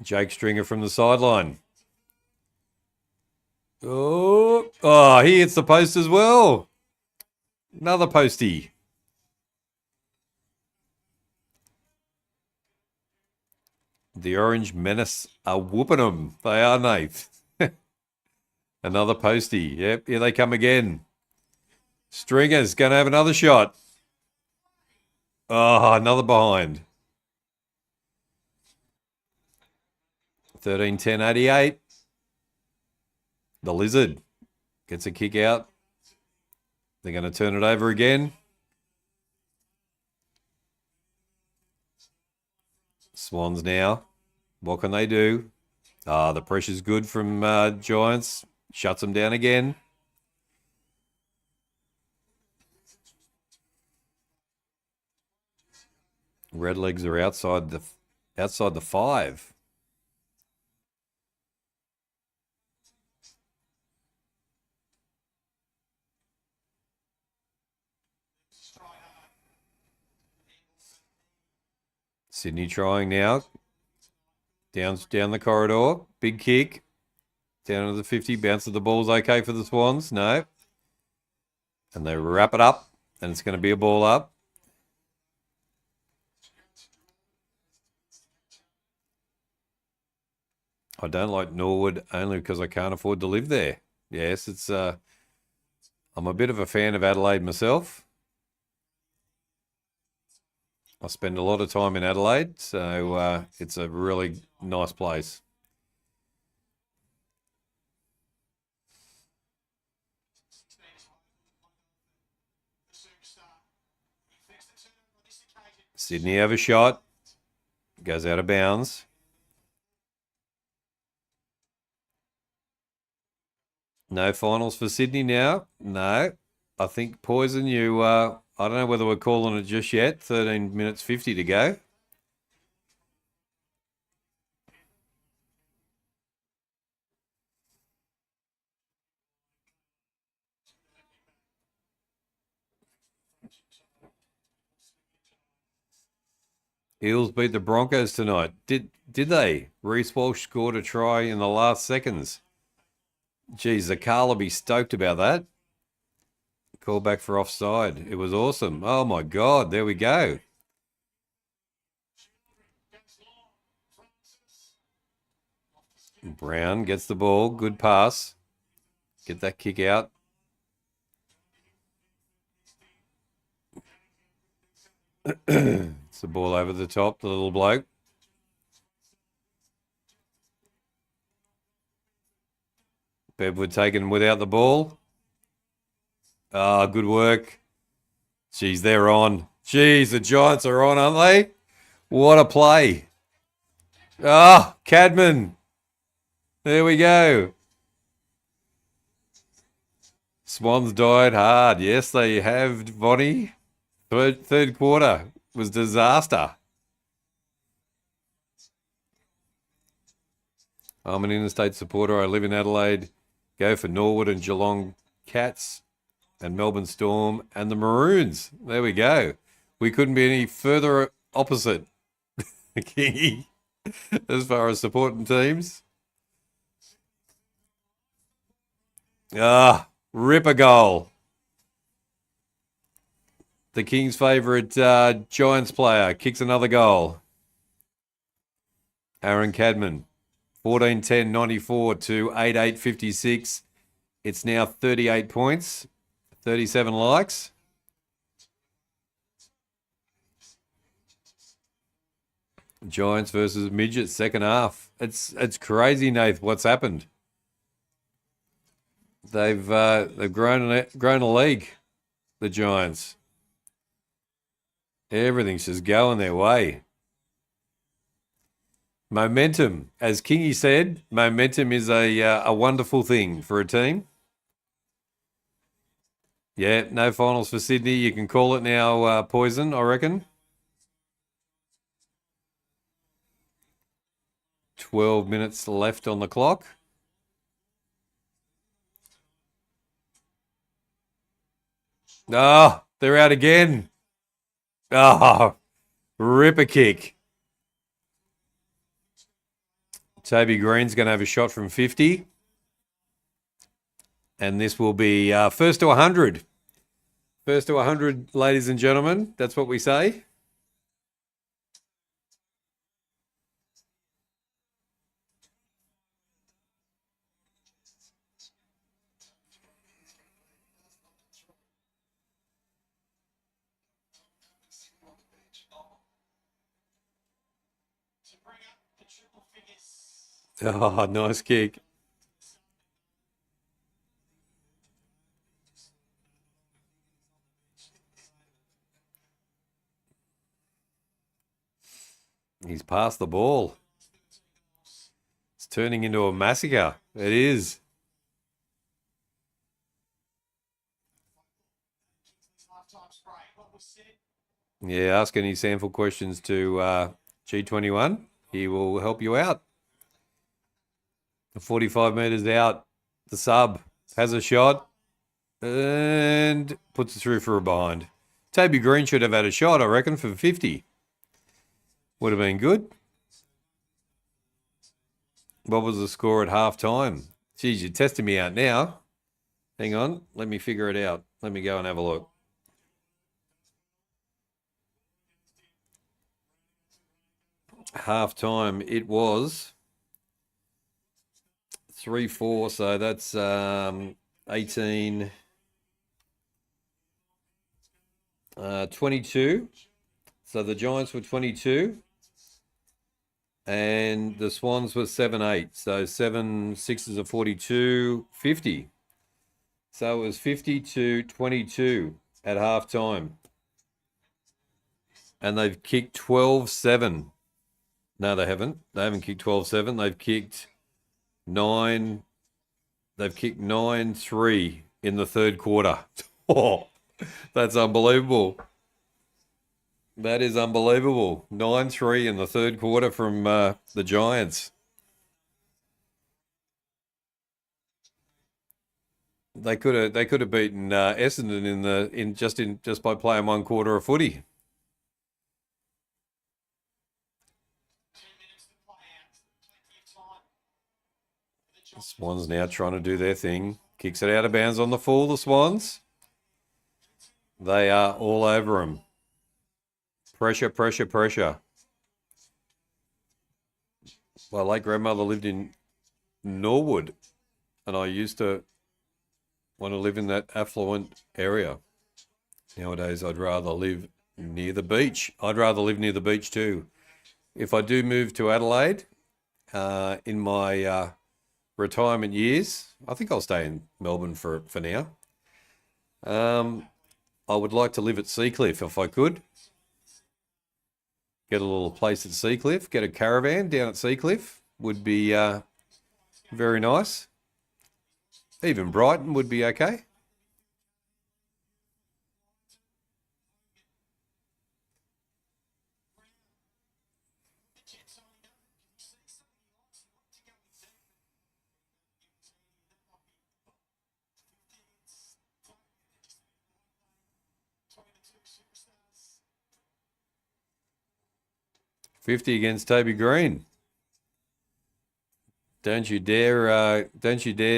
Speaker 2: Jake Stringer from the sideline. Oh, he hits the post as well. Another postie. The Orange Menace are whooping them. They are, Nate. Another postie. Yep, here they come again. Stringer's going to have another shot. Oh, another behind. 13-10-88. The Lizard gets a kick out. They're going to turn it over again. Swans now. What can they do? The pressure's good from Giants. Shuts them down again. Redlegs are outside the 5. Sydney trying now. Down the corridor. Big kick. Down to the 50. Bounce of the ball's okay for the Swans. No. And they wrap it up. And it's going to be a ball up. I don't like Norwood only because I can't afford to live there. Yes, it's I'm a bit of a fan of Adelaide myself. I spend a lot of time in Adelaide, so it's a really nice place. Sydney have a shot. Goes out of bounds. No finals for Sydney now. No. I think, Poison, you I don't know whether we're calling it just yet. 13 minutes 50 to go. Eels beat the Broncos tonight. Did they? Reece Walsh scored a try in the last seconds. Geez, the Carl will be stoked about that. Call back for offside. It was awesome. Oh my God, there we go. Brown gets the ball. Good pass. Get that kick out. It's the ball over the top, the little bloke. Bedwood taken without the ball. Ah, good work. Geez, they're on. Geez, the Giants are on, aren't they? What a play. Ah, Cadman. There we go. Swans died hard. Yes, they have, Vonnie. Third quarter was disaster. I'm an interstate supporter. I live in Adelaide. Go for Norwood and Geelong Cats and Melbourne Storm and the Maroons. There we go. We couldn't be any further opposite, Kingy, as far as supporting teams. Ah, rip a goal. The Kings' favourite Giants player kicks another goal. Aaron Cadman, 14-10-94 to 8-8-56. It's now 38 points, 37 likes. Giants versus Midgets, second half. It's crazy, Nath, what's happened. They've grown a league, the Giants. Everything's just going their way. Momentum, as Kingy said, momentum is a wonderful thing for a team. Yeah, no finals for Sydney. You can call it now, Poison, I reckon. 12 minutes left on the clock. Oh, they're out again. Oh, rip a kick. Toby Green's going to have a shot from 50. And this will be first to 100. First to 100, ladies and gentlemen. That's what we say. Oh, nice kick. He's passed the ball. It's turning into a massacre. It is. Yeah, ask any sample questions to G21. He will help you out. 45 metres out. The sub has a shot and puts it through for a bind. Toby Green should have had a shot, I reckon, for 50. Would have been good. What was the score at half time? Geez, you're testing me out now. Hang on. Let me figure it out. Let me go and have a look. Half time, it was 3-4, so that's 18, 22. So the Giants were 22 and the Swans were 7-8. So 7 6s are 42, 50. So it was 50-22 at half time. And they've kicked 12-7. No, they haven't. They haven't kicked 12-7. They've kicked 9. They've kicked 9-3 in the third quarter. Oh, That's unbelievable. That is unbelievable. 9-3 in the third quarter from the Giants. They could have beaten Essendon in just by playing one quarter of footy. Swans now trying to do their thing. Kicks it out of bounds on the full, the Swans. They are all over him. Pressure, pressure, pressure. My late grandmother lived in Norwood, and I used to want to live in that affluent area. Nowadays, I'd rather live near the beach. I'd rather live near the beach too. If I do move to Adelaide in my retirement years, I think I'll stay in Melbourne for now. I would like to live at Seacliff if I could. Get a little place at Seacliff, get a caravan down at Seacliff would be very nice. Even Brighton would be okay. $50 against Toby Green. Don't you dare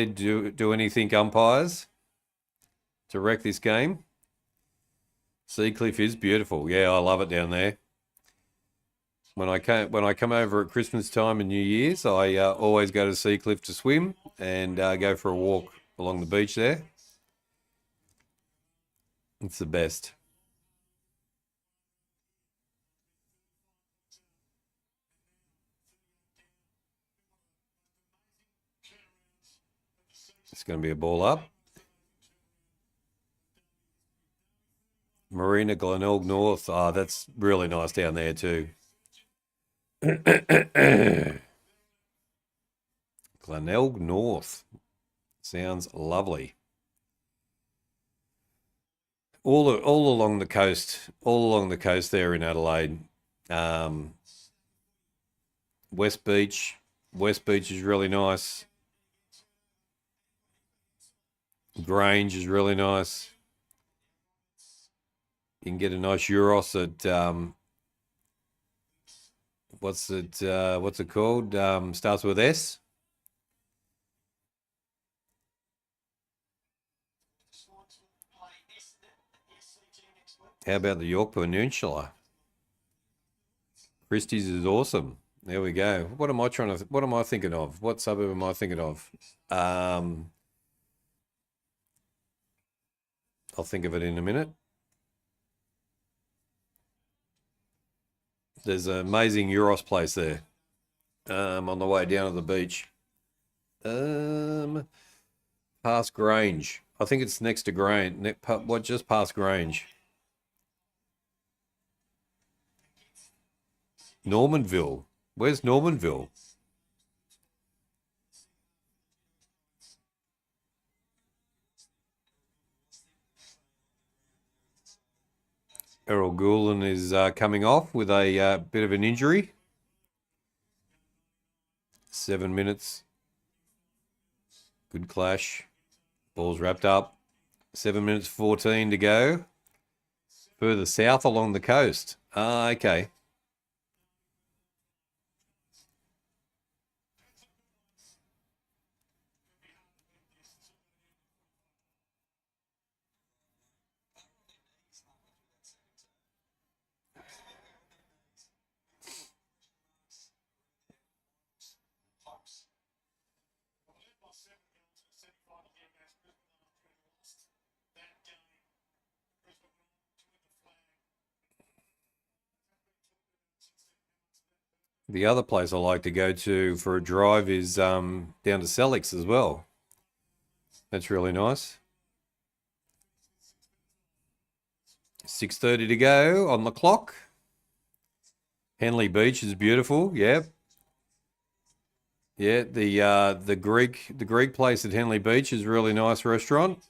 Speaker 2: do anything, umpires, to wreck this game. Seacliff is beautiful. Yeah, I love it down there. When I come over at Christmas time and New Year's, I always go to Seacliff to swim and go for a walk along the beach there. It's the best. It's going to be a ball up. Marina Glenelg North. Ah, that's really nice down there too. Glenelg North. Sounds lovely. All along the coast, there in Adelaide. West Beach. West Beach is really nice. Grange is really nice. You can get a nice Euros at what's it called? Starts with S. How about the York Peninsula? Christie's is awesome. There we go. What am I thinking of? What suburb am I thinking of? I'll think of it in a minute. There's an amazing Euros place there. On the way down to the beach. Past Grange. I think it's next to Grange. Just past Grange. Normanville. Where's Normanville? Errol Goulding is coming off with a bit of an injury. 7 minutes. Good clash. Ball's wrapped up. 7 minutes 14 to go. Further south along the coast. Okay. The other place I like to go to for a drive is down to Selix as well. That's really nice. 6:30 to go on the clock. Henley Beach is beautiful. Yep. Yeah, the Greek place at Henley Beach is a really nice restaurant.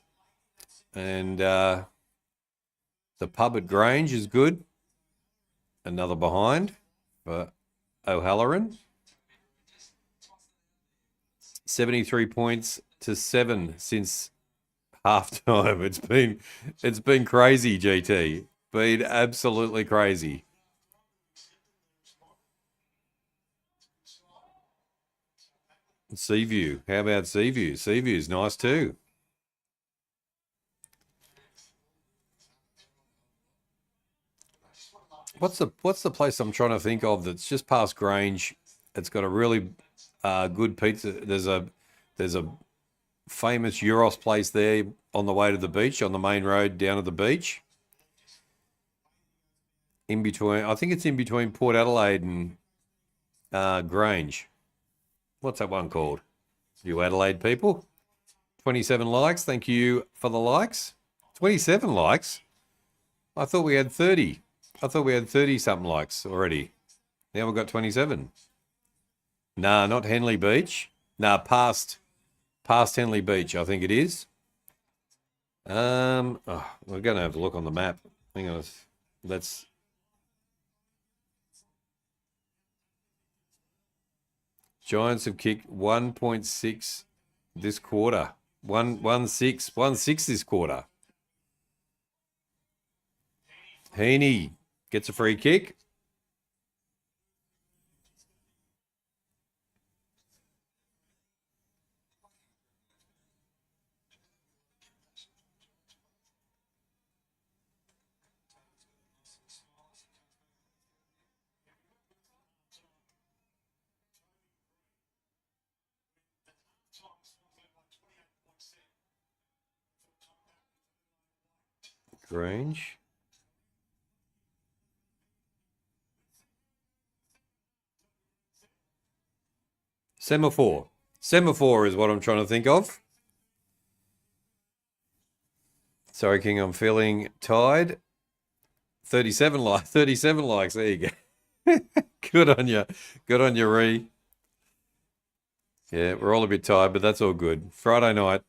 Speaker 2: And The pub at Grange is good. Another behind for O'Halloran. 73 points to 7 since halftime. It's been crazy, GT. Been absolutely crazy. Seaview. How about Seaview? Seaview's nice too. What's the place I'm trying to think of that's just past Grange? It's got a really good pizza. There's a famous Euros place there on the way to the beach, on the main road down to the beach. In between, I think it's in between Port Adelaide and Grange. What's that one called? You Adelaide people? 27 likes. Thank you for the likes. 27 likes? I thought we had 30. I thought we had 30 something likes already. Now we've got 27. Nah, not Henley Beach. Nah, past Henley Beach, I think it is. We're going to have a look on the map. Hang on. Let's... Giants have kicked 1.6 this quarter. 1-6 this quarter. Heaney gets a free kick. Grange. Semaphore. Semaphore is what I'm trying to think of. Sorry, King, I'm feeling tired. 37 likes. There you go. Good on you. Good on you, Ree. Yeah, we're all a bit tired, but that's all good. Friday night.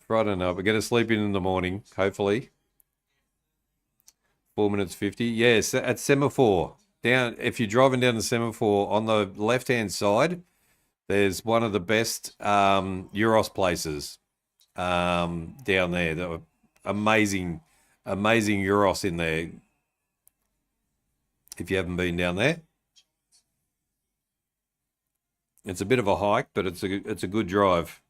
Speaker 2: We're going to sleep in the morning, hopefully. 4 minutes 50. Yes, at Semaphore. Down, if you're driving down the Semaphore, on the left-hand side, there's one of the best Euros places down there. That were amazing Euros in there. If you haven't been down there, it's a bit of a hike, but it's a good drive.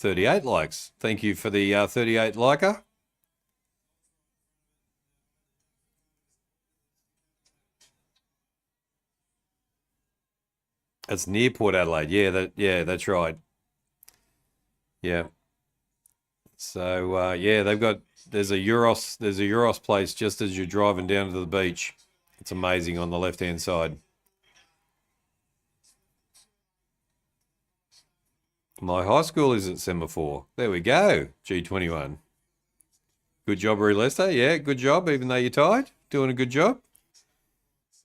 Speaker 2: $38 likes. Thank you for the 38 liker. It's near Port Adelaide. Yeah, that's right. Yeah. So there's a Euros place just as you're driving down to the beach. It's amazing on the left-hand side. My high school is at Semaphore. There we go. G21. Good job, Ree Lester. Yeah, good job, even though you're tired. Doing a good job.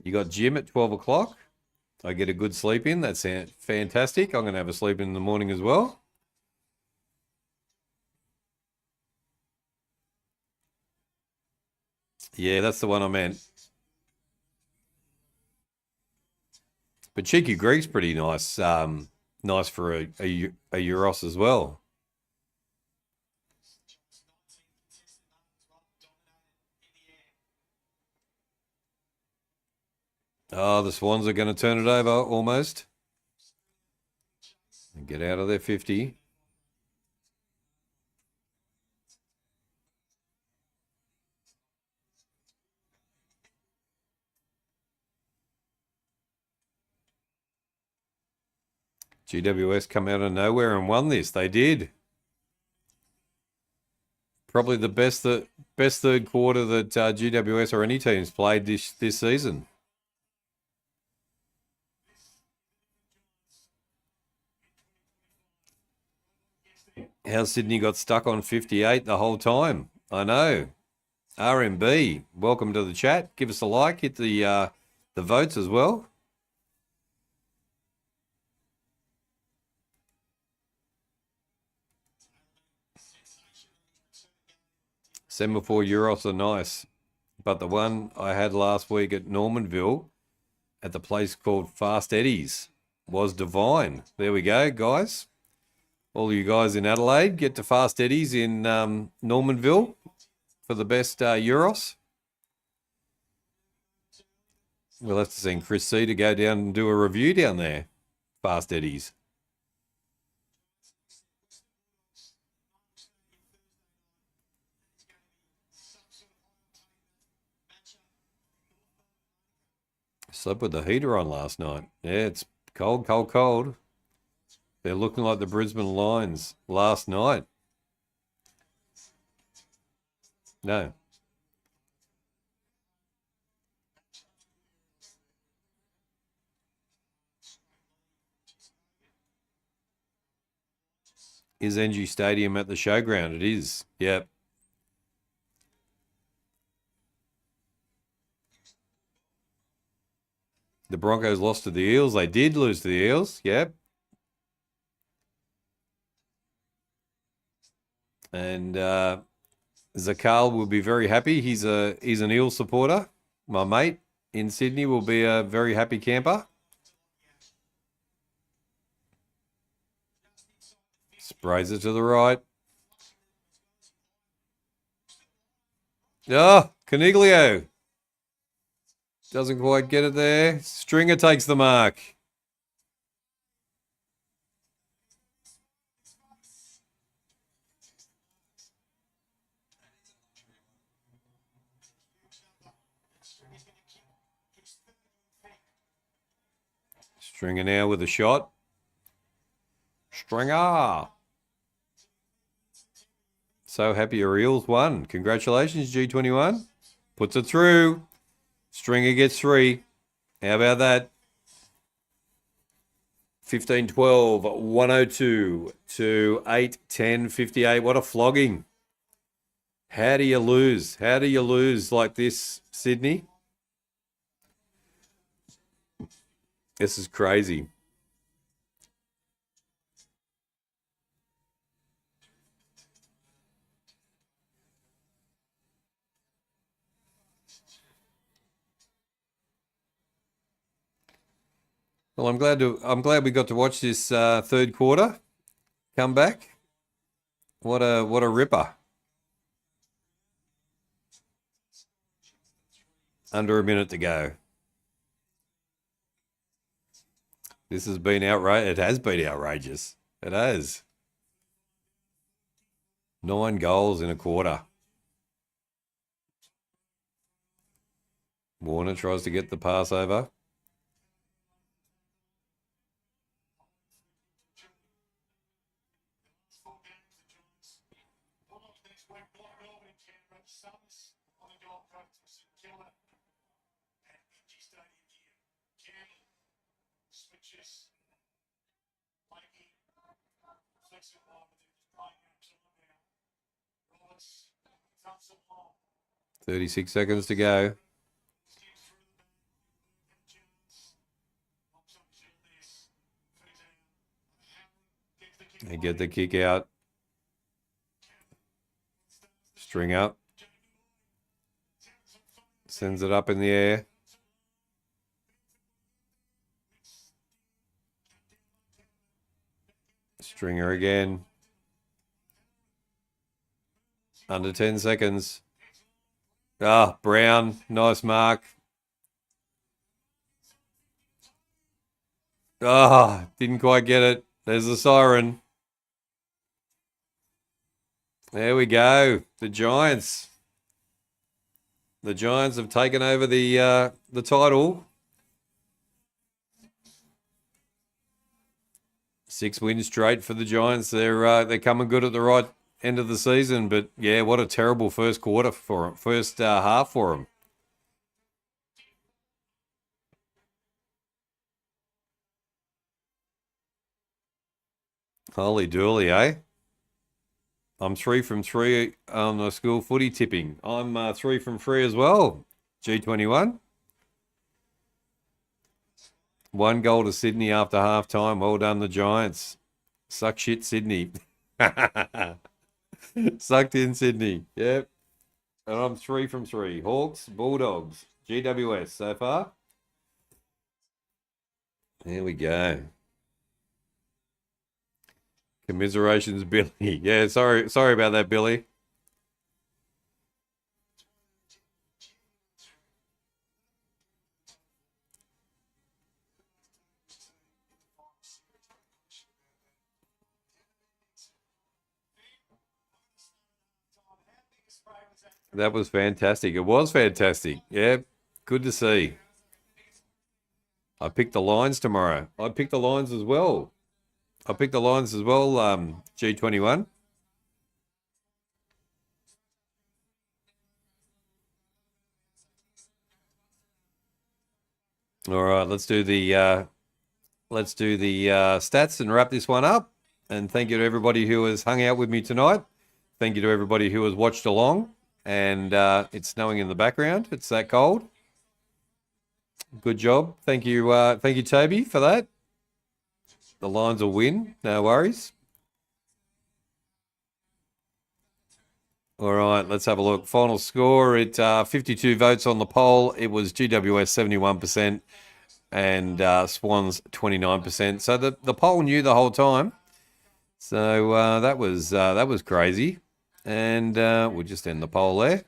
Speaker 2: You got gym at 12 o'clock. I get a good sleep in. That's fantastic. I'm going to have a sleep in the morning as well. Yeah, that's the one I meant. But Cheeky Greek's pretty nice. Nice for a Euros as well. Oh, the Swans are going to turn it over almost. And get out of their 50. GWS come out of nowhere and won this. They did. Probably the best third quarter that GWS or any team's played this season. How Sydney got stuck on 58 the whole time. I know. RMB, welcome to the chat. Give us a like. Hit the votes as well. Semaphore Euros are nice. But the one I had last week at Normanville at the place called Fast Eddie's was divine. There we go, guys. All you guys in Adelaide, get to Fast Eddie's in Normanville for the best Euros. We'll have to send Chris C to go down and do a review down there. Fast Eddie's. Slept with the heater on last night. Yeah, it's cold, cold, cold. They're looking like the Brisbane Lions last night. No. Is NG Stadium at the showground? It is. Yep. The Broncos lost to the Eels. They did lose to the Eels. Yep. And Zakal will be very happy. He's an Eel supporter. My mate in Sydney will be a very happy camper. Sprays it to the right. Oh, Caniglio. Doesn't quite get it there. Stringer takes the mark. Stringer now with a shot. Stringer. So happy your Eels won. Congratulations, G21. Puts it through. Stringer gets 3. How about that? 15-12, 102 to 8-10, 58. What a flogging. How do you lose? How do you lose like this, Sydney? This is crazy. Well, I'm glad we got to watch this third quarter come back. What a ripper. Under a minute to go. This has been outrageous. It has been outrageous. It has. 9 goals in a quarter. Warner tries to get the pass over. "36 seconds to go." They get the kick out. String up. Sends it up in the air. Stringer again. Under 10 seconds. Ah, Brown. Nice mark. Ah, didn't quite get it. There's the siren. There we go. The Giants. The Giants have taken over the title. 6 wins straight for the Giants. They're coming good at the right end of the season, but yeah, what a terrible first quarter for them. First half for them. Holy dooly, eh? I'm 3 from 3 on the school footy tipping. I'm 3 from 3 as well. G21. 1 goal to Sydney after half time. Well done, the Giants. Suck shit, Sydney. Sucked in, Sydney. Yep. And I'm 3 from 3. Hawks, Bulldogs, GWS so far. There we go. Commiserations, Billy. Yeah, sorry about that, Billy. That was fantastic. It was fantastic. Yeah, good to see. I picked the Lions tomorrow. I picked the Lions as well. G21. All right, let's do the stats and wrap this one up. And thank you to everybody who has hung out with me tonight. Thank you to everybody who has watched along. And it's snowing in the background. It's that cold. Good job. Thank you, Toby, for that. The Lions will win. No worries. All right, let's have a look. Final score at 52 votes on the poll. It was GWS 71% and Swans 29%. So the poll knew the whole time. So that was crazy. And we'll just end the poll there.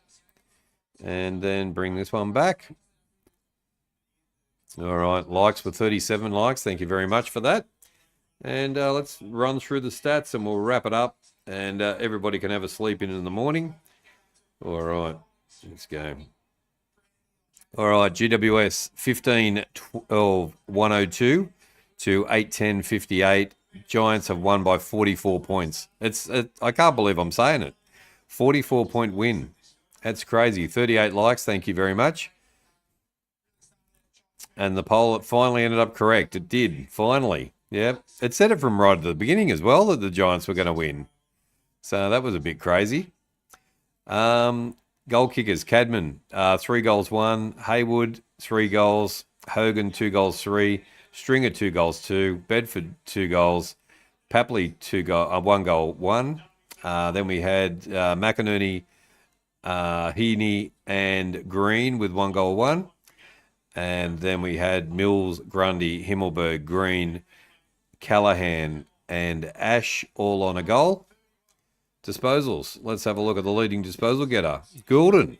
Speaker 2: And then bring this one back. All right, likes were 37 likes. Thank you very much for that. And let's run through the stats and we'll wrap it up. And everybody can have a sleep in the morning. All right, let's go. All right, GWS 15-12-102 to 8-10-58. Giants have won by 44 points. I can't believe I'm saying it. 44-point win. That's crazy. 38 likes. Thank you very much. And the poll finally ended up correct. It did, finally. Yep. It said it from right at the beginning as well that the Giants were going to win. So that was a bit crazy. Goal kickers, Cadman, 3 goals, 1. Haywood, 3 goals. Hogan, 2 goals, 3. Stringer, 2 goals, 2. Bedford, 2 goals. Papley, 1 goal, 1. Then we had McInerney, Heaney, and Green with 1 goal, 1. And then we had Mills, Grundy, Himmelberg, Green, Callahan, and Ash all on a goal. Disposals. Let's have a look at the leading disposal getter. Goulden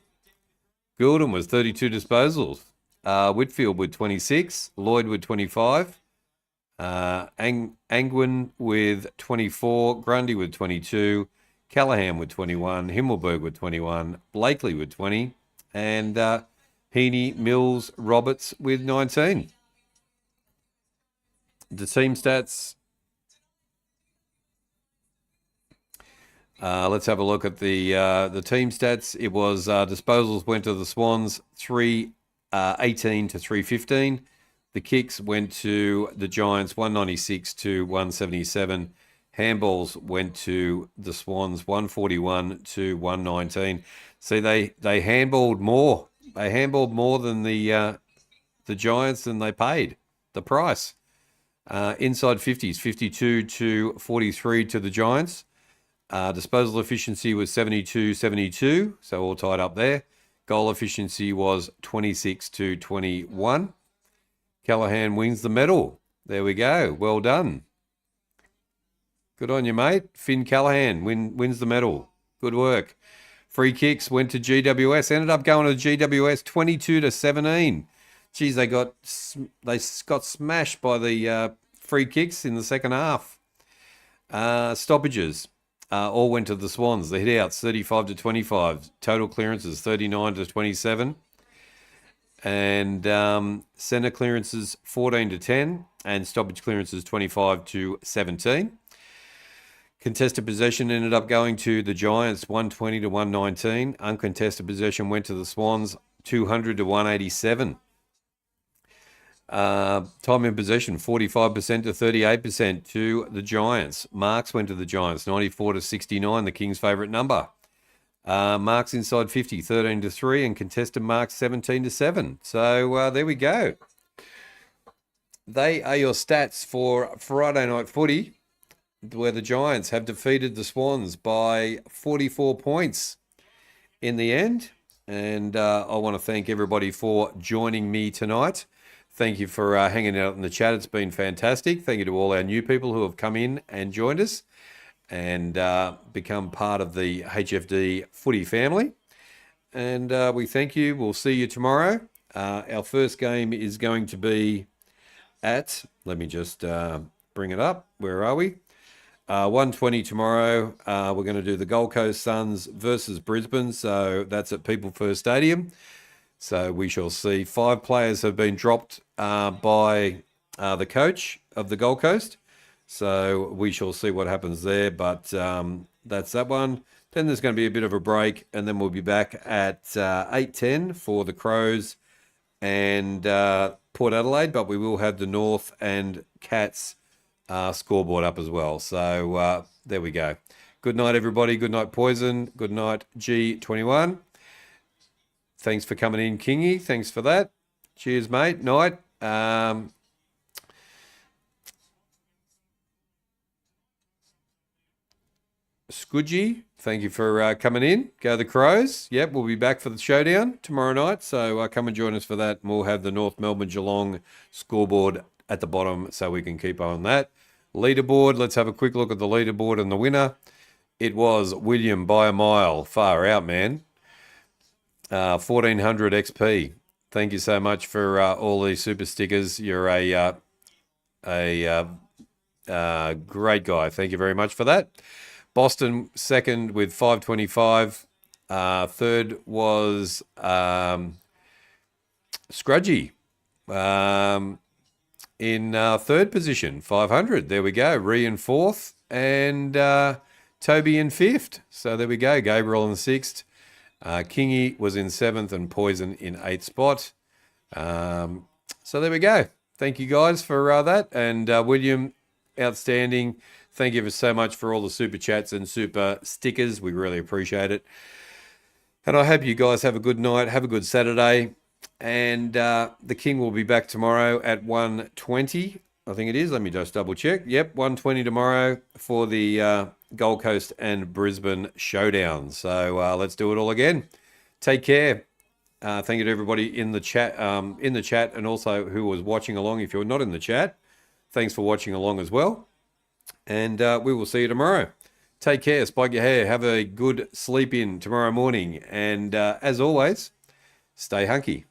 Speaker 2: was 32 disposals. Whitfield with 26. Lloyd with 25. Angwin with 24. Grundy with 22. Callahan with 21. Himmelberg with 21. Blakely with 20. And Heaney, Mills, Roberts with 19. The team stats. Let's have a look at the team stats. It was disposals went to the Swans 318 to 315. The kicks went to the Giants 196 to 177. Handballs went to the Swans 141 to 119. See, they handballed more. They handballed more than the Giants, and they paid the price. Inside 50s, 52 to 43 to the Giants. Disposal efficiency was 72-72, so all tied up there. Goal efficiency was 26 to 21. Callahan wins the medal. There we go. Well done. Good on you, mate. Finn Callahan wins the medal. Good work. Free kicks went to GWS. Ended up going to GWS 22 to 17. Geez, they got smashed by the free kicks in the second half. Stoppages. All went to the Swans. The hit-outs, 35 to 25. Total clearances, 39 to 27. And centre clearances, 14 to 10. And stoppage clearances, 25 to 17. Contested possession ended up going to the Giants, 120 to 119. Uncontested possession went to the Swans, 200 to 187. Time in possession, 45% to 38% to the Giants. Marks went to the Giants, 94 to 69, the Kings' favourite number. Marks inside 50, 13 to 3, and contested marks 17 to 7. So there we go. They are your stats for Friday night footy, where the Giants have defeated the Swans by 44 points. in the end. And I want to thank everybody for joining me tonight. Thank you for hanging out in the chat. It's been fantastic. Thank you to all our new people who have come in and joined us and become part of the HFD Footy family. And we thank you. We'll see you tomorrow. Our first game is going to be at, let me just bring it up. Where are we? 1:20 tomorrow. We're going to do the Gold Coast Suns versus Brisbane. So that's at People First Stadium. So we shall see. 5 players have been dropped by the coach of the Gold Coast. So we shall see what happens there. But that's that one. Then there's going to be a bit of a break. And then we'll be back at 8:10 for the Crows and Port Adelaide. But we will have the North and Cats scoreboard up as well. So there we go. Good night, everybody. Good night, Poison. Good night, G21. Thanks for coming in, Kingy. Thanks for that. Cheers, mate. Night. Scudgy, thank you for coming in. Go the Crows. Yep, we'll be back for the showdown tomorrow night. So come and join us for that. And we'll have the North Melbourne Geelong scoreboard at the bottom so we can keep on that. Leaderboard, let's have a quick look at the leaderboard and the winner. It was William by a mile. Far out, man. 1400 XP. Thank you so much for all these super stickers. You're a great guy. Thank you very much for that. Boston second with 525. Third was Scrudgy. In third position, 500. There we go. Ree in fourth and Toby in fifth. So there we go. Gabriel in sixth. Kingy was in seventh and Poison in eighth spot. So there we go. Thank you guys for that. And William, outstanding. Thank you so much for all the super chats and super stickers. We really appreciate it. And I hope you guys have a good night. Have a good Saturday. And the King will be back tomorrow at 1:20. I think it is. Let me just double check. Yep, 1:20 tomorrow for the Gold Coast and Brisbane showdown. So let's do it all again. Take care. Thank you to everybody in the chat, and also who was watching along. If you're not in the chat, thanks for watching along as well. And we will see you tomorrow. Take care. Spike your hair. Have a good sleep in tomorrow morning. And as always, stay hunky.